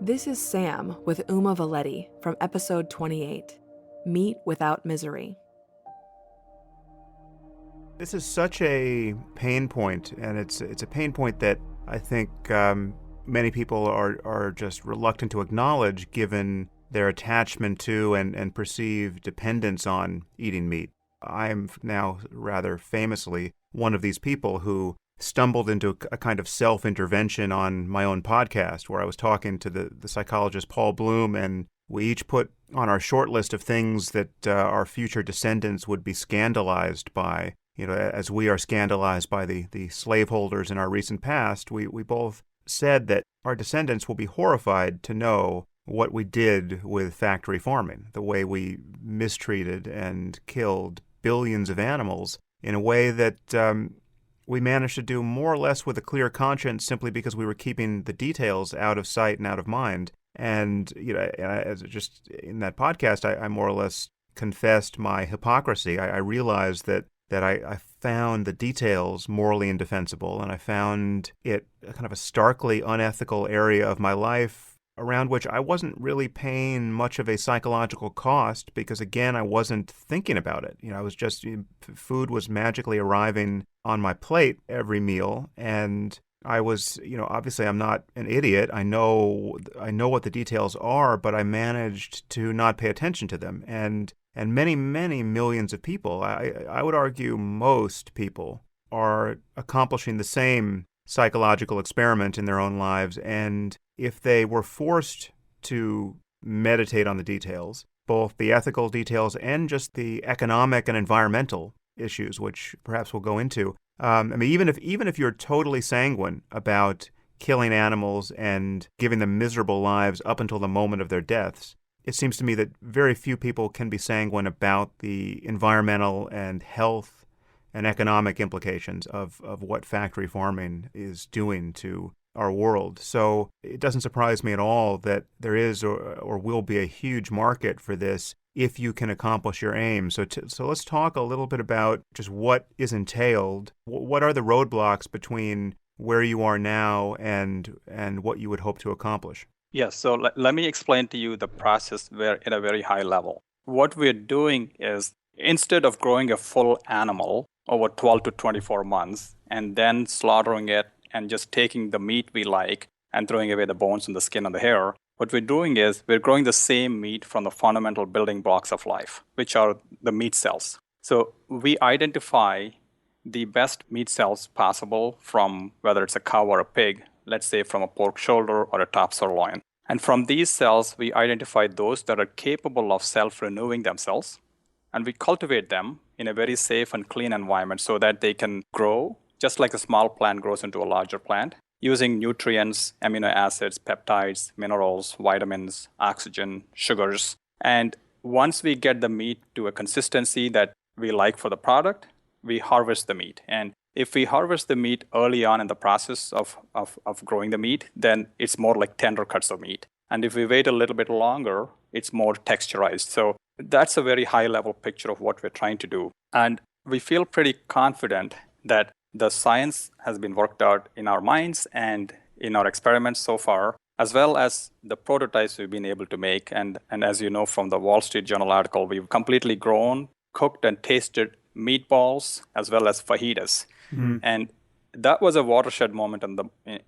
Speaker 1: This is Sam with Uma Valetti from episode 28, Meat Without Misery.
Speaker 2: This is such a pain point, and it's a pain point that I think many people are just reluctant to acknowledge given their attachment to and perceived dependence on eating meat. I'm now rather famously one of these people who stumbled into a kind of self-intervention on my own podcast where I was talking to the psychologist Paul Bloom, and we each put on our short list of things that our future descendants would be scandalized by. You know, as we are scandalized by the slaveholders in our recent past, we both said that our descendants will be horrified to know what we did with factory farming, the way we mistreated and killed billions of animals in a way that we managed to do more or less with a clear conscience simply because we were keeping the details out of sight and out of mind. And, you know, as just in that podcast, I more or less confessed my hypocrisy. I realized that I found the details morally indefensible, and I found it kind of a starkly unethical area of my life around which I wasn't really paying much of a psychological cost because, again, I wasn't thinking about it. You know, I was just, food was magically arriving on my plate every meal, and I was, you know, obviously I'm not an idiot. I know what the details are, but I managed to not pay attention to them. And many, many millions of people, I would argue most people, are accomplishing the same psychological experiment in their own lives. And if they were forced to meditate on the details, both the ethical details and just the economic and environmental issues, which perhaps we'll go into, I mean, even if you're totally sanguine about killing animals and giving them miserable lives up until the moment of their deaths, it seems to me that very few people can be sanguine about the environmental and health and economic implications of what factory farming is doing to our world. So it doesn't surprise me at all that there is or will be a huge market for this if you can accomplish your aim. So let's talk a little bit about just what is entailed. What are the roadblocks between where you are now and what you would hope to accomplish?
Speaker 8: Yes, so let me explain to you the process at a very high level. What we're doing is, instead of growing a full animal over 12 to 24 months and then slaughtering it and just taking the meat we like and throwing away the bones and the skin and the hair, What we're doing is we're growing the same meat from the fundamental building blocks of life, which are the meat cells. So we identify the best meat cells possible from whether it's a cow or a pig, let's say from a pork shoulder or a top sirloin. And from these cells, we identify those that are capable of self-renewing themselves, and we cultivate them in a very safe and clean environment so that they can grow just like a small plant grows into a larger plant, using nutrients, amino acids, peptides, minerals, vitamins, oxygen, sugars. And once we get the meat to a consistency that we like for the product, we harvest the meat. And if we harvest the meat early on in the process of growing the meat, then it's more like tender cuts of meat. And if we wait a little bit longer, it's more texturized. So that's a very high level picture of what we're trying to do. And we feel pretty confident that the science has been worked out in our minds and in our experiments so far, as well as the prototypes we've been able to make. And as you know from the Wall Street Journal article, we've completely grown, cooked, and tasted meatballs as well as fajitas. And that was a watershed moment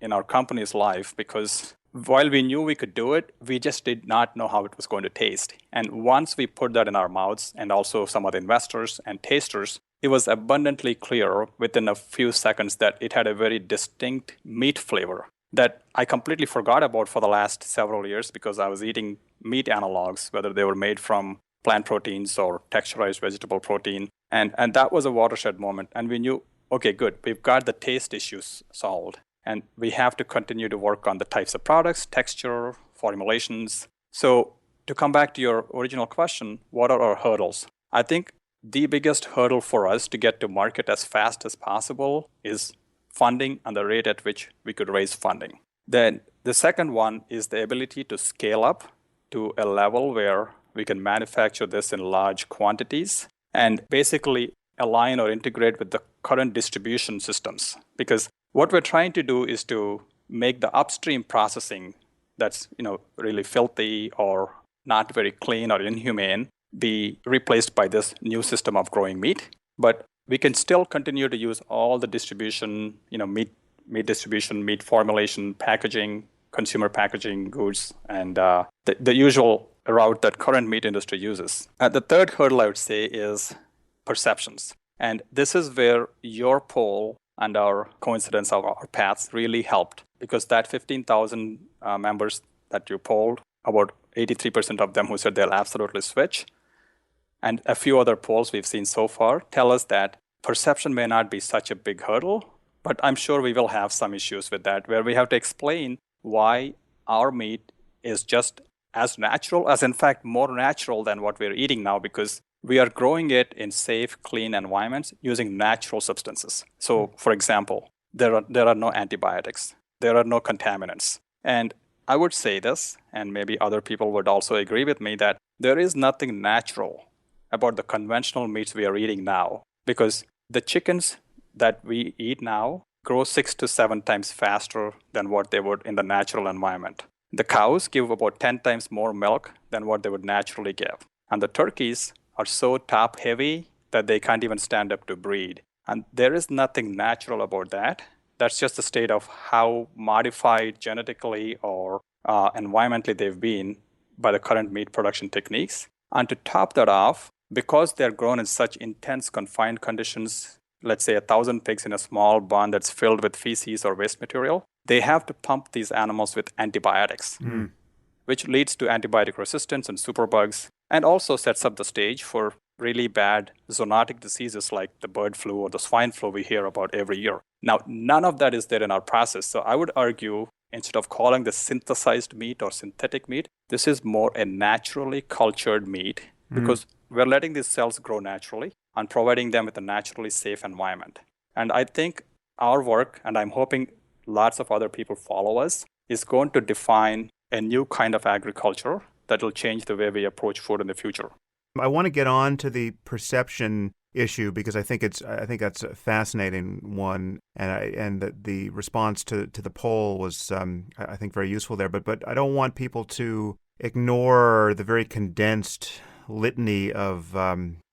Speaker 8: in our company's life, because while we knew we could do it, we just did not know how it was going to taste. And once we put that in our mouths, and also some of the investors and tasters, it was abundantly clear within a few seconds that it had a very distinct meat flavor that I completely forgot about for the last several years, because I was eating meat analogs, whether they were made from plant proteins or texturized vegetable protein. And that was a watershed moment. And we knew, okay, good, we've got the taste issues solved. And we have to continue to work on the types of products, texture, formulations. So to come back to your original question, what are our hurdles? I think the biggest hurdle for us to get to market as fast as possible is funding and the rate at which we could raise funding. Then the second one is the ability to scale up to a level where we can manufacture this in large quantities and basically align or integrate with the current distribution systems. Because what we're trying to do is to make the upstream processing that's really filthy or not very clean or inhumane be replaced by this new system of growing meat. But we can still continue to use all the distribution, meat distribution, meat formulation, packaging, consumer packaging goods, and the usual route that current meat industry uses. The third hurdle I would say is perceptions. And this is where your poll and our coincidence of our paths really helped, because that 15,000 members that you polled, about 83% of them who said they'll absolutely switch, and a few other polls we've seen so far tell us that perception may not be such a big hurdle, but I'm sure we will have some issues with that, where we have to explain why our meat is just as natural, as in fact more natural than what we're eating now, because we are growing it in safe, clean environments using natural substances. So, for example, there are no antibiotics. There are no contaminants. And I would say this, and maybe other people would also agree with me, that there is nothing natural about the conventional meats we are eating now, because the chickens that we eat now grow 6 to 7 times faster than what they would in the natural environment. The cows give about 10 times more milk than what they would naturally give. And the turkeys are so top heavy that they can't even stand up to breed. And there is nothing natural about that. That's just the state of how modified genetically or environmentally they've been by the current meat production techniques. And to top that off, because they're grown in such intense confined conditions, let's say 1,000 pigs in a small barn that's filled with feces or waste material, they have to pump these animals with antibiotics, which leads to antibiotic resistance and superbugs, and also sets up the stage for really bad zoonotic diseases like the bird flu or the swine flu we hear about every year. Now, none of that is there in our process. So I would argue, instead of calling this synthesized meat or synthetic meat, this is more a naturally cultured meat, because we're letting these cells grow naturally and providing them with a naturally safe environment. And I think our work, and I'm hoping lots of other people follow us, is going to define a new kind of agriculture that will change the way we approach food in the future.
Speaker 2: I want to get on to the perception issue, because I think that's a fascinating one, and the response to the poll was I think very useful there. But I don't want people to ignore the very condensed litany of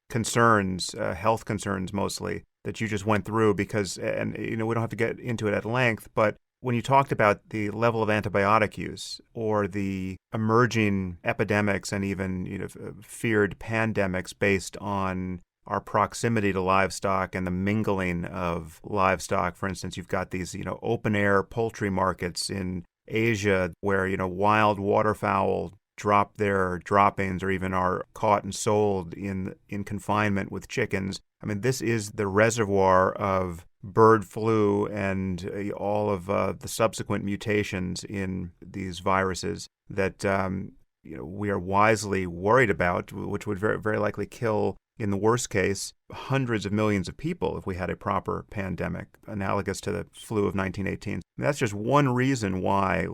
Speaker 2: concerns, health concerns mostly, that you just went through, because we don't have to get into it at length, but when you talked about the level of antibiotic use or the emerging epidemics and even feared pandemics based on our proximity to livestock and the mingling of livestock, for instance, you've got these open air poultry markets in Asia where wild waterfowl drop their droppings or even are caught and sold in confinement with chickens. I mean, this is the reservoir of bird flu and all of the subsequent mutations in these viruses that we are wisely worried about, which would very, very likely kill, in the worst case, hundreds of millions of people if we had a proper pandemic, analogous to the flu of 1918. And that's just one reason why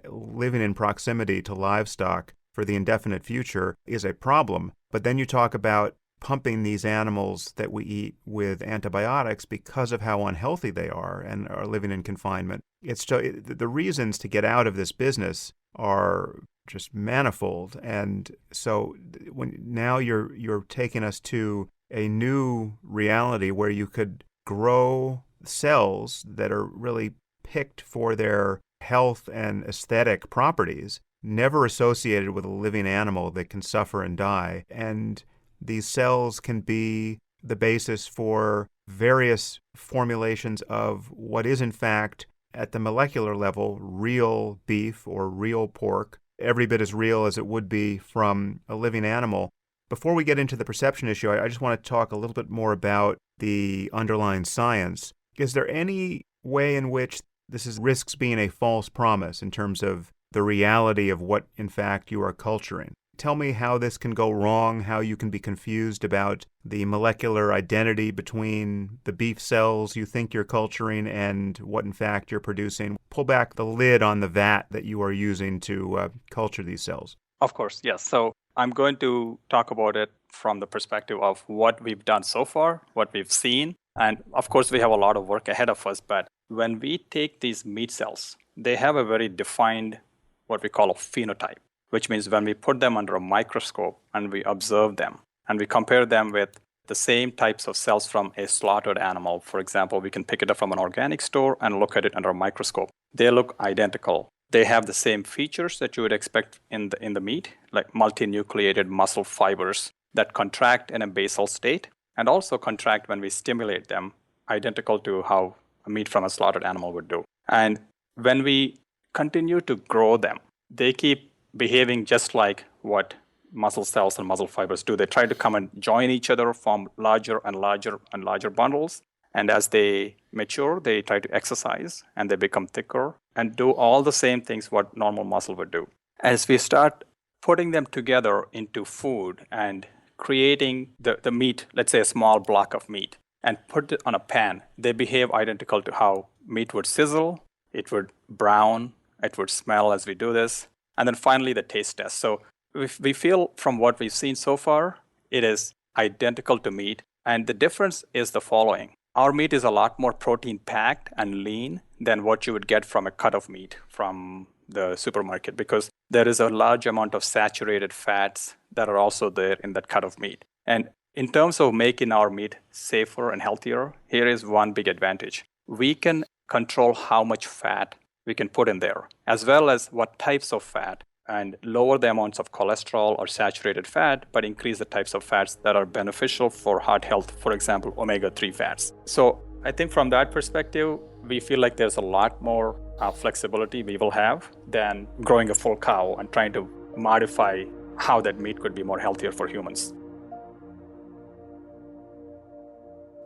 Speaker 2: living in proximity to livestock for the indefinite future is a problem. But then you talk about pumping these animals that we eat with antibiotics because of how unhealthy they are and are living in confinement. The reasons to get out of this business are just manifold. And so now you're taking us to a new reality where you could grow cells that are really picked for their health and aesthetic properties, never associated with a living animal that can suffer and die. And these cells can be the basis for various formulations of what is, in fact, at the molecular level, real beef or real pork, every bit as real as it would be from a living animal. Before we get into the perception issue, I just want to talk a little bit more about the underlying science. Is there any way in which this risks being a false promise in terms of the reality of what, in fact, you are culturing? Tell me how this can go wrong, how you can be confused about the molecular identity between the beef cells you think you're culturing and what, in fact, you're producing. Pull back the lid on the vat that you are using to culture these cells.
Speaker 8: Of course, yes. So I'm going to talk about it from the perspective of what we've done so far, what we've seen. And of course, we have a lot of work ahead of us. But when we take these meat cells, they have a very defined, what we call a phenotype, which means when we put them under a microscope and we observe them and we compare them with the same types of cells from a slaughtered animal. For example, we can pick it up from an organic store and look at it under a microscope. They look identical. They have the same features that you would expect in the meat, like multinucleated muscle fibers that contract in a basal state and also contract when we stimulate them, identical to how a meat from a slaughtered animal would do. And when we continue to grow them, they keep behaving just like what muscle cells and muscle fibers do. They try to come and join each other, form larger and larger and larger bundles. And as they mature, they try to exercise and they become thicker and do all the same things what normal muscle would do. As we start putting them together into food and creating the meat, let's say a small block of meat, and put it on a pan, they behave identical to how meat would sizzle, it would brown, it would smell as we do this. And then finally, the taste test. So we feel from what we've seen so far, it is identical to meat. And the difference is the following. Our meat is a lot more protein packed and lean than what you would get from a cut of meat from the supermarket, because there is a large amount of saturated fats that are also there in that cut of meat. And in terms of making our meat safer and healthier, here is one big advantage. We can control how much fat we can put in there, as well as what types of fat, and lower the amounts of cholesterol or saturated fat, but increase the types of fats that are beneficial for heart health, for example, omega-3 fats. So I think from that perspective, we feel like there's a lot more flexibility we will have than growing a full cow and trying to modify how that meat could be more healthier for humans.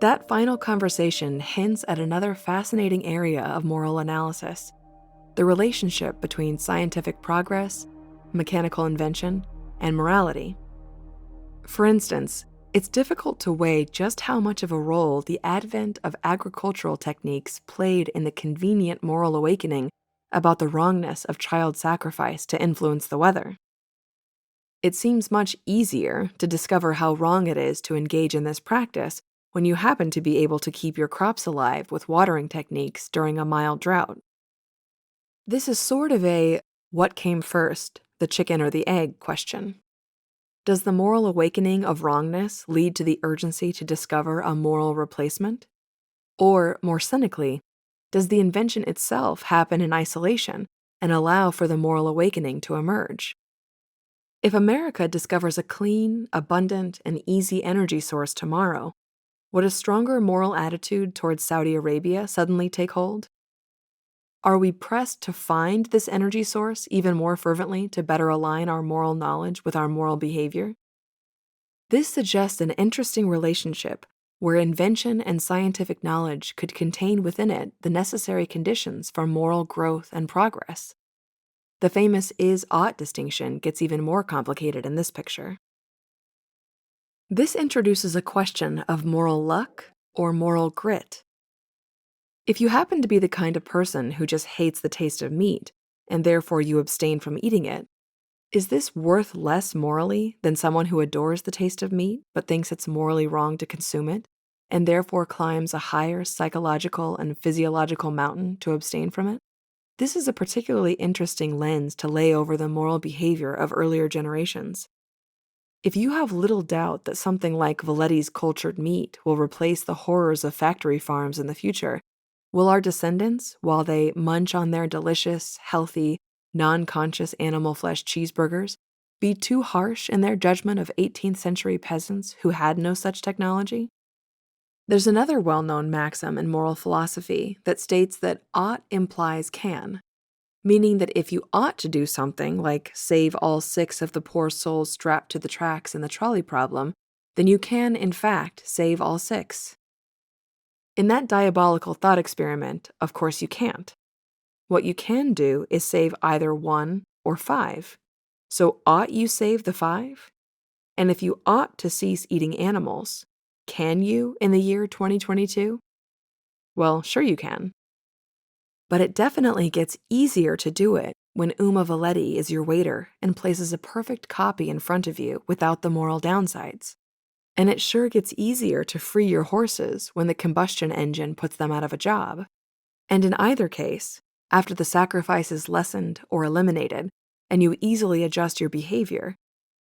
Speaker 1: That final conversation hints at another fascinating area of moral analysis: the relationship between scientific progress, mechanical invention, and morality. For instance, it's difficult to weigh just how much of a role the advent of agricultural techniques played in the convenient moral awakening about the wrongness of child sacrifice to influence the weather. It seems much easier to discover how wrong it is to engage in this practice when you happen to be able to keep your crops alive with watering techniques during a mild drought. This is sort of a what came first, the chicken or the egg question. Does the moral awakening of wrongness lead to the urgency to discover a moral replacement? Or, more cynically, Does the invention itself happen in isolation and allow for the moral awakening to emerge? If America discovers a clean, abundant, and easy energy source tomorrow, would a stronger moral attitude towards Saudi Arabia suddenly take hold? Are we pressed to find this energy source even more fervently to better align our moral knowledge with our moral behavior? This suggests an interesting relationship where invention and scientific knowledge could contain within it the necessary conditions for moral growth and progress. The famous is-ought distinction gets even more complicated in this picture. This introduces a question of moral luck or moral grit. If you happen to be the kind of person who just hates the taste of meat, and therefore you abstain from eating it, is this worth less morally than someone who adores the taste of meat but thinks it's morally wrong to consume it, and therefore climbs a higher psychological and physiological mountain to abstain from it? This is a particularly interesting lens to lay over the moral behavior of earlier generations. If you have little doubt that something like Valetti's cultured meat will replace the horrors of factory farms in the future, will our descendants, while they munch on their delicious, healthy, non-conscious animal flesh cheeseburgers, be too harsh in their judgment of 18th century peasants who had no such technology? There's another well-known maxim in moral philosophy that states that ought implies can, meaning that if you ought to do something like save all 6 of the poor souls strapped to the tracks in the trolley problem, then you can, in fact, save all 6. In that diabolical thought experiment, of course you can't. What you can do is save either 1 or 5. So ought you save the 5? And if you ought to cease eating animals, can you in the year 2022? Well, sure you can. But it definitely gets easier to do it when Uma Valetti is your waiter and places a perfect copy in front of you without the moral downsides. And it sure gets easier to free your horses when the combustion engine puts them out of a job. And in either case, after the sacrifice is lessened or eliminated, and you easily adjust your behavior,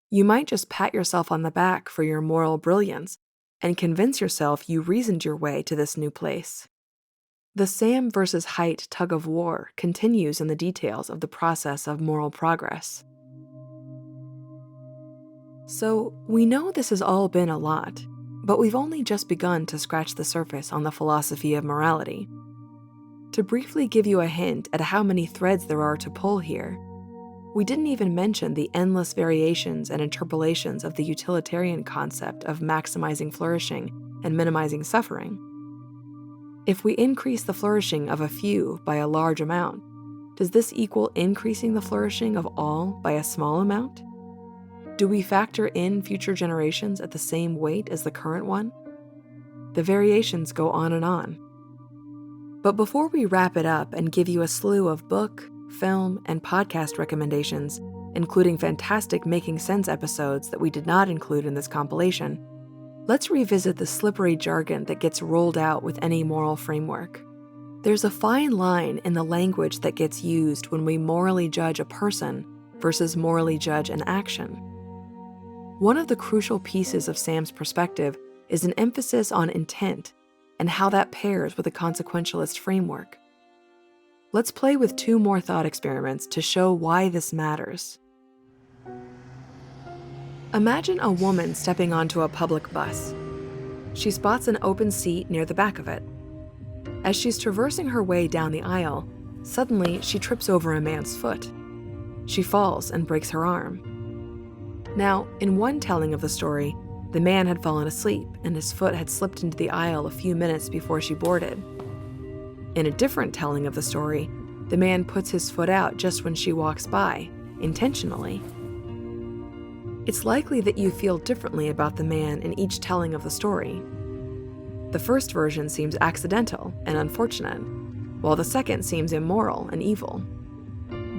Speaker 1: you might just pat yourself on the back for your moral brilliance and convince yourself you reasoned your way to this new place. The Sam versus Haidt tug-of-war continues in the details of the process of moral progress. So, we know this has all been a lot, but we've only just begun to scratch the surface on the philosophy of morality. To briefly give you a hint at how many threads there are to pull here, we didn't even mention the endless variations and interpolations of the utilitarian concept of maximizing flourishing and minimizing suffering. If we increase the flourishing of a few by a large amount, does this equal increasing the flourishing of all by a small amount? Do we factor in future generations at the same weight as the current one? The variations go on and on. But before we wrap it up and give you a slew of book, film, and podcast recommendations, including fantastic Making Sense episodes that we did not include in this compilation, let's revisit the slippery jargon that gets rolled out with any moral framework. There's a fine line in the language that gets used when we morally judge a person versus morally judge an action. One of the crucial pieces of Sam's perspective is an emphasis on intent and how that pairs with a consequentialist framework. Let's play with 2 more thought experiments to show why this matters. Imagine a woman stepping onto a public bus. She spots an open seat near the back of it. As she's traversing her way down the aisle, suddenly she trips over a man's foot. She falls and breaks her arm. Now, in one telling of the story, the man had fallen asleep and his foot had slipped into the aisle a few minutes before she boarded. In a different telling of the story, the man puts his foot out just when she walks by, intentionally. It's likely that you feel differently about the man in each telling of the story. The first version seems accidental and unfortunate, while the second seems immoral and evil.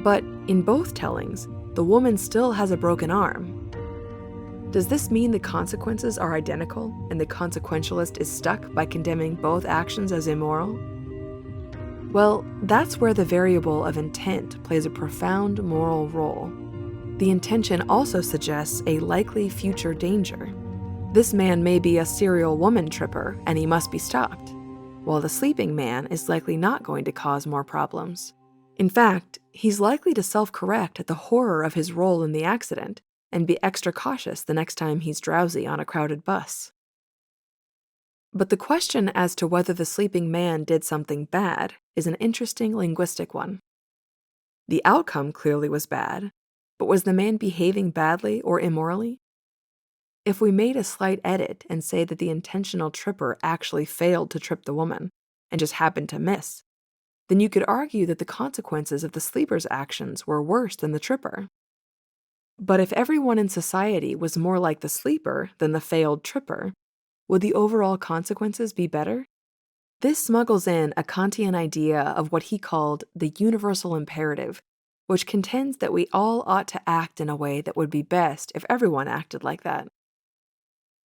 Speaker 1: But in both tellings, the woman still has a broken arm. Does this mean the consequences are identical and the consequentialist is stuck by condemning both actions as immoral? Well, that's where the variable of intent plays a profound moral role. The intention also suggests a likely future danger. This man may be a serial woman tripper and he must be stopped. while the sleeping man is likely not going to cause more problems. In fact, he's likely to self-correct at the horror of his role in the accident and be extra cautious the next time he's drowsy on a crowded bus. But the question as to whether the sleeping man did something bad is an interesting linguistic one. The outcome clearly was bad, but was the man behaving badly or immorally? If we made a slight edit and say that the intentional tripper actually failed to trip the woman and just happened to miss, then you could argue that the consequences of the sleeper's actions were worse than the tripper. But if everyone in society was more like the sleeper than the failed tripper, would the overall consequences be better? This smuggles in a Kantian idea of what he called the universal imperative, which contends that we all ought to act in a way that would be best if everyone acted like that.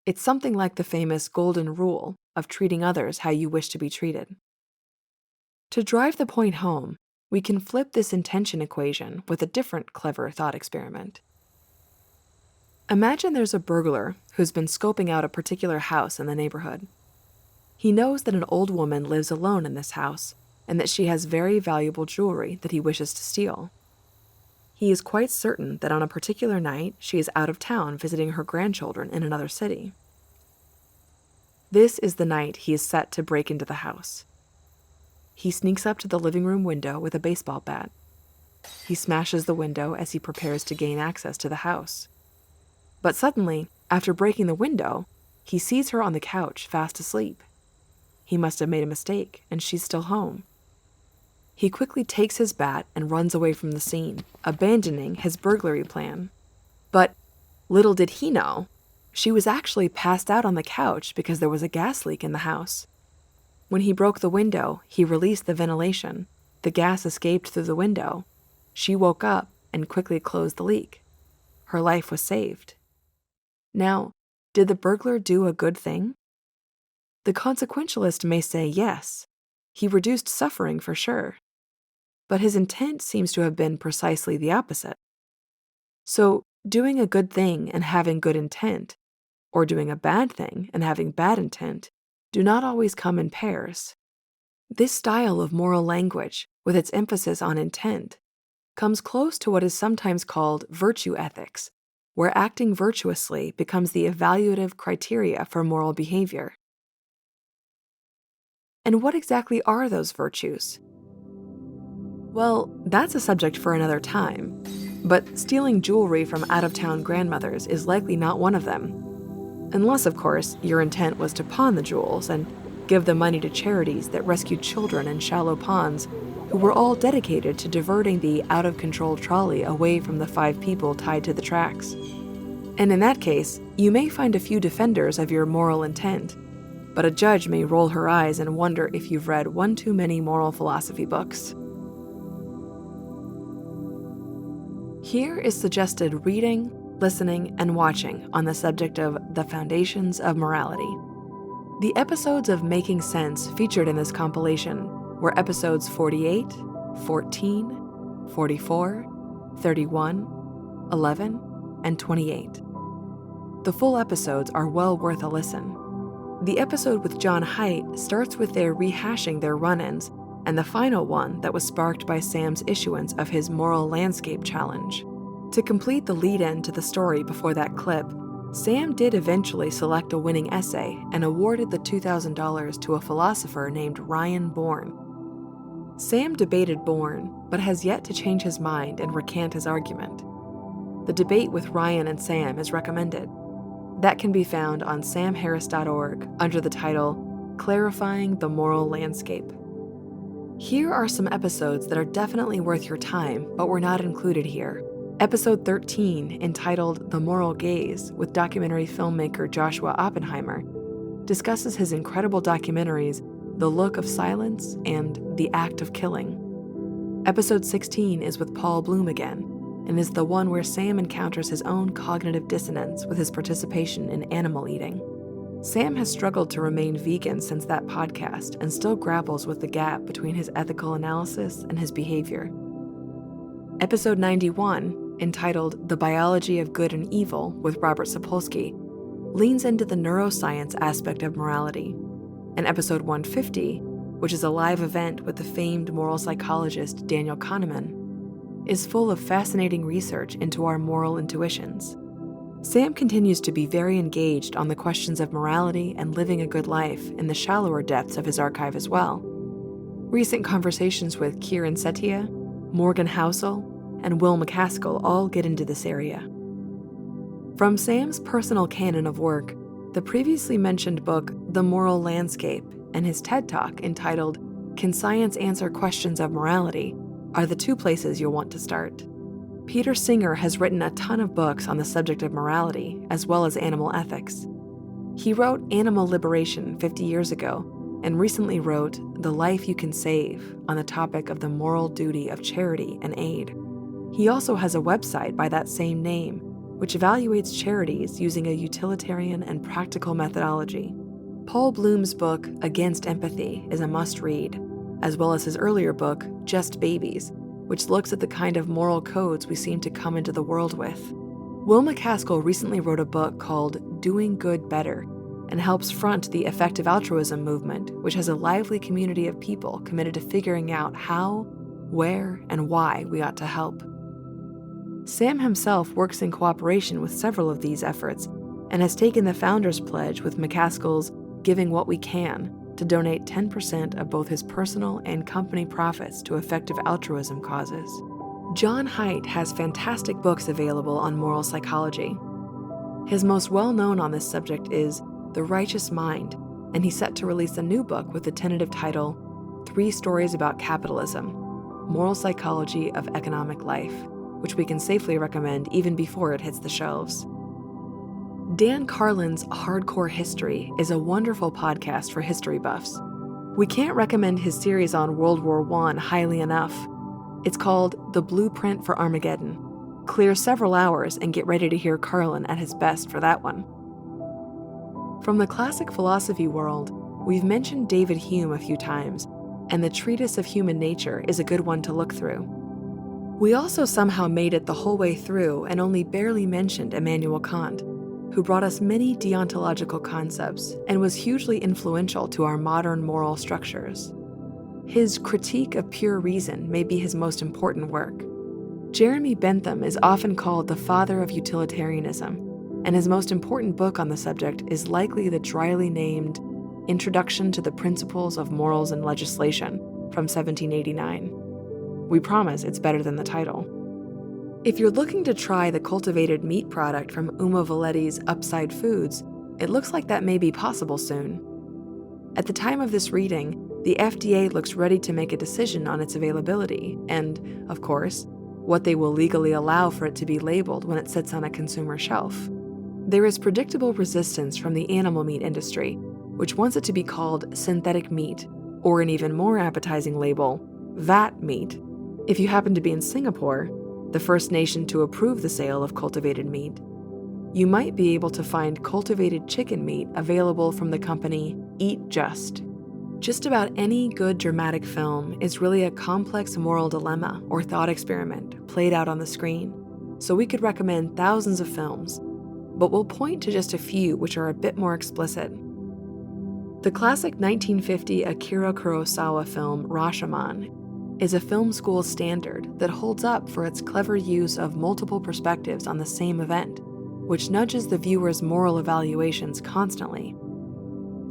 Speaker 1: It's something like the famous golden rule of treating others how you wish to be treated. To drive the point home, we can flip this intention equation with a different clever thought experiment. Imagine there's a burglar who's been scoping out a particular house in the neighborhood. He knows that an old woman lives alone in this house and that she has very valuable jewelry that he wishes to steal. He is quite certain that on a particular night she is out of town visiting her grandchildren in another city. This is the night he is set to break into the house. He sneaks up to the living room window with a baseball bat. He smashes the window as he prepares to gain access to the house. But suddenly, after breaking the window, he sees her on the couch, fast asleep. He must have made a mistake, and she's still home. He quickly takes his bat and runs away from the scene, abandoning his burglary plan. But little did he know, she was actually passed out on the couch because there was a gas leak in the house. When he broke the window, he released the ventilation. The gas escaped through the window. She woke up and quickly closed the leak. Her life was saved. Now, did the burglar do a good thing? The consequentialist may say yes. He reduced suffering for sure. But his intent seems to have been precisely the opposite. So, doing a good thing and having good intent, or doing a bad thing and having bad intent, do not always come in pairs. This style of moral language, with its emphasis on intent, comes close to what is sometimes called virtue ethics, where acting virtuously becomes the evaluative criteria for moral behavior. And what exactly are those virtues? Well, that's a subject for another time, but stealing jewelry from out-of-town grandmothers is likely not one of them. Unless, of course, your intent was to pawn the jewels and give the money to charities that rescued children in shallow ponds who were all dedicated to diverting the out-of-control trolley away from the 5 people tied to the tracks. And in that case, you may find a few defenders of your moral intent, but a judge may roll her eyes and wonder if you've read one too many moral philosophy books. Here is suggested reading, listening, and watching on the subject of the foundations of morality. The episodes of Making Sense featured in this compilation were episodes 48, 14, 44, 31, 11, and 28. The full episodes are well worth a listen. The episode with John Haidt starts with their rehashing their run-ins, and the final one that was sparked by Sam's issuance of his Moral Landscape Challenge. To complete the lead-in to the story before that clip, Sam did eventually select a winning essay and awarded the $2,000 to a philosopher named Ryan Bourne. Sam debated Bourne, but has yet to change his mind and recant his argument. The debate with Ryan and Sam is recommended. That can be found on samharris.org under the title Clarifying the Moral Landscape. Here are some episodes that are definitely worth your time, but were not included here. Episode 13, entitled The Moral Gaze, with documentary filmmaker Joshua Oppenheimer, discusses his incredible documentaries The Look of Silence and The Act of Killing. Episode 16 is with Paul Bloom again, and is the one where Sam encounters his own cognitive dissonance with his participation in animal eating. Sam has struggled to remain vegan since that podcast and still grapples with the gap between his ethical analysis and his behavior. Episode 91, entitled The Biology of Good and Evil with Robert Sapolsky, leans into the neuroscience aspect of morality, and episode 150 which is a live event with the famed moral psychologist Daniel Kahneman, is full of fascinating research into our moral intuitions. Sam continues to be very engaged on the questions of morality and living a good life in the shallower depths of his archive as well. Recent conversations with Kieran Setia, Morgan Housel, and Will MacAskill all get into this area. From Sam's personal canon of work, the previously mentioned book The Moral Landscape and his TED Talk entitled Can Science Answer Questions of Morality are the two places you'll want to start. Peter Singer has written a ton of books on the subject of morality, as well as animal ethics. He wrote Animal Liberation 50 years ago, and recently wrote The Life You Can Save on the topic of the moral duty of charity and aid. He also has a website by that same name, which evaluates charities using a utilitarian and practical methodology. Paul Bloom's book, Against Empathy, is a must-read, as well as his earlier book, Just Babies, which looks at the kind of moral codes we seem to come into the world with. Will MacAskill recently wrote a book called Doing Good Better and helps front the Effective Altruism movement, which has a lively community of people committed to figuring out how, where, and why we ought to help. Sam himself works in cooperation with several of these efforts and has taken the Founder's Pledge with MacAskill's Giving What We Can to donate 10% of both his personal and company profits to effective altruism causes. Jonathan Haidt has fantastic books available on moral psychology. His most well-known on this subject is The Righteous Mind, and he's set to release a new book with the tentative title 3 Stories About Capitalism, Moral Psychology of Economic Life, which we can safely recommend even before it hits the shelves. Dan Carlin's Hardcore History is a wonderful podcast for history buffs. We can't recommend his series on World War I highly enough. It's called The Blueprint for Armageddon. Clear several hours and get ready to hear Carlin at his best for that one. From the classic philosophy world, we've mentioned David Hume a few times, and the Treatise of Human Nature is a good one to look through. We also somehow made it the whole way through and only barely mentioned Immanuel Kant, who brought us many deontological concepts and was hugely influential to our modern moral structures. His Critique of Pure Reason may be his most important work. Jeremy Bentham is often called the father of utilitarianism, and his most important book on the subject is likely the dryly named Introduction to the Principles of Morals and Legislation from 1789. We promise it's better than the title. If you're looking to try the cultivated meat product from Uma Valetti's Upside Foods, it looks like that may be possible soon. At the time of this reading, the FDA looks ready to make a decision on its availability and, of course, what they will legally allow for it to be labeled when it sits on a consumer shelf. There is predictable resistance from the animal meat industry, which wants it to be called synthetic meat, or an even more appetizing label, VAT meat. If you happen to be in Singapore, the first nation to approve the sale of cultivated meat, you might be able to find cultivated chicken meat available from the company Eat Just. Just about any good dramatic film is really a complex moral dilemma or thought experiment played out on the screen, so we could recommend thousands of films, but we'll point to just a few which are a bit more explicit. The classic 1950 Akira Kurosawa film Rashomon is a film school standard that holds up for its clever use of multiple perspectives on the same event, which nudges the viewer's moral evaluations constantly.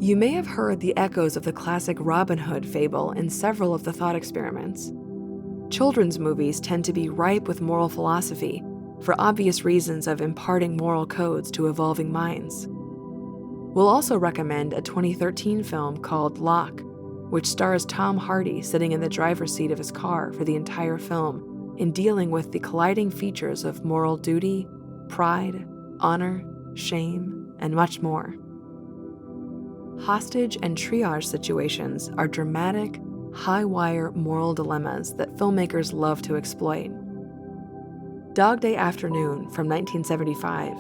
Speaker 1: You may have heard the echoes of the classic Robin Hood fable in several of the thought experiments. Children's movies tend to be ripe with moral philosophy for obvious reasons of imparting moral codes to evolving minds. We'll also recommend a 2013 film called Locke, which stars Tom Hardy sitting in the driver's seat of his car for the entire film in dealing with the colliding features of moral duty, pride, honor, shame, and much more. Hostage and triage situations are dramatic, high-wire moral dilemmas that filmmakers love to exploit. Dog Day Afternoon from 1975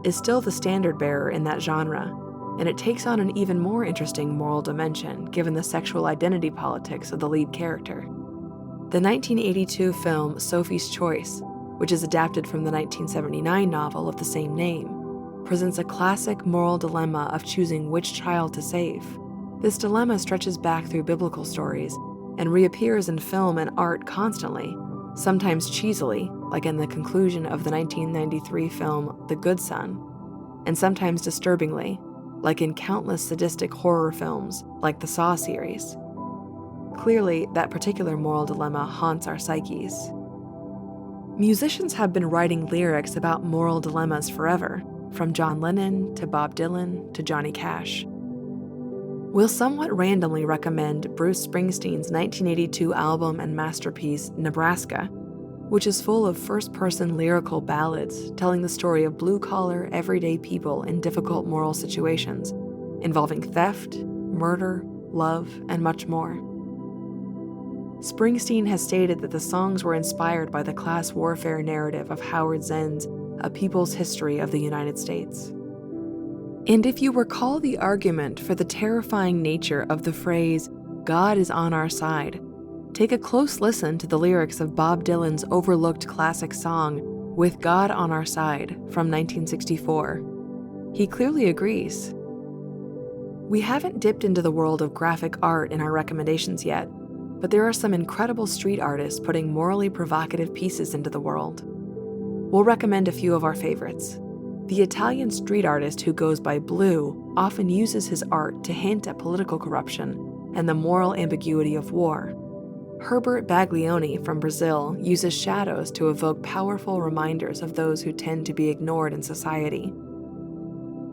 Speaker 1: is still the standard-bearer in that genre, and it takes on an even more interesting moral dimension given the sexual identity politics of the lead character. The 1982 film Sophie's Choice, which is adapted from the 1979 novel of the same name, presents a classic moral dilemma of choosing which child to save. This dilemma stretches back through biblical stories and reappears in film and art constantly, sometimes cheesily, like in the conclusion of the 1993 film The Good Son, and sometimes disturbingly, like in countless sadistic horror films like the Saw series. Clearly, that particular moral dilemma haunts our psyches. Musicians have been writing lyrics about moral dilemmas forever, from John Lennon to Bob Dylan to Johnny Cash. We'll somewhat randomly recommend Bruce Springsteen's 1982 album and masterpiece, Nebraska, which is full of first-person lyrical ballads telling the story of blue-collar, everyday people in difficult moral situations, involving theft, murder, love, and much more. Springsteen has stated that the songs were inspired by the class warfare narrative of Howard Zinn's A People's History of the United States. And if you recall the argument for the terrifying nature of the phrase, God is on our side, take a close listen to the lyrics of Bob Dylan's overlooked classic song, With God on Our Side, from 1964. He clearly agrees. We haven't dipped into the world of graphic art in our recommendations yet, but there are some incredible street artists putting morally provocative pieces into the world. We'll recommend a few of our favorites. The Italian street artist who goes by Blue often uses his art to hint at political corruption and the moral ambiguity of war. Herbert Baglioni from Brazil uses shadows to evoke powerful reminders of those who tend to be ignored in society.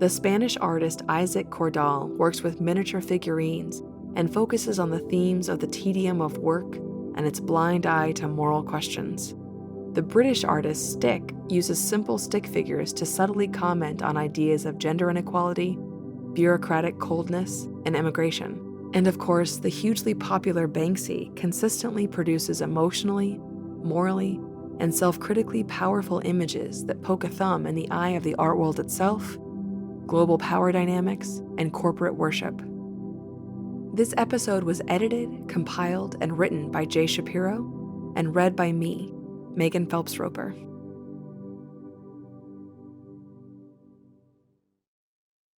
Speaker 1: The Spanish artist Isaac Cordal works with miniature figurines and focuses on the themes of the tedium of work and its blind eye to moral questions. The British artist Stick uses simple stick figures to subtly comment on ideas of gender inequality, bureaucratic coldness, and immigration. And of course, the hugely popular Banksy consistently produces emotionally, morally, and self-critically powerful images that poke a thumb in the eye of the art world itself, global power dynamics, and corporate worship. This episode was edited, compiled, and written by Jay Shapiro, and read by me, Megan Phelps-Roper.